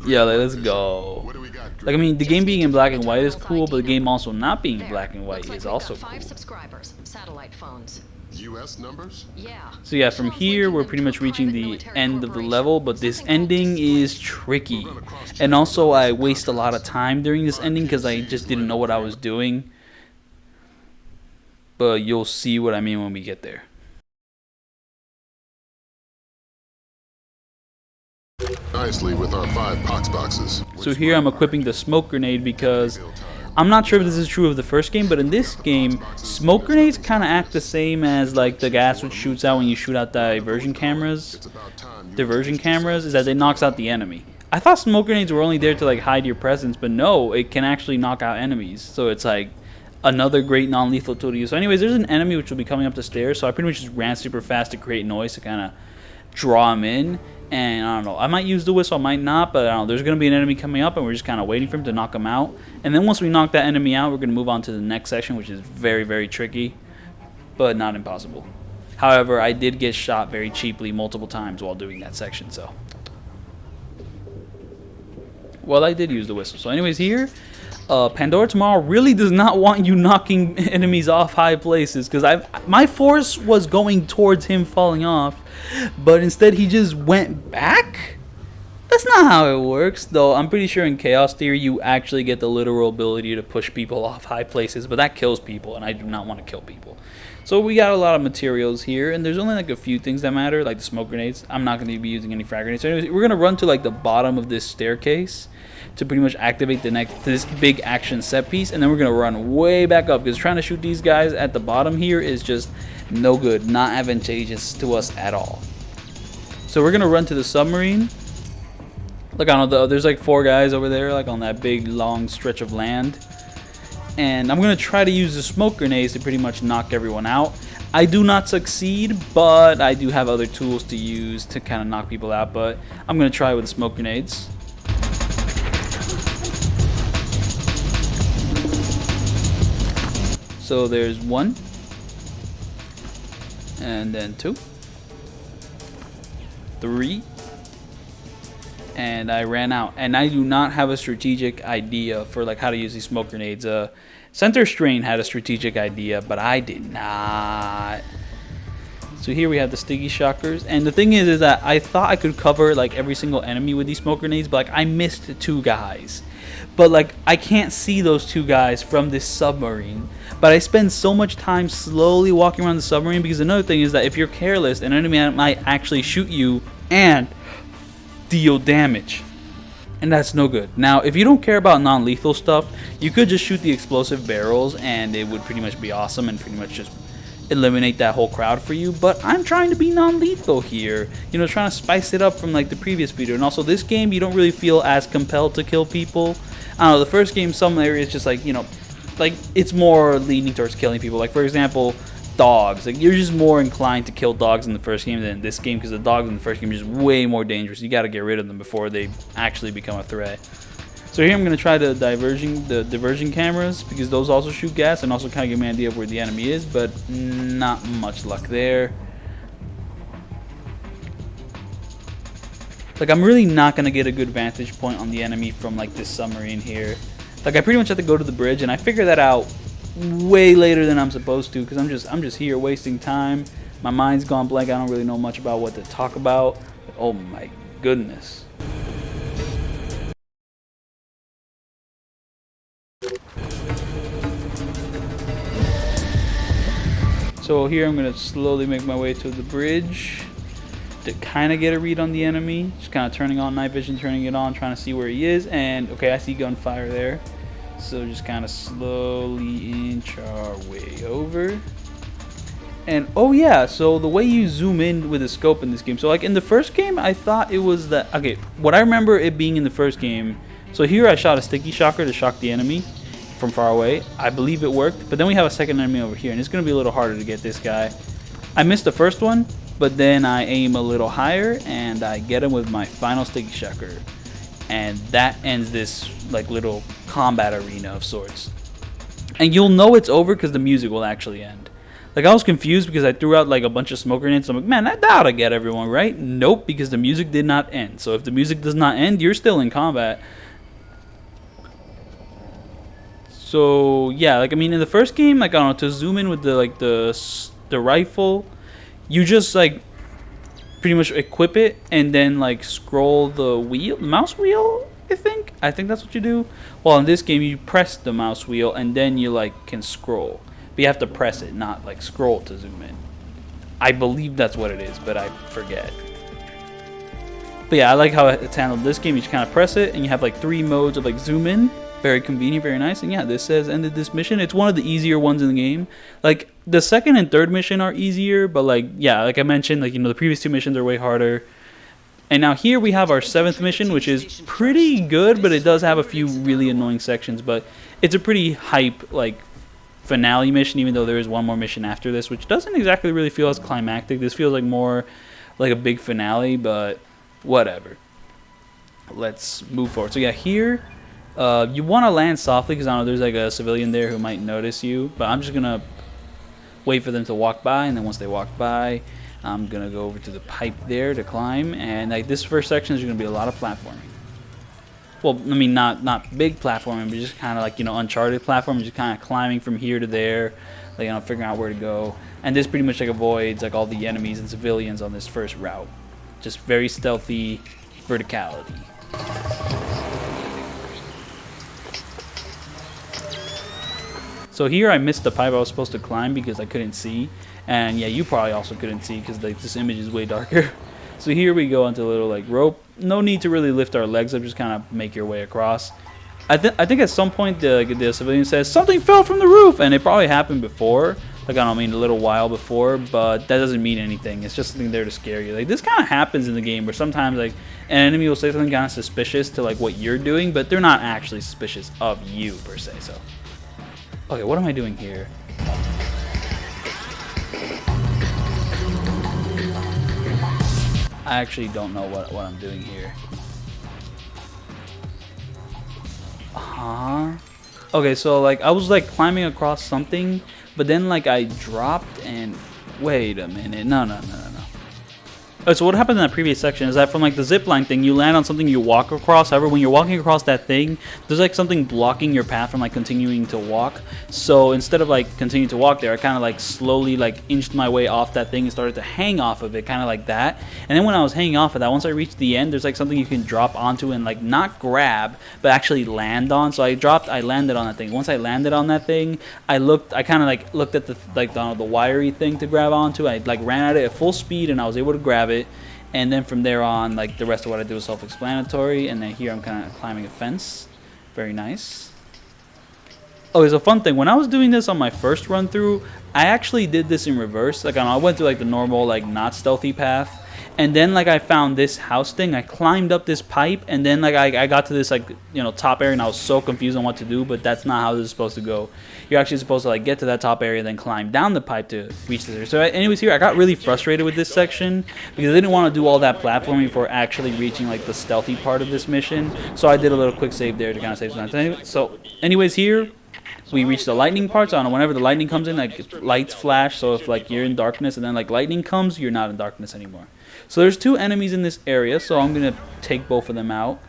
Yeah, like, let's go. Like, I mean, the game being in black and white is cool, but the game also not being in black and white is also cool. 5 subscribers, satellite phones. US numbers? Yeah. So yeah, from here we're pretty much reaching the end of the level, but this ending is tricky. And also I waste a lot of time during this ending because I just didn't know what I was doing. But you'll see what I mean when we get there. Nicely with our 5 pox boxes. So here I'm equipping the smoke grenade because I'm not sure if this is true of the first game, but in this game, smoke grenades kind of act the same as like the gas which shoots out when you shoot out diversion cameras. Diversion cameras is that it knocks out the enemy. I thought smoke grenades were only there to like hide your presence, but no, it can actually knock out enemies. So it's like another great non-lethal tool to use. So anyways, there's an enemy which will be coming up the stairs, so I pretty much just ran super fast to create noise to kind of draw him in. And I don't know, I might use the whistle, I might not, but I don't know, there's going to be an enemy coming up and we're just kind of waiting for him to knock him out. And then once we knock that enemy out, we're going to move on to the next section, which is very, very tricky, but not impossible. However, I did get shot very cheaply multiple times while doing that section, so. Well, I did use the whistle. So anyways, here, Pandora tomorrow really does not want you knocking enemies off high places, because my force was going towards him falling off, but instead he just went back? That's not how it works, though. I'm pretty sure in Chaos Theory you actually get the literal ability to push people off high places, but that kills people, and I do not want to kill people. So we got a lot of materials here, and there's only like a few things that matter, like the smoke grenades. I'm not going to be using any frag grenades. So anyways, we're going to run to like the bottom of this staircase to pretty much activate this big action set piece, and then we're going to run way back up, because trying to shoot these guys at the bottom here is just no good, not advantageous to us at all. So we're going to run to the submarine. Look, I don't know, there's like 4 guys over there, like on that big long stretch of land. And I'm going to try to use the smoke grenades to pretty much knock everyone out. I do not succeed, but I do have other tools to use to kind of knock people out. But I'm going to try with the smoke grenades. So there's 1. And then 2. 3. And I ran out, and I do not have a strategic idea for like how to use these smoke grenades. Center Strain had a strategic idea, but I did not. So here we have the sticky shockers, and the thing is that I thought I could cover like every single enemy with these smoke grenades, but like I missed 2 guys. But like I can't see those 2 guys from this submarine. But I spend so much time slowly walking around the submarine, because another thing is that if you're careless, an enemy might actually shoot you and deal damage. and that's no good. Now, if you don't care about non-lethal stuff, you could just shoot the explosive barrels, and it would pretty much be awesome and pretty much just eliminate that whole crowd for you. But I'm trying to be non-lethal here, you know, trying to spice it up from like the previous video. And also this game, you don't really feel as compelled to kill people. I don't know, the first game, some areas just like, you know, like it's more leaning towards killing people. Like for example, dogs. Like you're just more inclined to kill dogs in the first game than in this game, because the dogs in the first game are just way more dangerous. You got to get rid of them before they actually become a threat. So here I'm going to try the diversion cameras, because those also shoot gas and also kind of give me an idea of where the enemy is, but not much luck there. Like I'm really not going to get a good vantage point on the enemy from like this submarine here. Like I pretty much have to go to the bridge, and I figure that out way later than I'm supposed to, because I'm just here wasting time. My mind's gone blank. I don't really know much about what to talk about. But oh my goodness. So here I'm gonna slowly make my way to the bridge to kind of get a read on the enemy. Just kind of turning on night vision, turning it on, trying to see where he is. And okay, I see gunfire there. So just kind of slowly inch our way over. And oh yeah, so the way you zoom in with the scope in this game. So like in the first game, I thought it was that, okay, what I remember it being in the first game. So here I shot a sticky shocker to shock the enemy from far away. I believe it worked, but then we have a second enemy over here, and it's going to be a little harder to get this guy. I missed the first one, but then I aim a little higher, and I get him with my final sticky shocker. And that ends this like little combat arena of sorts. And you'll know it's over because the music will actually end. Like I was confused because I threw out like a bunch of smoke grenades. I'm like, man, that ought to get everyone, right? Nope, because the music did not end. So if the music does not end, you're still in combat. So yeah, like I mean, in the first game, like I don't know, to zoom in with the rifle, you just like pretty much equip it and then like scroll the mouse wheel. I think that's what you do. Well, in this game, you press the mouse wheel and then you like can scroll, but you have to press it, not like scroll to zoom in. I believe that's what it is, but I forget. But yeah, I like how it's handled. This game, you just kind of press it and you have like 3 modes of like zoom in. Very convenient, very nice. And yeah, this says ended this mission. It's one of the easier ones in the game. Like the second and third mission are easier, but like yeah, like I mentioned, like you know, the previous 2 missions are way harder. And now here we have our 7th mission, which is pretty good, but it does have a few really annoying sections. But it's a pretty hype like finale mission, even though there is one more mission after this, which doesn't exactly really feel as climactic. This feels like more like a big finale, but whatever. Let's move forward. So yeah, here. You want to land softly because I don't know, there's like a civilian there who might notice you, but I'm just gonna wait for them to walk by, and then once they walk by, I'm gonna go over to the pipe there to climb. And like this first section is gonna be a lot of platforming. Well, I mean not big platforming, but just kind of like, you know, Uncharted platforming, just kind of climbing from here to there, like, you know, figuring out where to go. And this pretty much like avoids like all the enemies and civilians on this first route. Just very stealthy verticality. So here I missed the pipe I was supposed to climb because I couldn't see. And yeah, you probably also couldn't see because like this image is way darker. So here we go onto a little like rope. No need to really lift our legs up, just kind of make your way across. I think at some point the civilian says, something fell from the roof! And it probably happened before. Like I don't mean a little while before, but that doesn't mean anything. It's just something there to scare you. Like this kind of happens in the game where sometimes like an enemy will say something kind of suspicious to like what you're doing, but they're not actually suspicious of you per se. So okay, what am I doing here? I actually don't know what I'm doing here. Okay, so like I was like climbing across something, but then like I dropped and wait a minute. No. Oh, so what happened in that previous section is that from like the zipline thing, you land on something you walk across. However, when you're walking across that thing, there's like something blocking your path from like continuing to walk. So instead of like continuing to walk there, I kind of like slowly like inched my way off that thing and started to hang off of it, kind of like that. And then when I was hanging off of that, once I reached the end, there's like something you can drop onto and like not grab, but actually land on. So I landed on that thing. Once I landed on that thing, I kind of like looked at the wiry thing to grab onto. I like ran at it at full speed and I was able to grab it. And then from there on, like, the rest of what I do is self-explanatory. And then here I'm kind of climbing a fence. Very nice. Oh, there's a fun thing. When I was doing this on my first run through, I actually did this in reverse. Like, I went through like the normal, like, not stealthy path. And then, like, I found this house thing. I climbed up this pipe, and then, like, I got to this, like, you know, top area, and I was so confused on what to do. But that's not how this is supposed to go. You're actually supposed to, like, get to that top area, then climb down the pipe to reach this area. So, anyways, here I got really frustrated with this section because I didn't want to do all that platforming before actually reaching, like, the stealthy part of this mission. So I did a little quick save there to kind of save some time. So, anyways, here we reach the lightning part. So I don't know, whenever the lightning comes in, like, lights flash. So if, like, you're in darkness and then, like, lightning comes, you're not in darkness anymore. So there's 2 enemies in this area, so I'm going to take both of them out.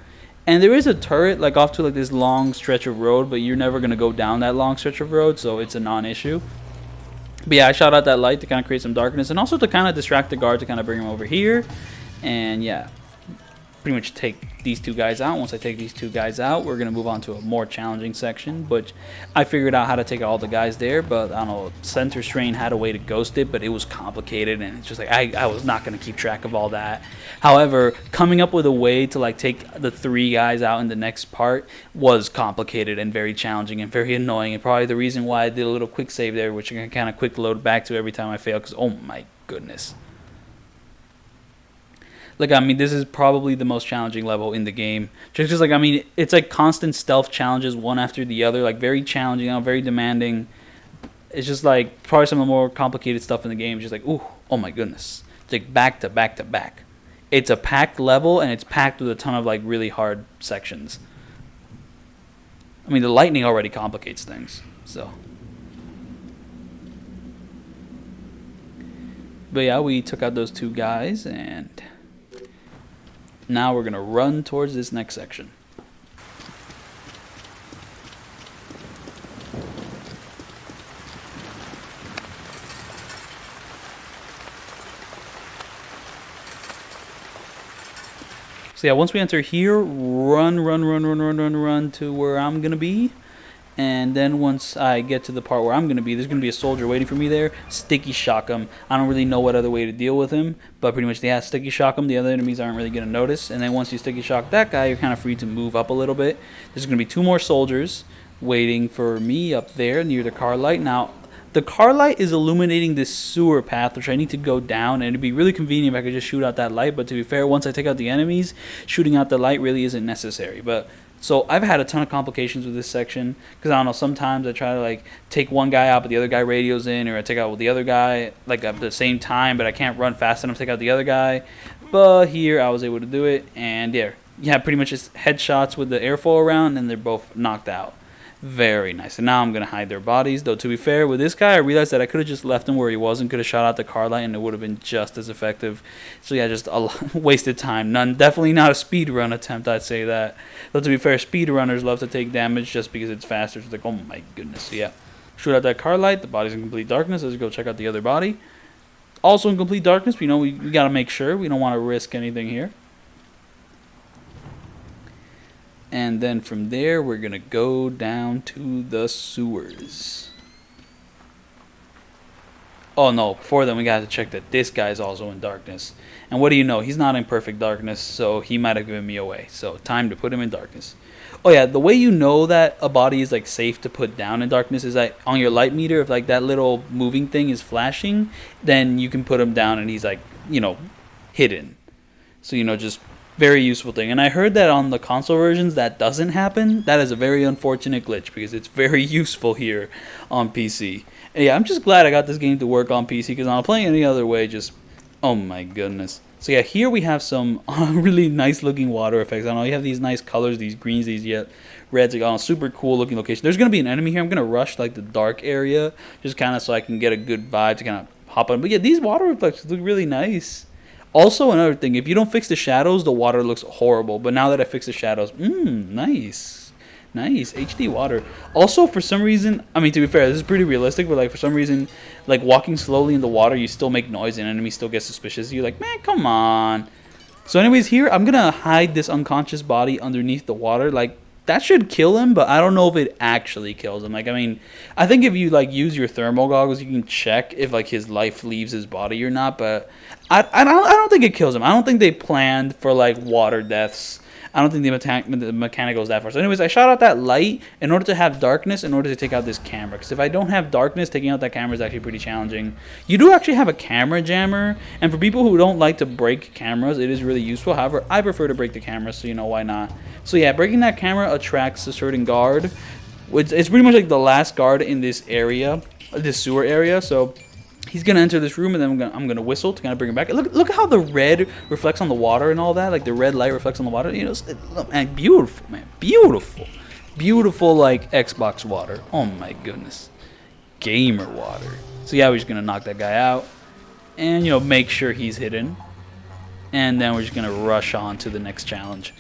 And there is a turret, like, off to, like, this long stretch of road, but you're never going to go down that long stretch of road, so it's a non-issue. But yeah, I shot out that light to kind of create some darkness, and also to kind of distract the guard to kind of bring him over here. And yeah, pretty much take these 2 guys out. Once I take these 2 guys out, we're going to move on to a more challenging section, but I figured out how to take all the guys there. But I don't know, Center Strain had a way to ghost it, but it was complicated, and it's just like I was not going to keep track of all that. However, coming up with a way to, like, take the 3 guys out in the next part was complicated and very challenging and very annoying, and probably the reason why I did a little quick save there, which I can kind of quick load back to every time I fail, because oh my goodness. Like, I mean, this is probably the most challenging level in the game. Just because, like, I mean, it's like constant stealth challenges one after the other. Like, very challenging, you know, very demanding. It's just, like, probably some of the more complicated stuff in the game. It's just like, ooh, oh my goodness. It's like back to back to back. It's a packed level, and it's packed with a ton of, like, really hard sections. I mean, the lightning already complicates things, so. But yeah, we took out those 2 guys, and now we're going to run towards this next section. So yeah, once we enter here, run to where I'm going to be. And then once I get to the part where I'm going to be, there's going to be a soldier waiting for me there. Sticky shock him. I don't really know what other way to deal with him, but pretty much they have sticky shock him. The other enemies aren't really going to notice. And then once you sticky shock that guy, you're kind of free to move up a little bit. There's going to be 2 more soldiers waiting for me up there near the car light. Now, the car light is illuminating this sewer path, which I need to go down, and it'd be really convenient if I could just shoot out that light. But to be fair, once I take out the enemies, shooting out the light really isn't necessary. But so I've had a ton of complications with this section, because I don't know, sometimes I try to, like, take one guy out, but the other guy radios in, or I take out the other guy, like, at the same time, but I can't run fast enough to take out the other guy. But here I was able to do it, and there, yeah, pretty much just headshots with the airfoil around, and they're both knocked out. Very nice. And now I'm going to hide their bodies. Though, to be fair, with this guy, I realized that I could have just left him where he was and could have shot out the car light, and it would have been just as effective. So, yeah, just a wasted time. Definitely not a speed run attempt, I'd say that. Though, to be fair, speed runners love to take damage just because it's faster. It's like, oh my goodness. So, yeah. Shoot out that car light. The body's in complete darkness. Let's go check out the other body. Also in complete darkness. But, you know, we got to make sure. We don't want to risk anything here. And then from there, we're going to go down to the sewers. Oh no, before then we got to check that this guy's also in darkness. And what do you know? He's not in perfect darkness, so he might have given me away. So time to put him in darkness. Oh yeah, the way you know that a body is, like, safe to put down in darkness is that on your light meter, if, like, that little moving thing is flashing, then you can put him down and he's, like, you know, hidden. So, you know, just very useful thing. And I heard that on the console versions that doesn't happen. That is a very unfortunate glitch because it's very useful here on PC. And yeah, I'm just glad I got this game to work on PC, because I'm playing any other way, just, oh my goodness. So yeah, here we have some really nice looking water effects. I don't know, you have these nice colors, these greens, these reds, like, super cool looking location. There's going to be an enemy here. I'm going to rush, like, the dark area, just kind of so I can get a good vibe to kind of hop on. But yeah, these water effects look really nice. Also, another thing, if you don't fix the shadows, the water looks horrible. But now that I fixed the shadows, nice. Nice. HD water. Also, for some reason, I mean, to be fair, this is pretty realistic, but, like, for some reason, like, walking slowly in the water, you still make noise and enemies still get suspicious. You're like, man, come on. So anyways, here, I'm going to hide this unconscious body underneath the water. Like, that should kill him, but I don't know if it actually kills him. Like, I mean, I think if you like use your thermal goggles, you can check if like his life leaves his body or not. But I don't think it kills him. I don't think they planned for like water deaths. I don't think the mechanic goes that far. So anyways, I shot out that light in order to have darkness in order to take out this camera. Because if I don't have darkness, taking out that camera is actually pretty challenging. You do actually have a camera jammer. And for people who don't like to break cameras, it is really useful. However, I prefer to break the camera, so you know, why not? So yeah, breaking that camera attracts a certain guard. It's pretty much like the last guard in this area, this sewer area. So he's gonna enter this room, and then I'm gonna whistle to kind of bring him back. Look how the red reflects on the water and all that. Like the red light reflects on the water. You know, look, man, beautiful, man, beautiful, like Xbox water. Oh my goodness, gamer water. So yeah, we're just gonna knock that guy out, and you know, make sure he's hidden, and then we're just gonna rush on to the next challenge.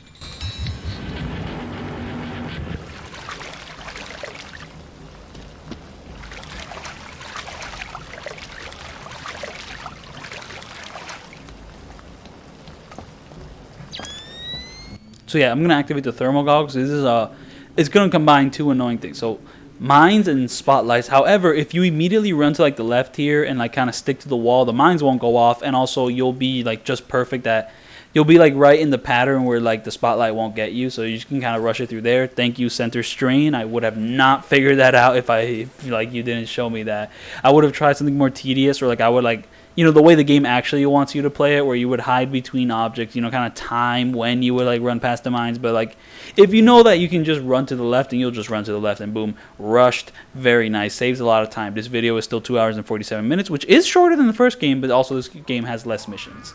So yeah, I'm gonna activate the thermal goggles. This is it's gonna combine two annoying things. So mines and spotlights. However, if you immediately run to like the left here and like kind of stick to the wall, the mines won't go off, and also you'll be like just perfect that you'll be like right in the pattern where like the spotlight won't get you. So you just can kind of rush it through there. Thank you, Center Strain. I would have not figured that out if like you didn't show me that. I would have tried something more tedious, or like I would like, you know, the way the game actually wants you to play it, where you would hide between objects, you know, kind of time when you would like run past the mines. But like, if you know that you can just run to the left, and you'll just run to the left, and boom, rushed. Very nice. Saves a lot of time. This video is still 2 hours and 47 minutes, which is shorter than the first game, but also this game has less missions.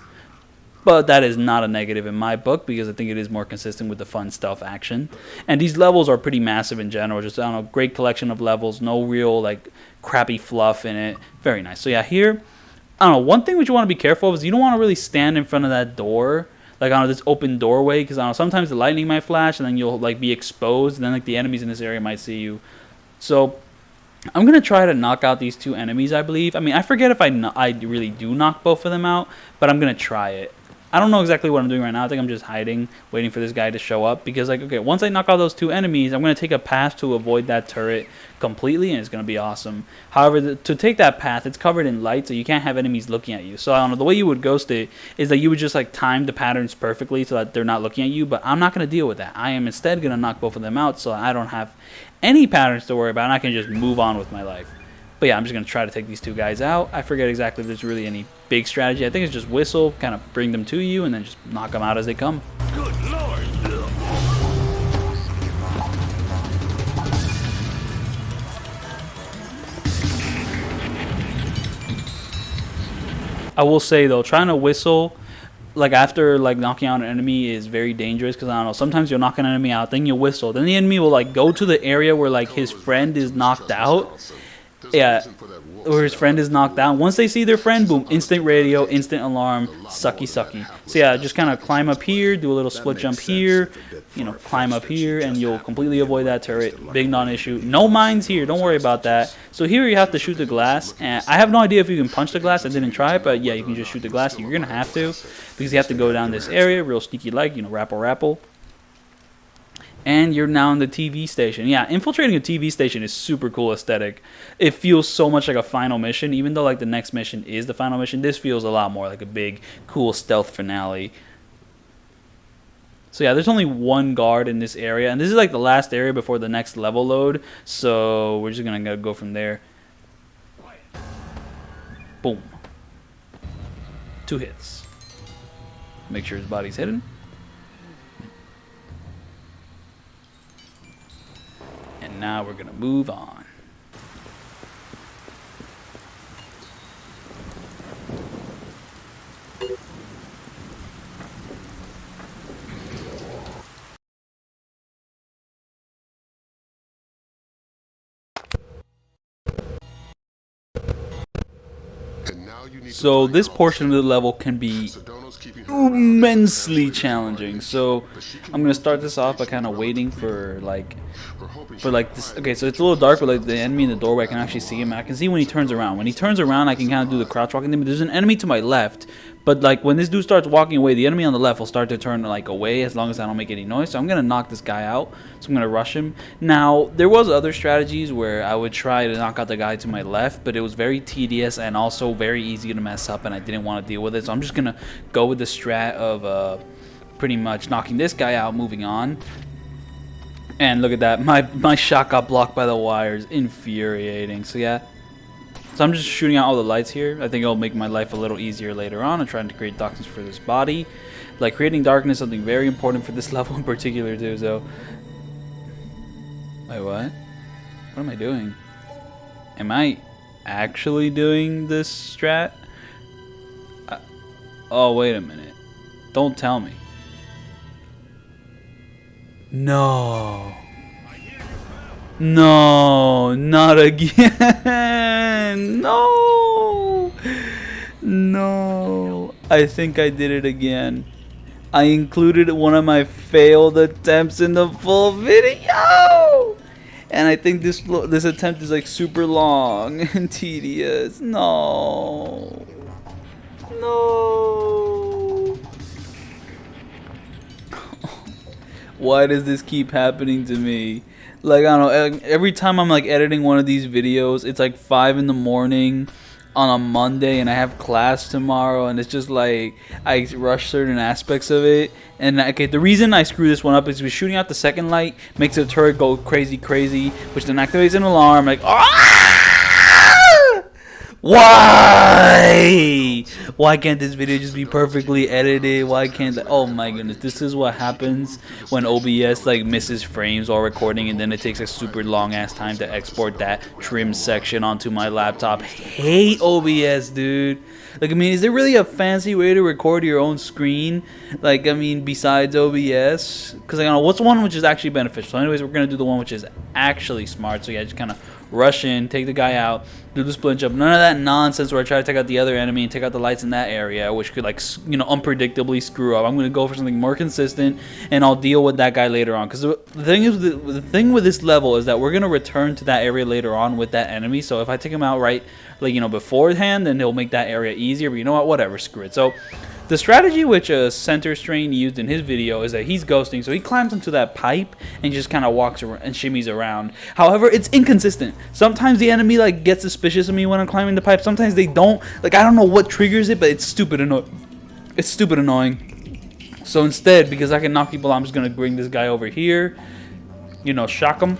But that is not a negative in my book, because I think it is more consistent with the fun stealth action. And these levels are pretty massive in general. Just, I don't know, great collection of levels. No real like crappy fluff in it. Very nice. So yeah, here, I don't know, one thing which you want to be careful of is you don't want to really stand in front of that door, like on this open doorway, because I don't know, sometimes the lightning might flash and then you'll like be exposed, and then like the enemies in this area might see you. So I'm gonna try to knock out these two enemies, I believe. I mean, I forget if I really do knock both of them out, but I'm gonna try it. I don't know exactly what I'm doing right now. I think I'm just hiding, waiting for this guy to show up. Because, like, okay, once I knock out those two enemies, I'm going to take a path to avoid that turret completely, and it's going to be awesome. However, to take that path, it's covered in light, so you can't have enemies looking at you. So, I don't know, the way you would ghost it is that you would just, like, time the patterns perfectly so that they're not looking at you. But I'm not going to deal with that. I am instead going to knock both of them out so I don't have any patterns to worry about, and I can just move on with my life. But yeah, I'm just going to try to take these two guys out. I forget exactly if there's really any big strategy. I think it's just whistle, kind of bring them to you, and then just knock them out as they come. Good lord! I will say, though, trying to whistle like after like knocking out an enemy is very dangerous, because I don't know, sometimes you'll knock an enemy out, then you'll whistle, then the enemy will like go to the area where like his friend is knocked out. Yeah, or his friend is knocked out. Once they see their friend, boom, instant radio, instant alarm, sucky sucky. So yeah, just kind of climb up here, do a little split jump here, you know, climb up here, and you'll completely avoid that turret. Big non-issue. No mines here, don't worry about that. So here you have to shoot the glass, and I have no idea if you can punch the glass. I didn't try it, but yeah, you can just shoot the glass. You're gonna have to, because you have to go down this area, real sneaky like, you know, rapple. And you're now in the TV station. Yeah, infiltrating a TV station is super cool aesthetic. It feels so much like a final mission, even though like the next mission is the final mission. This feels a lot more like a big, cool stealth finale. So yeah, there's only one guard in this area, and this is like the last area before the next level load. So we're just gonna go from there. Boom. 2 hits. Make sure his body's hidden. And now we're gonna move on. So this portion of the level can be immensely challenging. So I'm gonna start this off by kind of waiting for like this. Okay, so it's a little dark, but like the enemy in the doorway, I can actually see him. I can see when he turns around. When he turns around, I can kind of do the crouch walking thing. But there's an enemy to my left, But like when this dude starts walking away, the enemy on the left will start to turn like away as long as I don't make any noise. So I'm gonna knock this guy out. So I'm gonna rush him. Now there was other strategies where I would try to knock out the guy to my left, but it was very tedious and also very easy to mess up, and I didn't want to deal with it. So I'm just gonna go with the strat of pretty much knocking this guy out, moving on. And look at that, my shot got blocked by the wires. Infuriating. So yeah. So I'm just shooting out all the lights here. I think it'll make my life a little easier later on. I'm trying to create darkness for this body. Like creating darkness is something very important for this level in particular too. So wait, what? What am I doing? Am I actually doing this strat? Oh, wait a minute. Don't tell me. No. No, not again. No. No. I think I did it again. I included one of my failed attempts in the full video. And I think this attempt is like super long and tedious. No. No. Why does this keep happening to me? Like, I don't know, every time I'm like editing one of these videos, it's like 5 in the morning on a Monday and I have class tomorrow, and it's just like I rush certain aspects of it. And okay, the reason I screw this one up is because shooting out the second light makes the turret go crazy, which then activates an alarm like, ah! Why? Why can't this video just be perfectly edited? Why can't oh my goodness, this is what happens when OBS like misses frames while recording, and then it takes a super long ass time to export that trim section onto my laptop. Hate OBS, dude. Like, I mean, is there really a fancy way to record your own screen? Like, I mean, besides OBS? Because I don't know what's one which is actually beneficial. So anyways, we're gonna do the one which is actually smart. So yeah, just kind of rush in, take the guy out, do the split jump. None of that nonsense where I try to take out the other enemy and take out the lights in that area, which could, like, you know, unpredictably screw up. I'm gonna go for something more consistent, and I'll deal with that guy later on. Because the thing is, the thing with this level is that we're gonna return to that area later on with that enemy. So if I take him out right, like, you know, beforehand, then he'll make that area easier. But you know what? Whatever, screw it. So the strategy which Center Strain used in his video is that he's ghosting, so he climbs into that pipe and just kind of walks around and shimmies around. However, it's inconsistent. Sometimes the enemy like gets suspicious of me when I'm climbing the pipe. Sometimes they don't. Like, I don't know what triggers it, but it's stupid annoying. It's stupid annoying. So instead, because I can knock people out, I'm just gonna bring this guy over here. You know, shock him.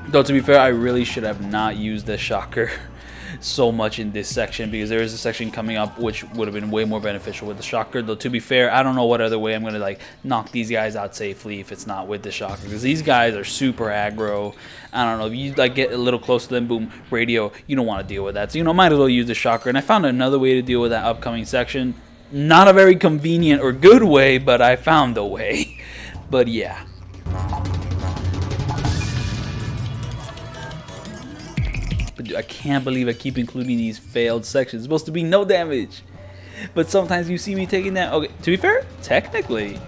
Though to be fair, I really should have not used the shocker so much in this section, because there is a section coming up which would have been way more beneficial with the shocker. Though to be fair, I don't know what other way I'm gonna like knock these guys out safely if it's not with the shocker, because these guys are super aggro. I don't know, if you like get a little close to them, boom, radio, you don't want to deal with that. So, you know, might as well use the shocker. And I found another way to deal with that upcoming section. Not a very convenient or good way, but I found a way. But yeah. But I can't believe I keep including these failed sections. It's supposed to be no damage, but sometimes you see me taking that. Okay, to be fair, technically,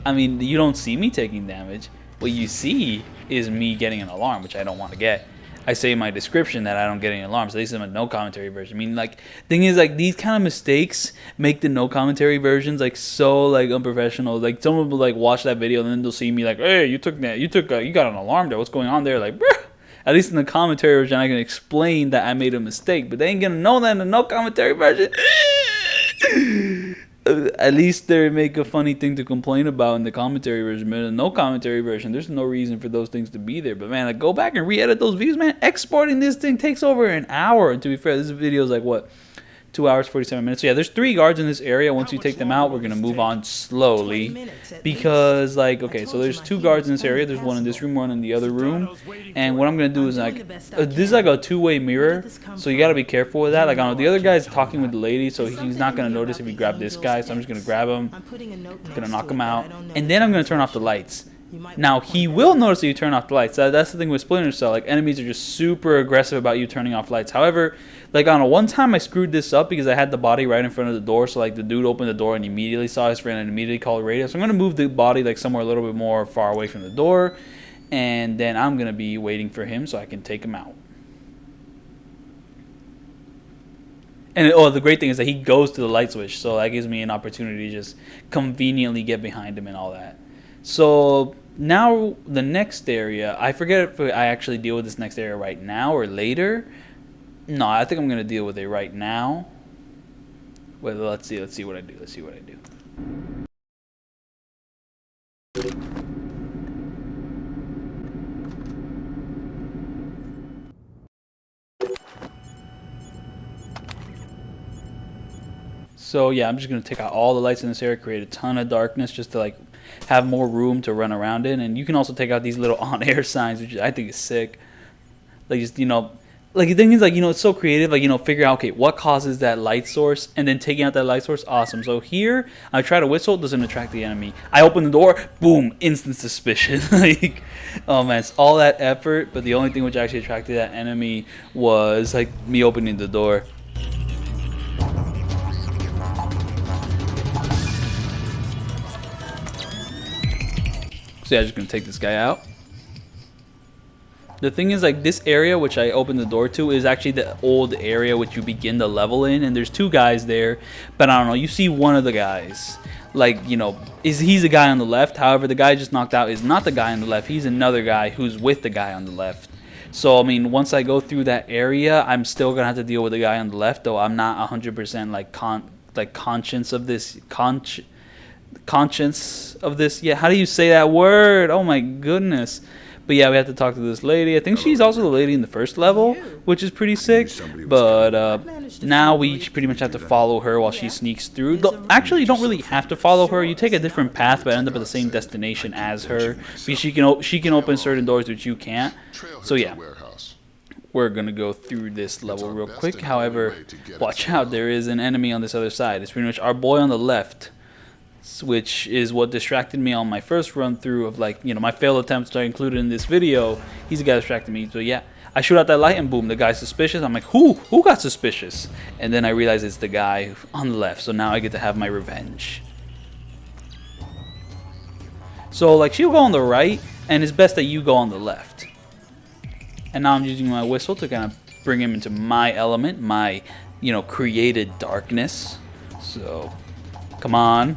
I mean, you don't see me taking damage. What you see is me getting an alarm, which I don't want to get. I say in my description that I don't get any alarms. At least in a no commentary version. I mean, like, thing is, like, these kind of mistakes make the no commentary versions like so like unprofessional. Like, someone will like watch that video and then they'll see me like, hey, you got an alarm there. What's going on there? Like, bruh. At least in the commentary version, I can explain that I made a mistake, but they ain't gonna know that in the no commentary version. At least they make a funny thing to complain about in the commentary version, but in the no commentary version, there's no reason for those things to be there. But man, like, go back and re-edit those views, man. Exporting this thing takes over an hour. And to be fair, this video is like, what, 2 hours, 47 minutes. So yeah, there's 3 guards in this area. Once you take them out, we're going to move on slowly. Because, like, okay, so there's 2 guards in this area. There's one in this room, one in the other room. And what I'm going to do is, like, this is like a 2-way mirror. So you got to be careful with that. Like, I don't know, the other guy's talking with the lady, so he's not going to notice if you grab this guy. So I'm just going to grab him. I'm going to knock him out. And then I'm going to turn off the lights. Now, he will notice that you turn off the lights. That's the thing with Splinter Cell. Like, enemies are just super aggressive about you turning off lights. However, like, I don't know, one time I screwed this up because I had the body right in front of the door. So, like, the dude opened the door and immediately saw his friend and immediately called radio. So I'm going to move the body, like, somewhere a little bit more far away from the door. And then I'm going to be waiting for him so I can take him out. And oh, the great thing is that he goes to the light switch, so that gives me an opportunity to just conveniently get behind him and all that. So now the next area, I forget if I actually deal with this next area right now or later. No, I think I'm gonna deal with it right now. Well, let's see what I do. Let's see what I do. So yeah, I'm just gonna take out all the lights in this area, create a ton of darkness just to like have more room to run around in. And you can also take out these little on-air signs, which I think is sick. Like just, you know, like the thing is, like, you know, it's so creative, like, you know, figure out, okay, what causes that light source, and then taking out that light source. Awesome. So here I try to whistle, doesn't attract the enemy. I open the door, boom, instant suspicion. Like, oh man, it's all that effort, but the only thing which actually attracted that enemy was like me opening the door. So yeah, I'm just gonna take this guy out. The thing is, like, this area which I opened the door to is actually the old area which you begin the level in, and there's two guys there, but I don't know, you see one of the guys, like, you know, he's a guy on the left. However, the guy just knocked out is not the guy on the left, he's another guy who's with the guy on the left. So I mean, once I go through that area, I'm still gonna have to deal with the guy on the left, though I'm not 100% like conscious of this conscience of this. Yeah, how do you say that word? Oh my goodness. But yeah, we have to talk to this lady. I think she's also the lady in the first level, which is pretty sick. But now we pretty much have to follow her while she sneaks through. Actually, you don't really have to follow her. You take a different path, but end up at the same destination as her. Because she can open certain doors which you can't. So yeah, we're gonna go through this level real quick. However, watch out, there is an enemy on this other side. It's pretty much our boy on the left, which is what distracted me on my first run through of, like, you know, my failed attempts are included in this video. He's the guy that distracted me. So yeah, I shoot out that light and boom, the guy's suspicious. I'm like, who got suspicious? And then I realize it's the guy on the left. So now I get to have my revenge. So like, she'll go on the right, and it's best that you go on the left. And now I'm using my whistle to kind of bring him into my element, my, you know, created darkness. So come on.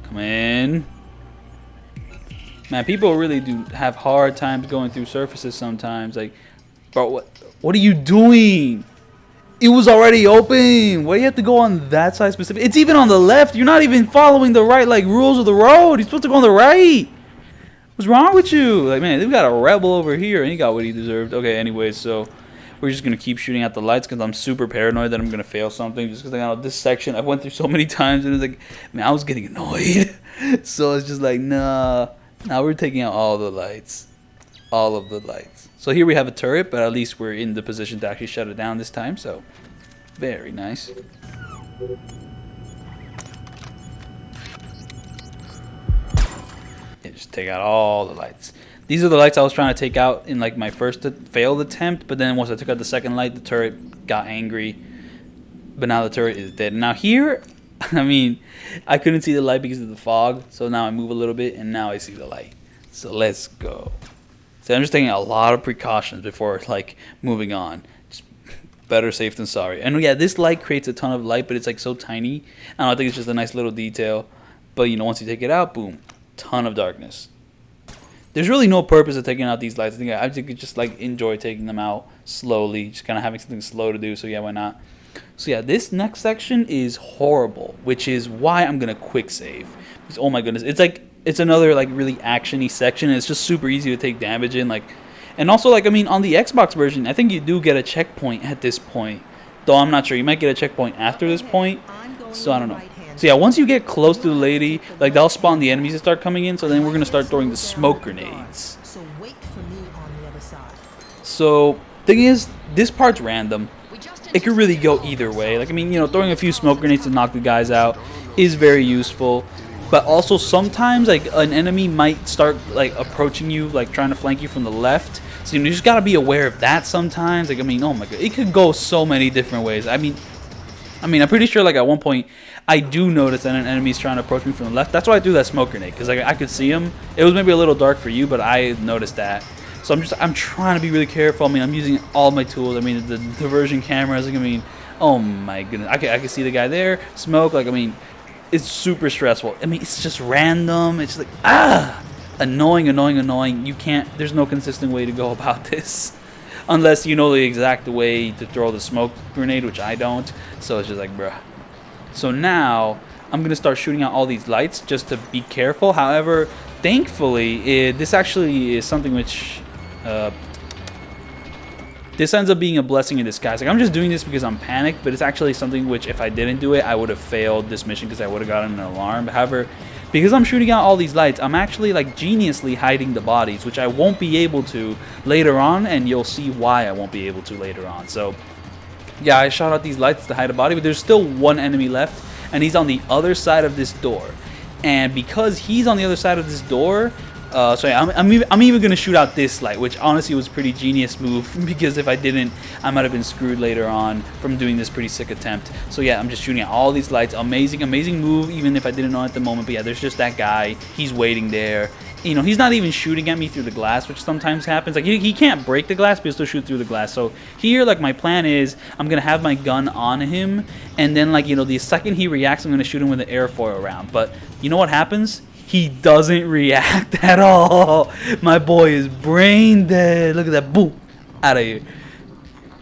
Come in. Man, people really do have hard times going through surfaces sometimes. Like, bro, what are you doing? It was already open. Why do you have to go on that side specific? It's even on the left. You're not even following the right, like, rules of the road. You're supposed to go on the right. What's wrong with you? Like, man, we got a rebel over here, and he got what he deserved. Okay, anyways, so we're just going to keep shooting at the lights because I'm super paranoid that I'm going to fail something. Just because, like, this section I went through so many times, and it's like, man, I was getting annoyed. So it's just like, nah. Now we're taking out all the lights. All of the lights. So here we have a turret, but at least we're in the position to actually shut it down this time. So, very nice. Yeah, just take out all the lights. These are the lights I was trying to take out in, like, my first failed attempt, but then once I took out the second light, the turret got angry. But now the turret is dead. Now here, I mean, I couldn't see the light because of the fog, so now I move a little bit, and now I see the light. So let's go. So I'm just taking a lot of precautions before, like, moving on. Just better safe than sorry. And yeah, this light creates a ton of light, but it's, like, so tiny. I don't know, I think it's just a nice little detail. But, you know, once you take it out, boom, ton of darkness. There's really no purpose of taking out these lights. I think I just, like, enjoy taking them out slowly, just kind of having something slow to do. So yeah, why not? So yeah, this next section is horrible, which is why I'm gonna quick save. Because, oh my goodness, it's another, like, really actiony section. And it's just super easy to take damage in, like, and also, like, I mean, on the Xbox version, I think you do get a checkpoint at this point. Though I'm not sure, you might get a checkpoint after this point. So I don't know. So yeah, once you get close to the lady, like, they'll spawn the enemies that start coming in. So then we're gonna start throwing the smoke grenades. So wait for me on the other side. So thing is, this part's random. It could really go either way. Like, I mean, you know, throwing a few smoke grenades to knock the guys out is very useful. But also sometimes, like, an enemy might start, like, approaching you, like, trying to flank you from the left. So you just gotta be aware of that sometimes. Like, I mean, oh my god, it could go so many different ways. I mean, I'm pretty sure, like, at one point I do notice that an enemy's trying to approach me from the left. That's why I threw that smoke grenade, because, like, I could see him. It was maybe a little dark for you, but I noticed that. So I'm trying to be really careful. I mean, I'm using all my tools. I mean, the diversion cameras. Like, I mean, oh my goodness, I can see the guy there, smoke. Like, I mean, it's super stressful. I mean, it's just random. It's like annoying. You can't. There's no consistent way to go about this, unless you know the exact way to throw the smoke grenade, which I don't. So it's just like, bruh. So now I'm gonna start shooting out all these lights just to be careful. However, thankfully, this actually is something which this ends up being a blessing in disguise. Like, I'm just doing this because I'm panicked, but it's actually something which, if I didn't do it, I would have failed this mission because I would have gotten an alarm. However, because I'm shooting out all these lights, I'm actually like geniusly hiding the bodies, which I won't be able to later on, and you'll see why I won't be able to later on. So yeah, I shot out these lights to hide a body, but there's still one enemy left, and he's on the other side of this door. And because he's on the other side of this door, so yeah, I'm even gonna shoot out this light, which honestly was a pretty genius move, because if I didn't, I might have been screwed later on from doing this pretty sick attempt. So yeah, I'm just shooting out all these lights. Amazing move, even if I didn't know at the moment. But yeah, there's just that guy. He's waiting there. You know, he's not even shooting at me through the glass, which sometimes happens. Like, he can't break the glass, but he'll still shoot through the glass. So here, like, my plan is I'm going to have my gun on him, and then, like, you know, the second he reacts, I'm going to shoot him with an airfoil round. But you know what happens? He doesn't react at all. My boy is brain dead. Look at that. Boom. Out of here.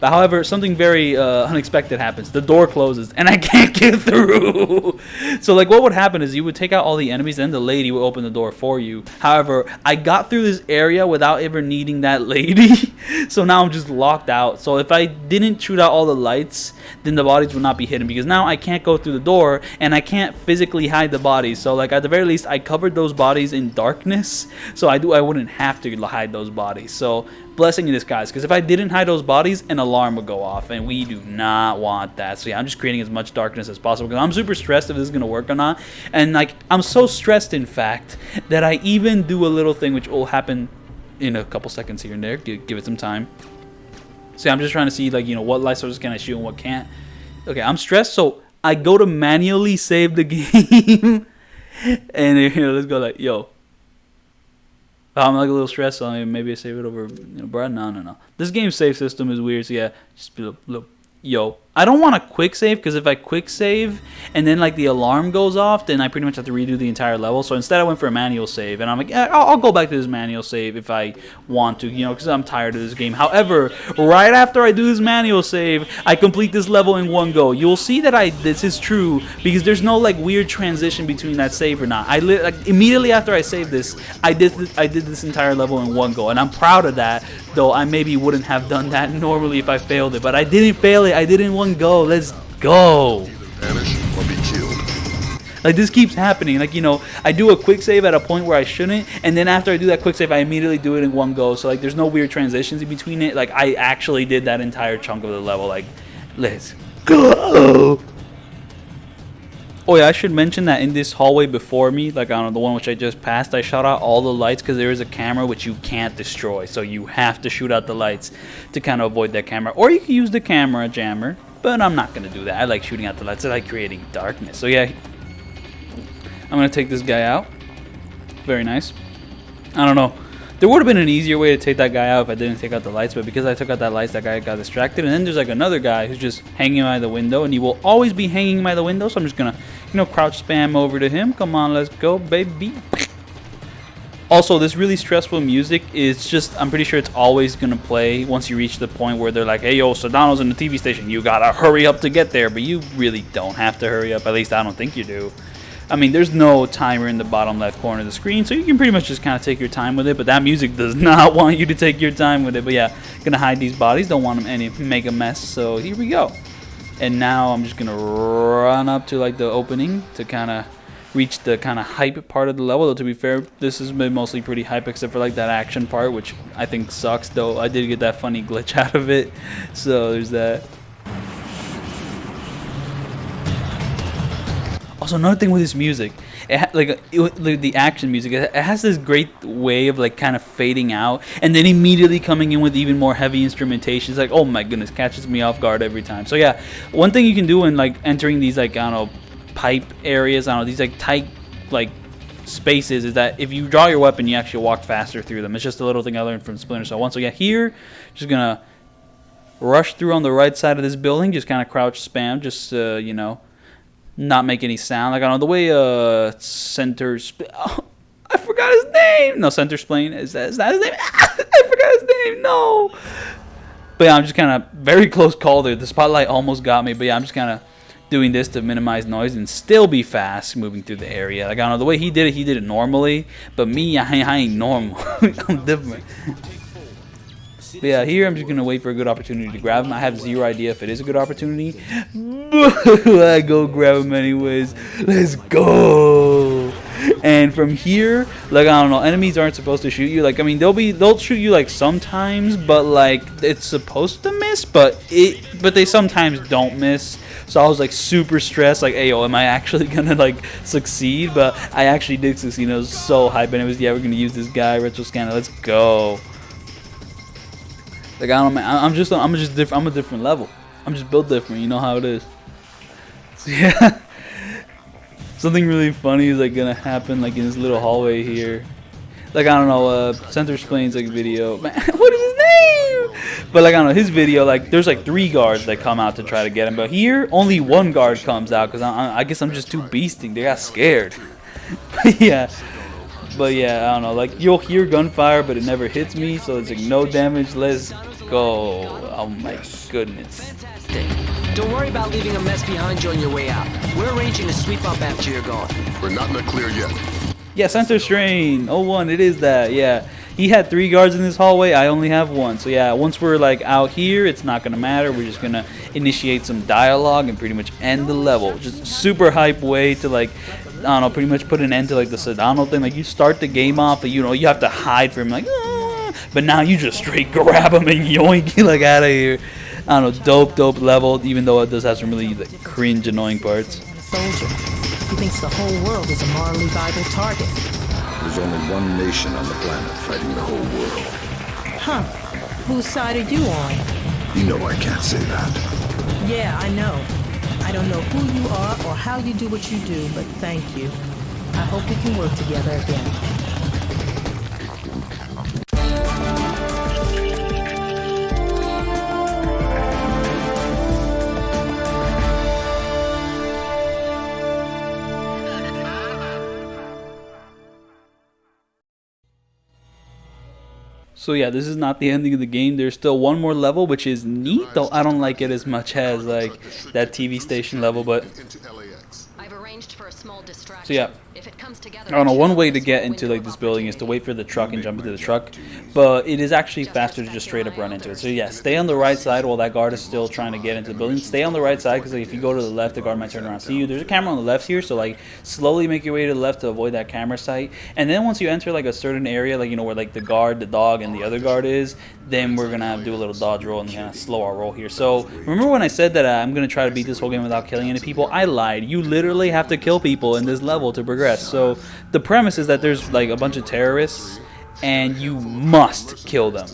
But however, something very unexpected happens. The door closes, and I can't get through. So, like, what would happen is you would take out all the enemies, and the lady would open the door for you. However, I got through this area without ever needing that lady. So now I'm just locked out. So if I didn't shoot out all the lights, then the bodies would not be hidden, because now I can't go through the door, and I can't physically hide the bodies. So, like, at the very least, I covered those bodies in darkness, so I wouldn't have to hide those bodies. So, blessing in disguise, because if I didn't hide those bodies, an alarm would go off, and we do not want that. So yeah, I'm just creating as much darkness as possible, because I'm super stressed if this is going to work or not. And like, I'm so stressed, in fact, that I even do a little thing which will happen in a couple seconds here and there. Give it some time. So I'm just trying to see, like, you know, what light sources can I shoot and what can't. Okay, I'm stressed, so I go to manually save the game. And here, let's go like, yo, I'm like a little stressed, so maybe I save it over, you know, bro. No. This game's save system is weird, so yeah, just a little. Yo, I don't want to quick save, because if I quick save and then like the alarm goes off, then I pretty much have to redo the entire level. So instead I went for a manual save, and I'm like, yeah, I'll go back to this manual save if I want to, you know, because I'm tired of this game. However, right after I do this manual save, I complete this level in one go. You'll see that this is true, because there's no like weird transition between that save or not. Like, immediately after I saved this, I did this entire level in one go, and I'm proud of that. Though I maybe wouldn't have done that normally if I failed it, but I didn't fail it. I did it in one go. Let's go. Vanish or be killed. Like, this keeps happening. Like, you know, I do a quick save at a point where I shouldn't, and then after I do that quick save, I immediately do it in one go. So like, there's no weird transitions in between it. Like, I actually did that entire chunk of the level. Like, let's go. Oh yeah, I should mention that in this hallway before me, like on the one which I just passed, I shot out all the lights because there is a camera which you can't destroy. So you have to shoot out the lights to kind of avoid that camera. Or you can use the camera jammer, but I'm not going to do that. I like shooting out the lights. I like creating darkness. So yeah, I'm going to take this guy out. Very nice. I don't know. There would have been an easier way to take that guy out if I didn't take out the lights, but because I took out that lights, that guy got distracted. And then there's like another guy who's just hanging by the window, and he will always be hanging by the window, so I'm just gonna, you know, crouch spam over to him. Come on, let's go, baby. Also, this really stressful music is just, I'm pretty sure it's always gonna play once you reach the point where they're like, hey yo, Sedano's in the TV station, you gotta hurry up to get there. But you really don't have to hurry up, at least I don't think you do. I mean, there's no timer in the bottom left corner of the screen, so you can pretty much just kind of take your time with it, but that music does not want you to take your time with it. But yeah, gonna hide these bodies, don't want them to make a mess, so here we go. And now I'm just gonna run up to like the opening to kind of reach the kind of hype part of the level. Though, to be fair, this has been mostly pretty hype, except for like that action part, which I think sucks, though I did get that funny glitch out of it, so there's that. Also, another thing with this music, the action music, it has this great way of like kind of fading out and then immediately coming in with even more heavy instrumentation. It's like, oh my goodness, catches me off guard every time. So yeah, one thing you can do in like entering these like, I don't know, pipe areas, I don't know, these like tight like spaces is that if you draw your weapon, you actually walk faster through them. It's just a little thing I learned from Splinter. So once we get here, just gonna rush through on the right side of this building. Just kind of crouch spam, just you know, not make any sound. Like I don't know the way oh, I forgot his name. No, Center Splane. Is that his name? I forgot his name. No. But yeah, I'm just kind of very close call there. The spotlight almost got me. But yeah, I'm just kind of doing this to minimize noise and still be fast moving through the area. Like I don't know the way he did it normally. But me, I ain't normal. I'm different. But yeah, here I'm just gonna wait for a good opportunity to grab him. I have zero idea if it is a good opportunity. I go grab him anyways. Let's go. And from here, like I don't know, enemies aren't supposed to shoot you. Like I mean, they'll shoot you like sometimes, but like it's supposed to miss, but they sometimes don't miss. So I was like super stressed, like, hey yo, am I actually gonna like succeed? But I actually did succeed. I was so hyped, and it was, yeah, we're gonna use this guy, retro scanner. Let's go. Like I don't know, man, I'm just different. I'm a different level. I'm just built different. You know how it is. So, yeah. Something really funny is like gonna happen like in this little hallway here. Like I don't know, Center Splane's like video. Man, what is his name? But like I don't know, his video, like there's like 3 guards that come out to try to get him. But here only 1 guard comes out because I guess I'm just too beasting. They got scared. But yeah, I don't know. Like you'll hear gunfire, but it never hits me, so it's like no damage. Let's go. Oh my goodness. Fantastic. Don't worry about leaving a mess behind you on your way out. We're arranging to sweep up after you're gone. We're not in the clear yet. Yeah, Center Strain 01, it is that. Yeah, he had 3 guards in this hallway. I only have 1. So yeah, once we're like out here, it's not gonna matter. We're just gonna initiate some dialogue and pretty much end the level. Just super hype way to like, I don't know, pretty much put an end to like the Sedano thing. Like you start the game off, and you know you have to hide from him, like, but now you just straight grab him and yoink, like out of here. I don't know, dope level, even though it does have some really like, cringe, annoying parts. Soldier. He thinks the whole world is a morally viable target. There's only one nation on the planet fighting the whole world. Huh. Whose side are you on? You know I can't say that. Yeah, I know. I don't know who you are or how you do what you do, but thank you. I hope we can work together again. So yeah, this is not the ending of the game. There's still 1 more level, which is neat, though I don't like it as much as like that TV station level, but I've arranged for a small distraction. so yeah. If it comes together, I don't know, one way to get into like this building is to wait for the truck and jump into the truck, but it is actually faster to just straight up run into it. So yeah, stay on the right side while that guard is still trying to get into the building. Stay on the right side because like, if you go to the left, the guard might turn around and see you. There's a camera on the left here, so like slowly make your way to the left to avoid that camera sight. And then once you enter like a certain area, like you know where like the guard, the dog, and the other guard is, then we're gonna have to do a little dodge roll and kind of slow our roll here. So remember when I said that I'm gonna try to beat this whole game without killing any people? I lied. You literally have to kill people in this level to progress. So the premise is that there's like a bunch of terrorists and you must kill them.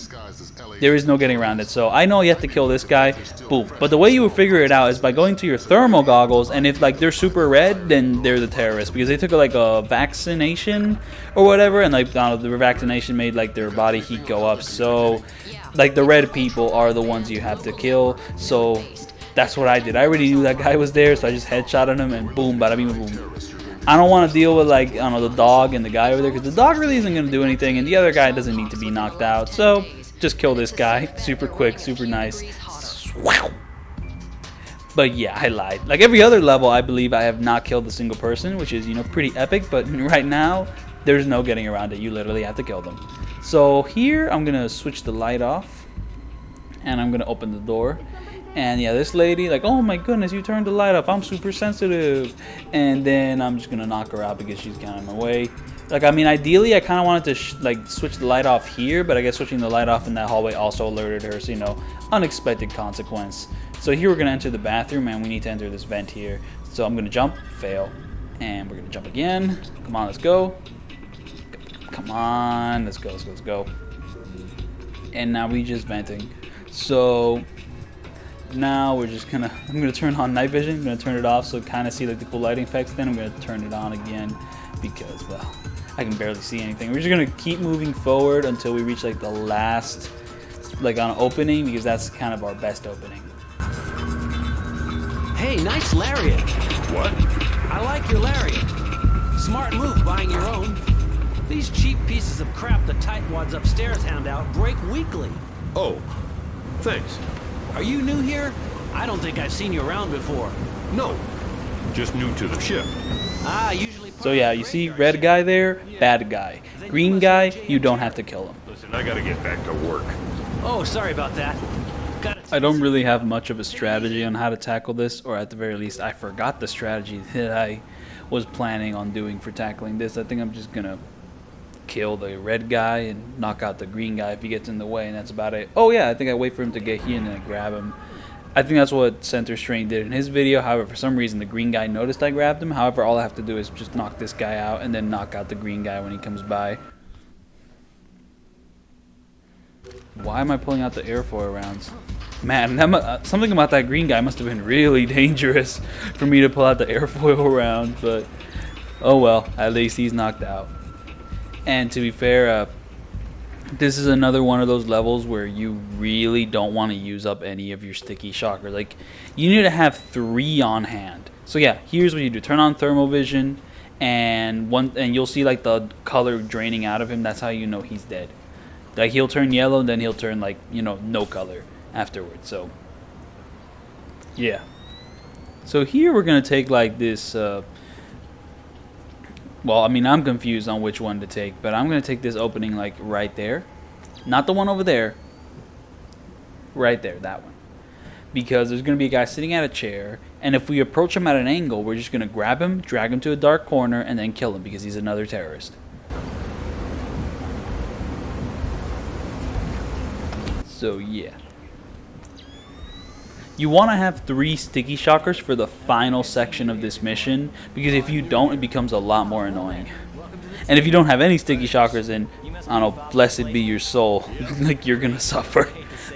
There is no getting around it. So I know you have to kill this guy, boom. But the way you would figure it out is by going to your thermal goggles, and if like they're super red, then they're the terrorists because they took like a vaccination or whatever, and like I don't know, the vaccination made like their body heat go up. So like the red people are the ones you have to kill. So that's what I did. I already knew that guy was there, so I just headshotted him and boom, bada bing boom. I don't want to deal with like, I don't know, the dog and the guy over there because the dog really isn't going to do anything and the other guy doesn't need to be knocked out. So just kill this guy. Super quick, super nice. Wow. But yeah, I lied. Like every other level, I believe I have not killed a single person, which is, you know, pretty epic. But right now, there's no getting around it. You literally have to kill them. So here, I'm going to switch the light off and I'm going to open the door. And yeah, this lady, like, oh my goodness, you turned the light off. I'm super sensitive. And then I'm just going to knock her out because she's kind of in my way. Like, I mean, ideally, I kind of wanted to like switch the light off here. But I guess switching the light off in that hallway also alerted her. So, you know, unexpected consequence. So here we're going to enter the bathroom. And we need to enter this vent here. So I'm going to jump, fail. And we're going to jump again. Come on, let's go. Come on, let's go, let's go, let's go. And now we just venting. So now we're just gonna, I'm gonna turn on night vision. I'm gonna turn it off so kind of see like the cool lighting effects. Then I'm gonna turn it on again because, well, I can barely see anything. We're just gonna keep moving forward until we reach like the last, like on opening, because that's kind of our best opening. Hey, nice lariat. What? I like your lariat. Smart move buying your own. These cheap pieces of crap the tightwads upstairs hand out break weekly. Oh, thanks. Are you new here? I don't think I've seen you around before. No, just new to the ship. Usually. So yeah, you see red guy there, bad guy. Green guy, you don't have to kill him. Listen, I gotta get back to work. Oh, sorry about that. I don't really have much of a strategy on how to tackle this, or at the very least, I forgot the strategy that I was planning on doing for tackling this. I think I'm just gonna kill the red guy and knock out the green guy if he gets in the way, and that's about it. Oh yeah, I think I wait for him to get here and then I grab him. I think that's what Center Strain did in his video. However, for some reason the green guy noticed I grabbed him. However, all I have to do is just knock this guy out and then knock out the green guy when he comes by. Why am I pulling out the airfoil rounds? Man, something about that green guy must have been really dangerous for me to pull out the airfoil round, but oh well, at least he's knocked out. And to be fair, this is another one of those levels where you really don't want to use up any of your sticky shocker. Like, you need to have 3 on hand. So yeah, here's what you do. Turn on thermal vision, and you'll see like the color draining out of him. That's how you know he's dead. Like, he'll turn yellow, and then he'll turn like, you know, no color afterwards. So yeah. So here we're gonna take like this. Well, I mean, I'm confused on which one to take, but I'm going to take this opening, like, right there. Not the one over there. Right there, that one. Because there's going to be a guy sitting at a chair, and if we approach him at an angle, we're just going to grab him, drag him to a dark corner, and then kill him because he's another terrorist. So, yeah. You want to have 3 sticky shockers for the final section of this mission, because if you don't, it becomes a lot more annoying. And if you don't have any sticky shockers, then, I don't know, blessed be your soul. Like, you're gonna suffer.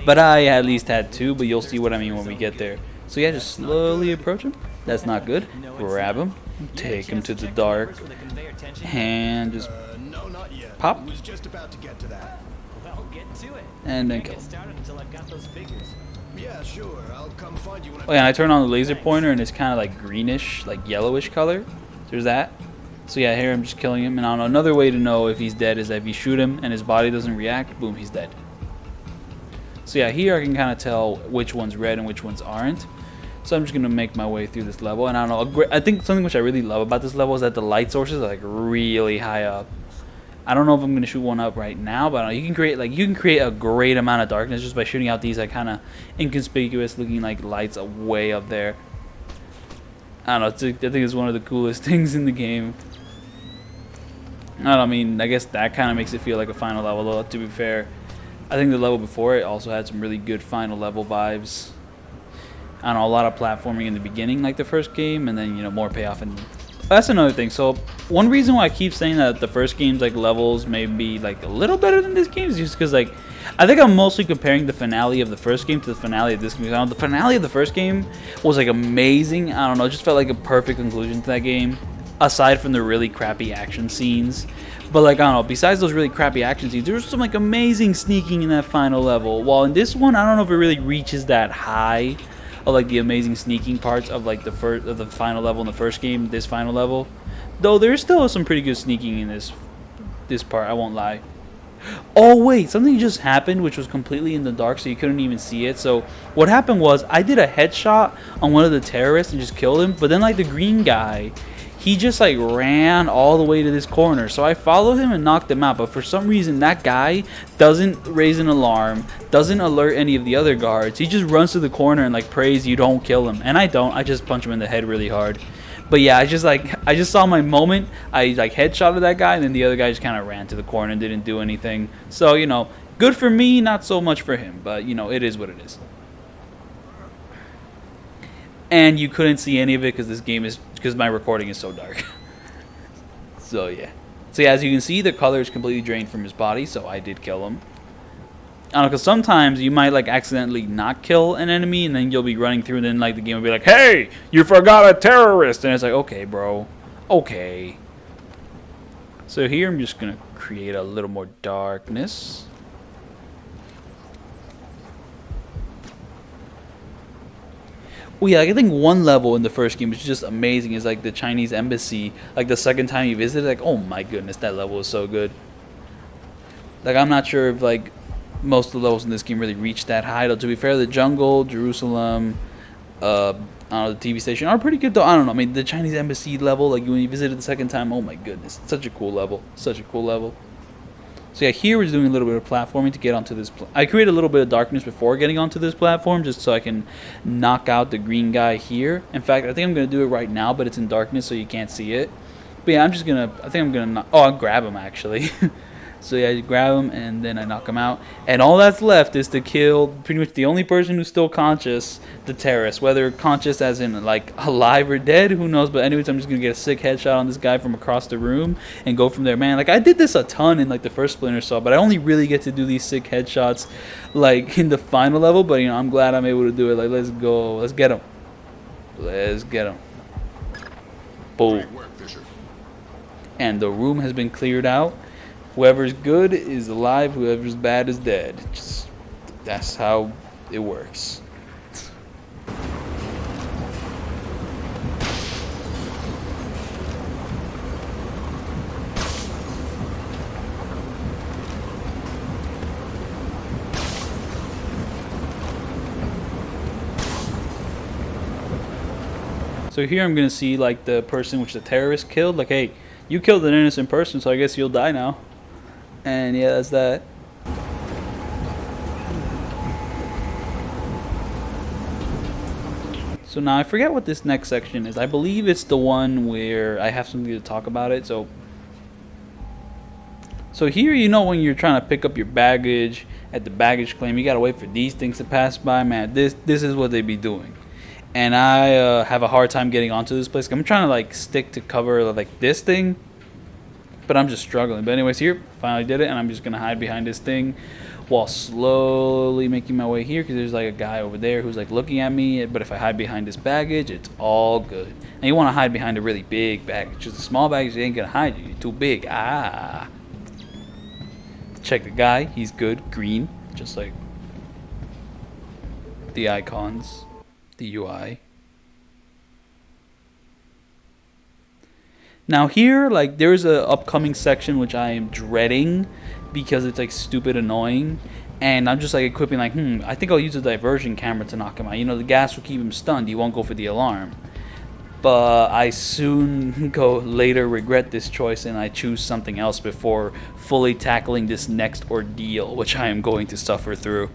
But I at least had 2, but you'll see what I mean when we get there. So yeah, just slowly approach him. That's not good. Grab him, take him to the dark, and just pop. And then kill him. Yeah, sure. I'll come find you when Oh yeah, and I turn on the laser pointer and it's kind of like greenish, like yellowish color. There's that. So yeah, here I'm just killing him. And I don't know, another way to know if he's dead is that if you shoot him and his body doesn't react, boom, he's dead. So yeah, here I can kind of tell which one's red and which ones aren't. So I'm just going to make my way through this level. And I don't know, I think something which I really love about this level is that the light sources are like really high up. I don't know if I'm going to shoot one up right now, but you can create a great amount of darkness just by shooting out these like kind of inconspicuous looking like lights way up there. I don't know, I think it's one of the coolest things in the game. I don't know, I mean, I guess that kind of makes it feel like a final level, though, to be fair. I think the level before it also had some really good final level vibes. I don't know, a lot of platforming in the beginning like the first game, and then, you know, more payoff and that's another thing. So one reason why I keep saying that the first game's like levels may be like a little better than this game is just because like I think I'm mostly comparing the finale of the first game to the finale of this game. The finale of the first game was like amazing. I don't know, it just felt like a perfect conclusion to that game, aside from the really crappy action scenes. But like, I don't know, besides those really crappy action scenes, there was some like amazing sneaking in that final level. While in this one, I don't know if it really reaches that high of like the amazing sneaking parts of like the final level in the first game, this final level. Though there's still some pretty good sneaking in this part, I won't lie. Oh wait, something just happened which was completely in the dark so you couldn't even see it. So what happened was I did a headshot on one of the terrorists and just killed him, but then like the green guy, he just like ran all the way to this corner. So I followed him and knocked him out, but for some reason that guy doesn't raise an alarm, doesn't alert any of the other guards. He just runs to the corner and like prays you don't kill him. And I don't, I just punch him in the head really hard. But yeah, I just saw my moment. I like headshotted that guy, and then the other guy just kind of ran to the corner and didn't do anything. So, you know, good for me, not so much for him, but you know, it is what it is. And you couldn't see any of it because my recording is so dark. So yeah. So yeah, as you can see, the color is completely drained from his body, so I did kill him. I don't know, because sometimes you might like accidentally not kill an enemy, and then you'll be running through, and then like the game will be like, "Hey, you forgot a terrorist," and it's like, "Okay, bro, okay." So here I'm just gonna create a little more darkness. Oh yeah, like I think one level in the first game which is just amazing is like the Chinese embassy. Like the second time you visit, like oh my goodness, that level is so good. Like I'm not sure if like most of the levels in this game really reach that high. Though to be fair, the jungle, Jerusalem, I don't know, the TV station are pretty good though. I don't know. I mean, the Chinese embassy level, like when you visit it the second time, oh my goodness, such a cool level, such a cool level. So yeah, here we're doing a little bit of platforming to get onto this. I create a little bit of darkness before getting onto this platform, just so I can knock out the green guy here. In fact, I think I'm gonna do it right now, but it's in darkness, so you can't see it. But yeah, I'm just gonna. I think I'm gonna. Oh, I'll grab him actually. So yeah, you grab him and then I knock him out. And all that's left is to kill pretty much the only person who's still conscious, the terrorist. Whether conscious as in like alive or dead, who knows. But anyways, I'm just going to get a sick headshot on this guy from across the room and go from there. Man, like I did this a ton in like the first Splinter Cell, but I only really get to do these sick headshots like in the final level. But you know, I'm glad I'm able to do it. Like let's go. Let's get him. Let's get him. Boom. And the room has been cleared out. Whoever's good is alive, whoever's bad is dead. Just, that's how it works. So here I'm gonna see like the person which the terrorist killed. Like, hey, you killed an innocent person, so I guess you'll die now. And yeah, that's that. So now I forget what this next section is. I believe it's the one where I have something to talk about it. So here, you know, when you're trying to pick up your baggage at the baggage claim, you gotta wait for these things to pass by. Man, this is what they be doing. And I have a hard time getting onto this place. I'm trying to like stick to cover like this thing, but I'm just struggling. But anyways, here, finally did it, and I'm just gonna hide behind this thing while slowly making my way here, because there's like a guy over there who's like looking at me. But if I hide behind this baggage, it's all good. And you want to hide behind a really big baggage. Just a small baggage, you ain't gonna hide you. You're too big. Check the guy. He's good. Green, just like the icons, the UI. Now here, like, there's a upcoming section which I am dreading because it's like stupid annoying, and I'm just like equipping like, I think I'll use a diversion camera to knock him out. You know, the gas will keep him stunned. He won't go for the alarm. But I soon later regret this choice, and I choose something else before fully tackling this next ordeal, which I am going to suffer through.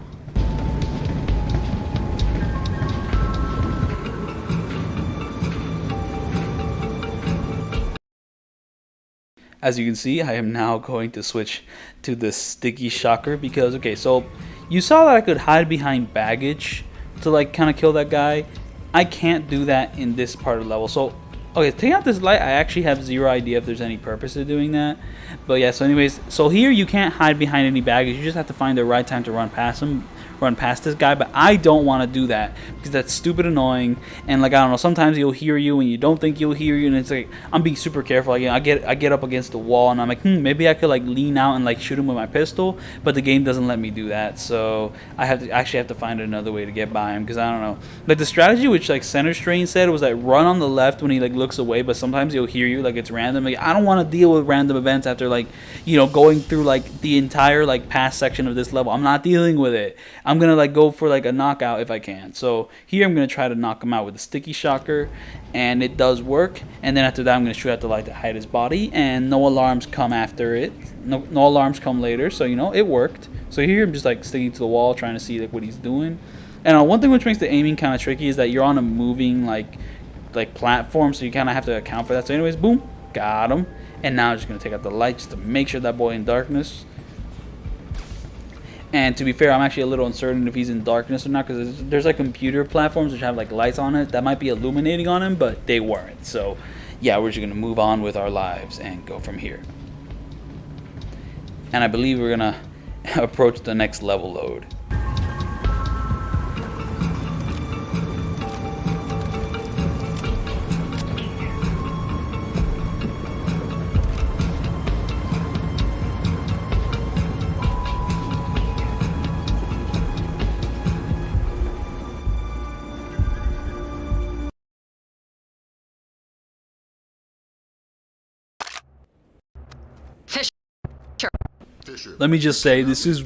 As you can see, I am now going to switch to the sticky shocker because, okay, so you saw that I could hide behind baggage to like kind of kill that guy. I can't do that in this part of the level. So, okay, taking out this light, I actually have zero idea if there's any purpose of doing that. But yeah, so anyways, so here you can't hide behind any baggage. You just have to find the right time to run past this guy. But I don't want to do that because that's stupid annoying. And like, I don't know, sometimes he'll hear you and you don't think he'll hear you, and it's like I'm being super careful. Like, you know, I get up against the wall and I'm like, maybe I could like lean out and like shoot him with my pistol, but the game doesn't let me do that. So I actually have to find another way to get by him, because I don't know, like the strategy which like Center Strain said was like run on the left when he like looks away, but sometimes he'll hear you, like it's random. Like, I don't want to deal with random events after like, you know, going through like the entire like past section of this level. I'm not dealing with it. I'm gonna like go for like a knockout if I can. So here I'm gonna try to knock him out with a sticky shocker, and it does work. And then after that, I'm gonna shoot out the light to hide his body, and no alarms come after it. No alarms come later. So you know, it worked. So here I'm just like sticking to the wall, trying to see like what he's doing. And one thing which makes the aiming kind of tricky is that you're on a moving like platform, so you kind of have to account for that. So anyways, boom, got him. And now I'm just gonna take out the light just to make sure that boy in darkness. And to be fair, I'm actually a little uncertain if he's in darkness or not, because there's like computer platforms which have like lights on it that might be illuminating on him, but they weren't. So yeah, we're just gonna move on with our lives and go from here. And I believe we're gonna approach the next level load. Sure. Let me just say, this is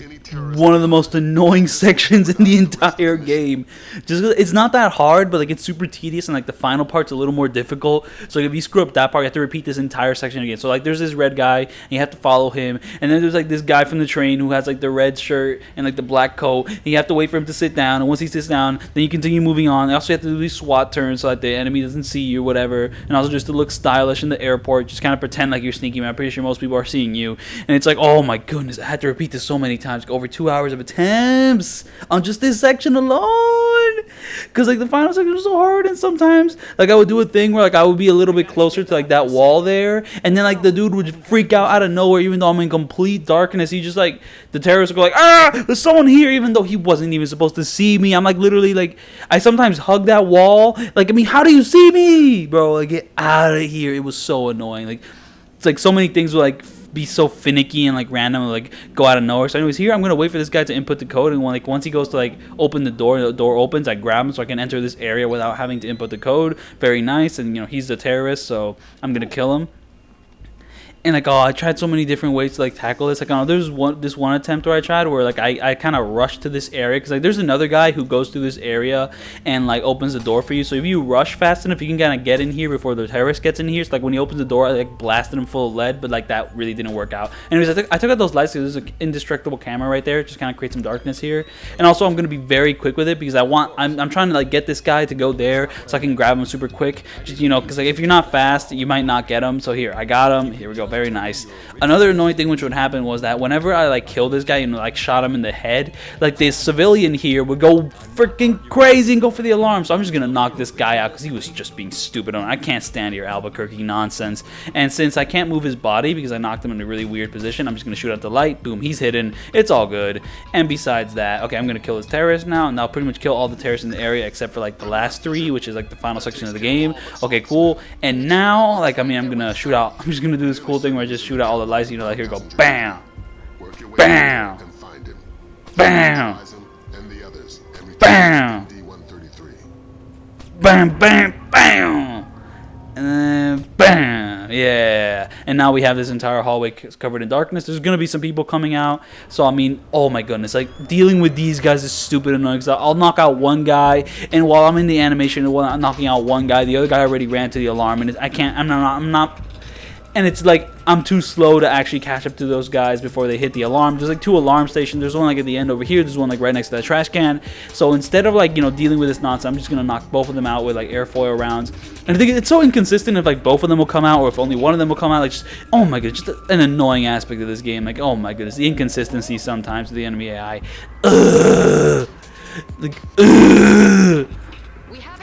one of the most annoying sections in the entire game. Just it's not that hard, but like it's super tedious, and like the final part's a little more difficult. So like, if you screw up that part, you have to repeat this entire section again. So like there's this red guy, and you have to follow him, and then there's like this guy from the train who has like the red shirt and like the black coat, and you have to wait for him to sit down, and once he sits down, then you continue moving on. And also you have to do these SWAT turns so that the enemy doesn't see you or whatever, and also just to look stylish in the airport, just kind of pretend like you're sneaking. I'm pretty sure most people are seeing you, and it's like, oh my goodness, I had to repeat this so many times, over 2 hours of attempts on just this section alone, because like the final section was so hard. And sometimes like I would do a thing where like I would be a little bit closer to like that wall there, and then like the dude would freak out of nowhere, even though I'm in complete darkness. He just like, the terrorist would go like, ah, there's someone here, even though he wasn't even supposed to see me. I'm like literally like, I sometimes hug that wall, like, I mean, how do you see me, bro? Like, get out of here. It was so annoying. Like, it's like so many things would like be so finicky and like random and like go out of nowhere. So anyways, here I'm gonna wait for this guy to input the code, and when, like, once he goes to like open the door opens, I grab him so I can enter this area without having to input the code. Very nice. And you know, he's the terrorist, so I'm gonna kill him. And like, oh, I tried so many different ways to like tackle this. Like, there's this one attempt where I tried where like I kind of rushed to this area, because like there's another guy who goes through this area and like opens the door for you. So if you rush fast enough, you can kind of get in here before the terrorist gets in here. So like when he opens the door, I like blasted him full of lead, but like that really didn't work out. Anyways, I took out those lights because there's an indestructible camera right there, just kind of create some darkness here. And also I'm gonna be very quick with it because I'm trying to like get this guy to go there so I can grab him super quick. Just, you know, because like if you're not fast, you might not get him. So here, I got him. Here we go. Very nice. Another annoying thing which would happen was that whenever I like killed this guy and like shot him in the head, like this civilian here would go freaking crazy and go for the alarm. So I'm just gonna knock this guy out because he was just being stupid. I can't stand your Albuquerque nonsense. And since I can't move his body because I knocked him in a really weird position, I'm just gonna shoot out the light. Boom, he's hidden. It's all good. And besides that, okay, I'm gonna kill this terrorist now, and I'll pretty much kill all the terrorists in the area except for like the last 3, which is like the final section of the game. Okay, cool. And now, like, I mean, I'm gonna shoot out. I'm just gonna do this cool thing where I just shoot out all the lights. You know, like here, go bam, bam, bam, bam, bam, bam, bam, and then bam. Yeah. And now we have this entire hallway covered in darkness. There's gonna be some people coming out. So I mean, oh my goodness, like dealing with these guys is stupid and annoying. I'll knock out one guy, and while I'm in the animation, while I'm knocking out one guy, the other guy already ran to the alarm, and I'm not. And it's like I'm too slow to actually catch up to those guys before they hit the alarm. There's like 2 alarm stations. There's one like at the end over here. There's one like right next to that trash can. So instead of like, you know, dealing with this nonsense, I'm just gonna knock both of them out with like airfoil rounds. And I think it's so inconsistent if like both of them will come out or if only one of them will come out. Like, just, oh my goodness, just an annoying aspect of this game. Like, oh my goodness, the inconsistency sometimes of the enemy AI. Ugh. Like, ugh.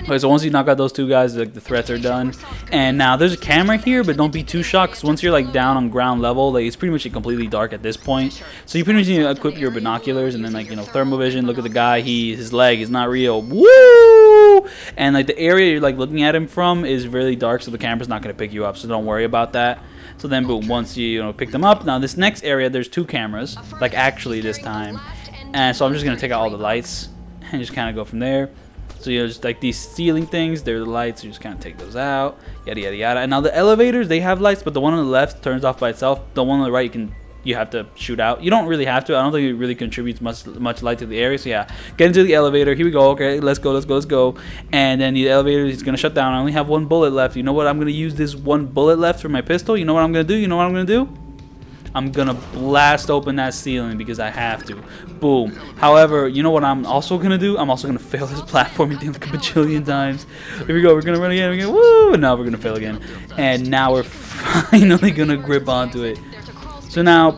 Okay, so once you knock out those 2 guys, like the threats are done. And now there's a camera here, but don't be too shocked, because once you're like down on ground level, like it's pretty much completely dark at this point. So you pretty much need to equip your binoculars and then like, you know, thermal vision. Look at the guy, his leg is not real. Woo! And like the area you're like looking at him from is really dark, so the camera's not gonna pick you up. So don't worry about that. So then boom, once you know pick them up, now this next area there's 2 cameras, like actually this time. And so I'm just gonna take out all the lights and just kind of go from there. So, you know, just like these ceiling things, they're the lights. You just kind of take those out, yada yada yada. And now the elevators, they have lights, but the one on the left turns off by itself. The one on the right, you have to shoot out. You don't really have to. I don't think it really contributes much light to the area. So yeah, get into the elevator. Here we go. Okay, let's go. And then the elevator is gonna shut down. I only have 1 bullet left. You know what? I'm gonna use this 1 bullet left for my pistol. You know what I'm gonna do? I'm gonna blast open that ceiling because I have to. Boom. However, you know what I'm also gonna do? I'm also gonna fail this platforming thing like a bajillion times. Here we go. We're gonna run again. Woo! And now we're gonna fail again. And now we're finally gonna grip onto it. So now,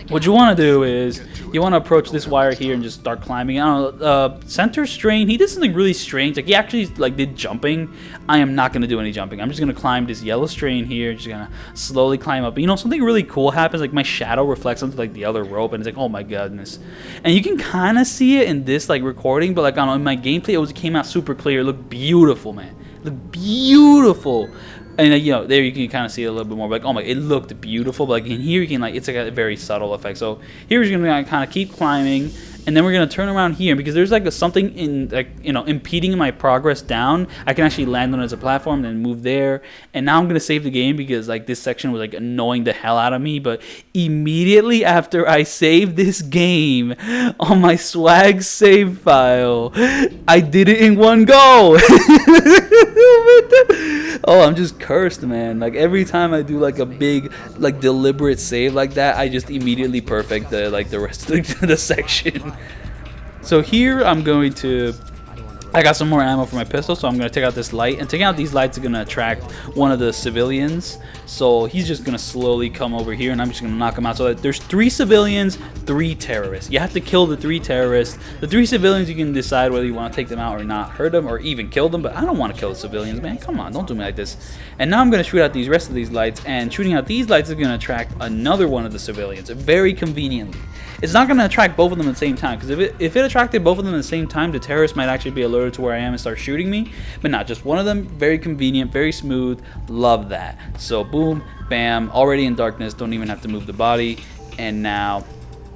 what you want to do is you want to approach this wire here and just start climbing. I don't know. Center strain. He did something really strange. Like he actually like did jumping. I am not gonna do any jumping. I'm just gonna climb this yellow strain here. Just gonna slowly climb up. But, you know, something really cool happens. Like my shadow reflects onto like the other rope, and it's like, oh my goodness. And you can kind of see it in this like recording, but like on my gameplay, it came out super clear. It looked beautiful, man. It looked beautiful. And you know, there you can kind of see it a little bit more. But, like, oh my, it looked beautiful. But like in here, you can like it's like a very subtle effect. So here we're gonna kind of keep climbing, and then we're gonna turn around here because there's like something in like impeding my progress down. I can actually land on it as a platform, then move there, and now I'm gonna save the game because like this section was like annoying the hell out of me. But immediately after I saved this game on my swag save file, I did it in one go. Oh, I'm just cursed, man. Like every time I do like a big like deliberate save like that, I just immediately perfect the rest of the section. So here I'm going to, I got some more ammo for my pistol, so I'm going to take out this light, and taking out these lights are going to attract one of the civilians. So he's just going to slowly come over here, and I'm just going to knock him out. So that there's 3 civilians, 3 terrorists. You have to kill the 3 terrorists. The 3 civilians, you can decide whether you want to take them out or not, hurt them, or even kill them. But I don't want to kill the civilians, man. Come on, don't do me like this. And now I'm going to shoot out these rest of these lights, and shooting out these lights is going to attract another one of the civilians, very conveniently. It's not going to attract both of them at the same time, because if it attracted both of them at the same time, the terrorists might actually be alerted to where I am and start shooting me. But not just one of them. Very convenient, very smooth. Love that. So boom, bam, already in darkness. Don't even have to move the body. And now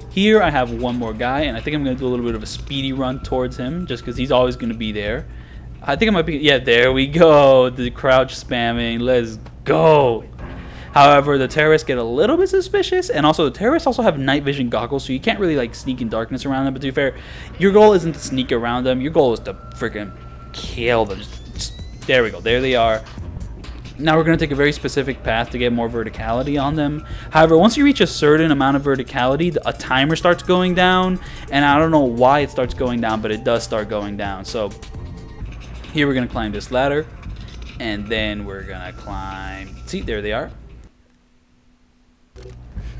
here I have one more guy, and I think I'm going to do a little bit of a speedy run towards him, just because he's always going to be there. I think I might be, yeah, there we go. The crouch spamming. Let's go. However, the terrorists get a little bit suspicious, and also the terrorists also have night vision goggles, so you can't really like sneak in darkness around them. But to be fair, your goal isn't to sneak around them. Your goal is to freaking kill them. There we go. There they are. Now we're going to take a very specific path to get more verticality on them. However, once you reach a certain amount of verticality, a timer starts going down, and I don't know why it starts going down, but it does start going down. So here we're going to climb this ladder, and then we're going to climb. See, there they are.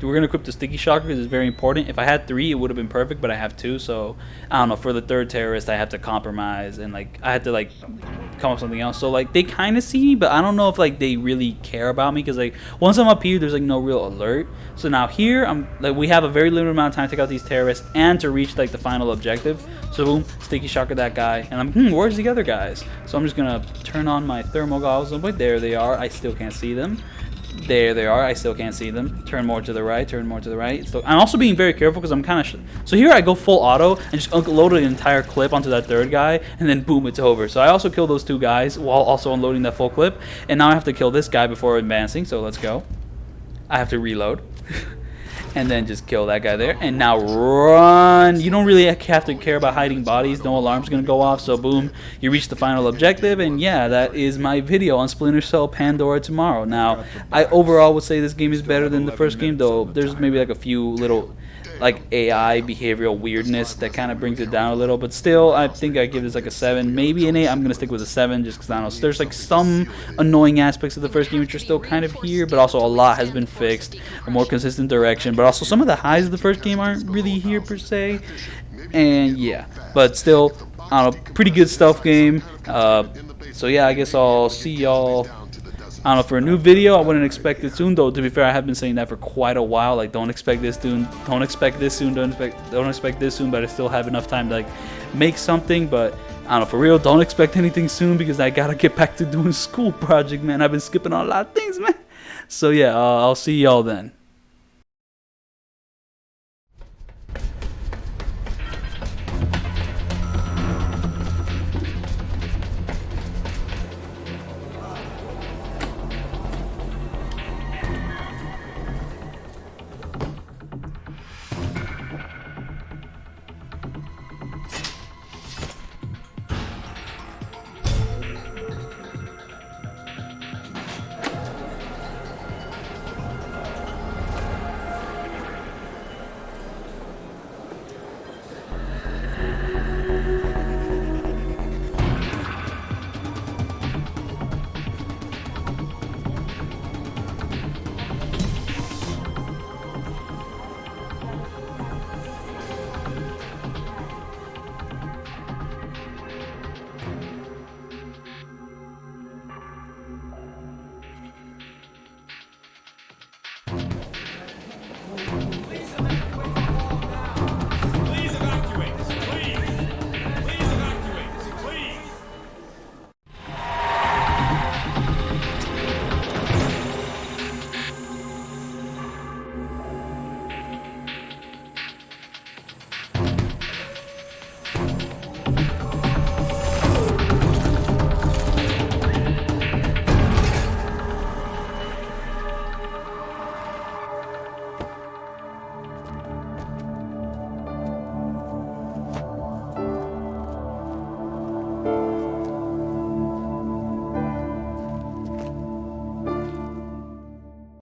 We're going to equip the sticky shocker because it's very important. If I had 3, it would have been perfect, but I have 2, so I don't know. For the 3rd terrorist, I have to compromise, and like I had to like come up with something else. So like they kind of see me, but I don't know if like they really care about me, because like once I'm up here, there's like no real alert. So now here I'm like, we have a very limited amount of time to take out these terrorists and to reach like the final objective. So boom, sticky shocker that guy, and I'm where's the other guys? So I'm just gonna turn on my thermal goggles, and wait, there they are. I still can't see them. There they are. I still can't see them. Turn more to the right. Turn more to the right. So I'm also being very careful because I'm kind of... So here I go full auto and just unload an entire clip onto that 3rd guy, and then boom, it's over. So I also killed those 2 guys while also unloading that full clip. And now I have to kill this guy before advancing. So let's go. I have to reload. And then just kill that guy there. And now run. You don't really have to care about hiding bodies. No alarm's going to go off. So boom, you reach the final objective. And yeah, that is my video on Splinter Cell Pandora tomorrow. Now, I overall would say this game is better than the first game, though there's maybe like a few little like AI behavioral weirdness that kind of brings it down a little. But still, I think I give this like a 7, maybe an 8. I'm going to stick with a 7 just because I don't know. There's like some annoying aspects of the first game which are still kind of here, but also a lot has been fixed. A more consistent direction, but also some of the highs of the first game aren't really here per se. And yeah, but still, I don't know, pretty good stealth game. So yeah, I guess I'll see y'all, I don't know, for a new video. I wouldn't expect it soon, though. To be fair, I have been saying that for quite a while. Like, don't expect this soon. Don't expect this soon. Don't expect this soon. But I still have enough time to like make something. But I don't know, for real, don't expect anything soon because I gotta get back to doing school project, man. I've been skipping on a lot of things, man. So yeah, I'll see y'all then.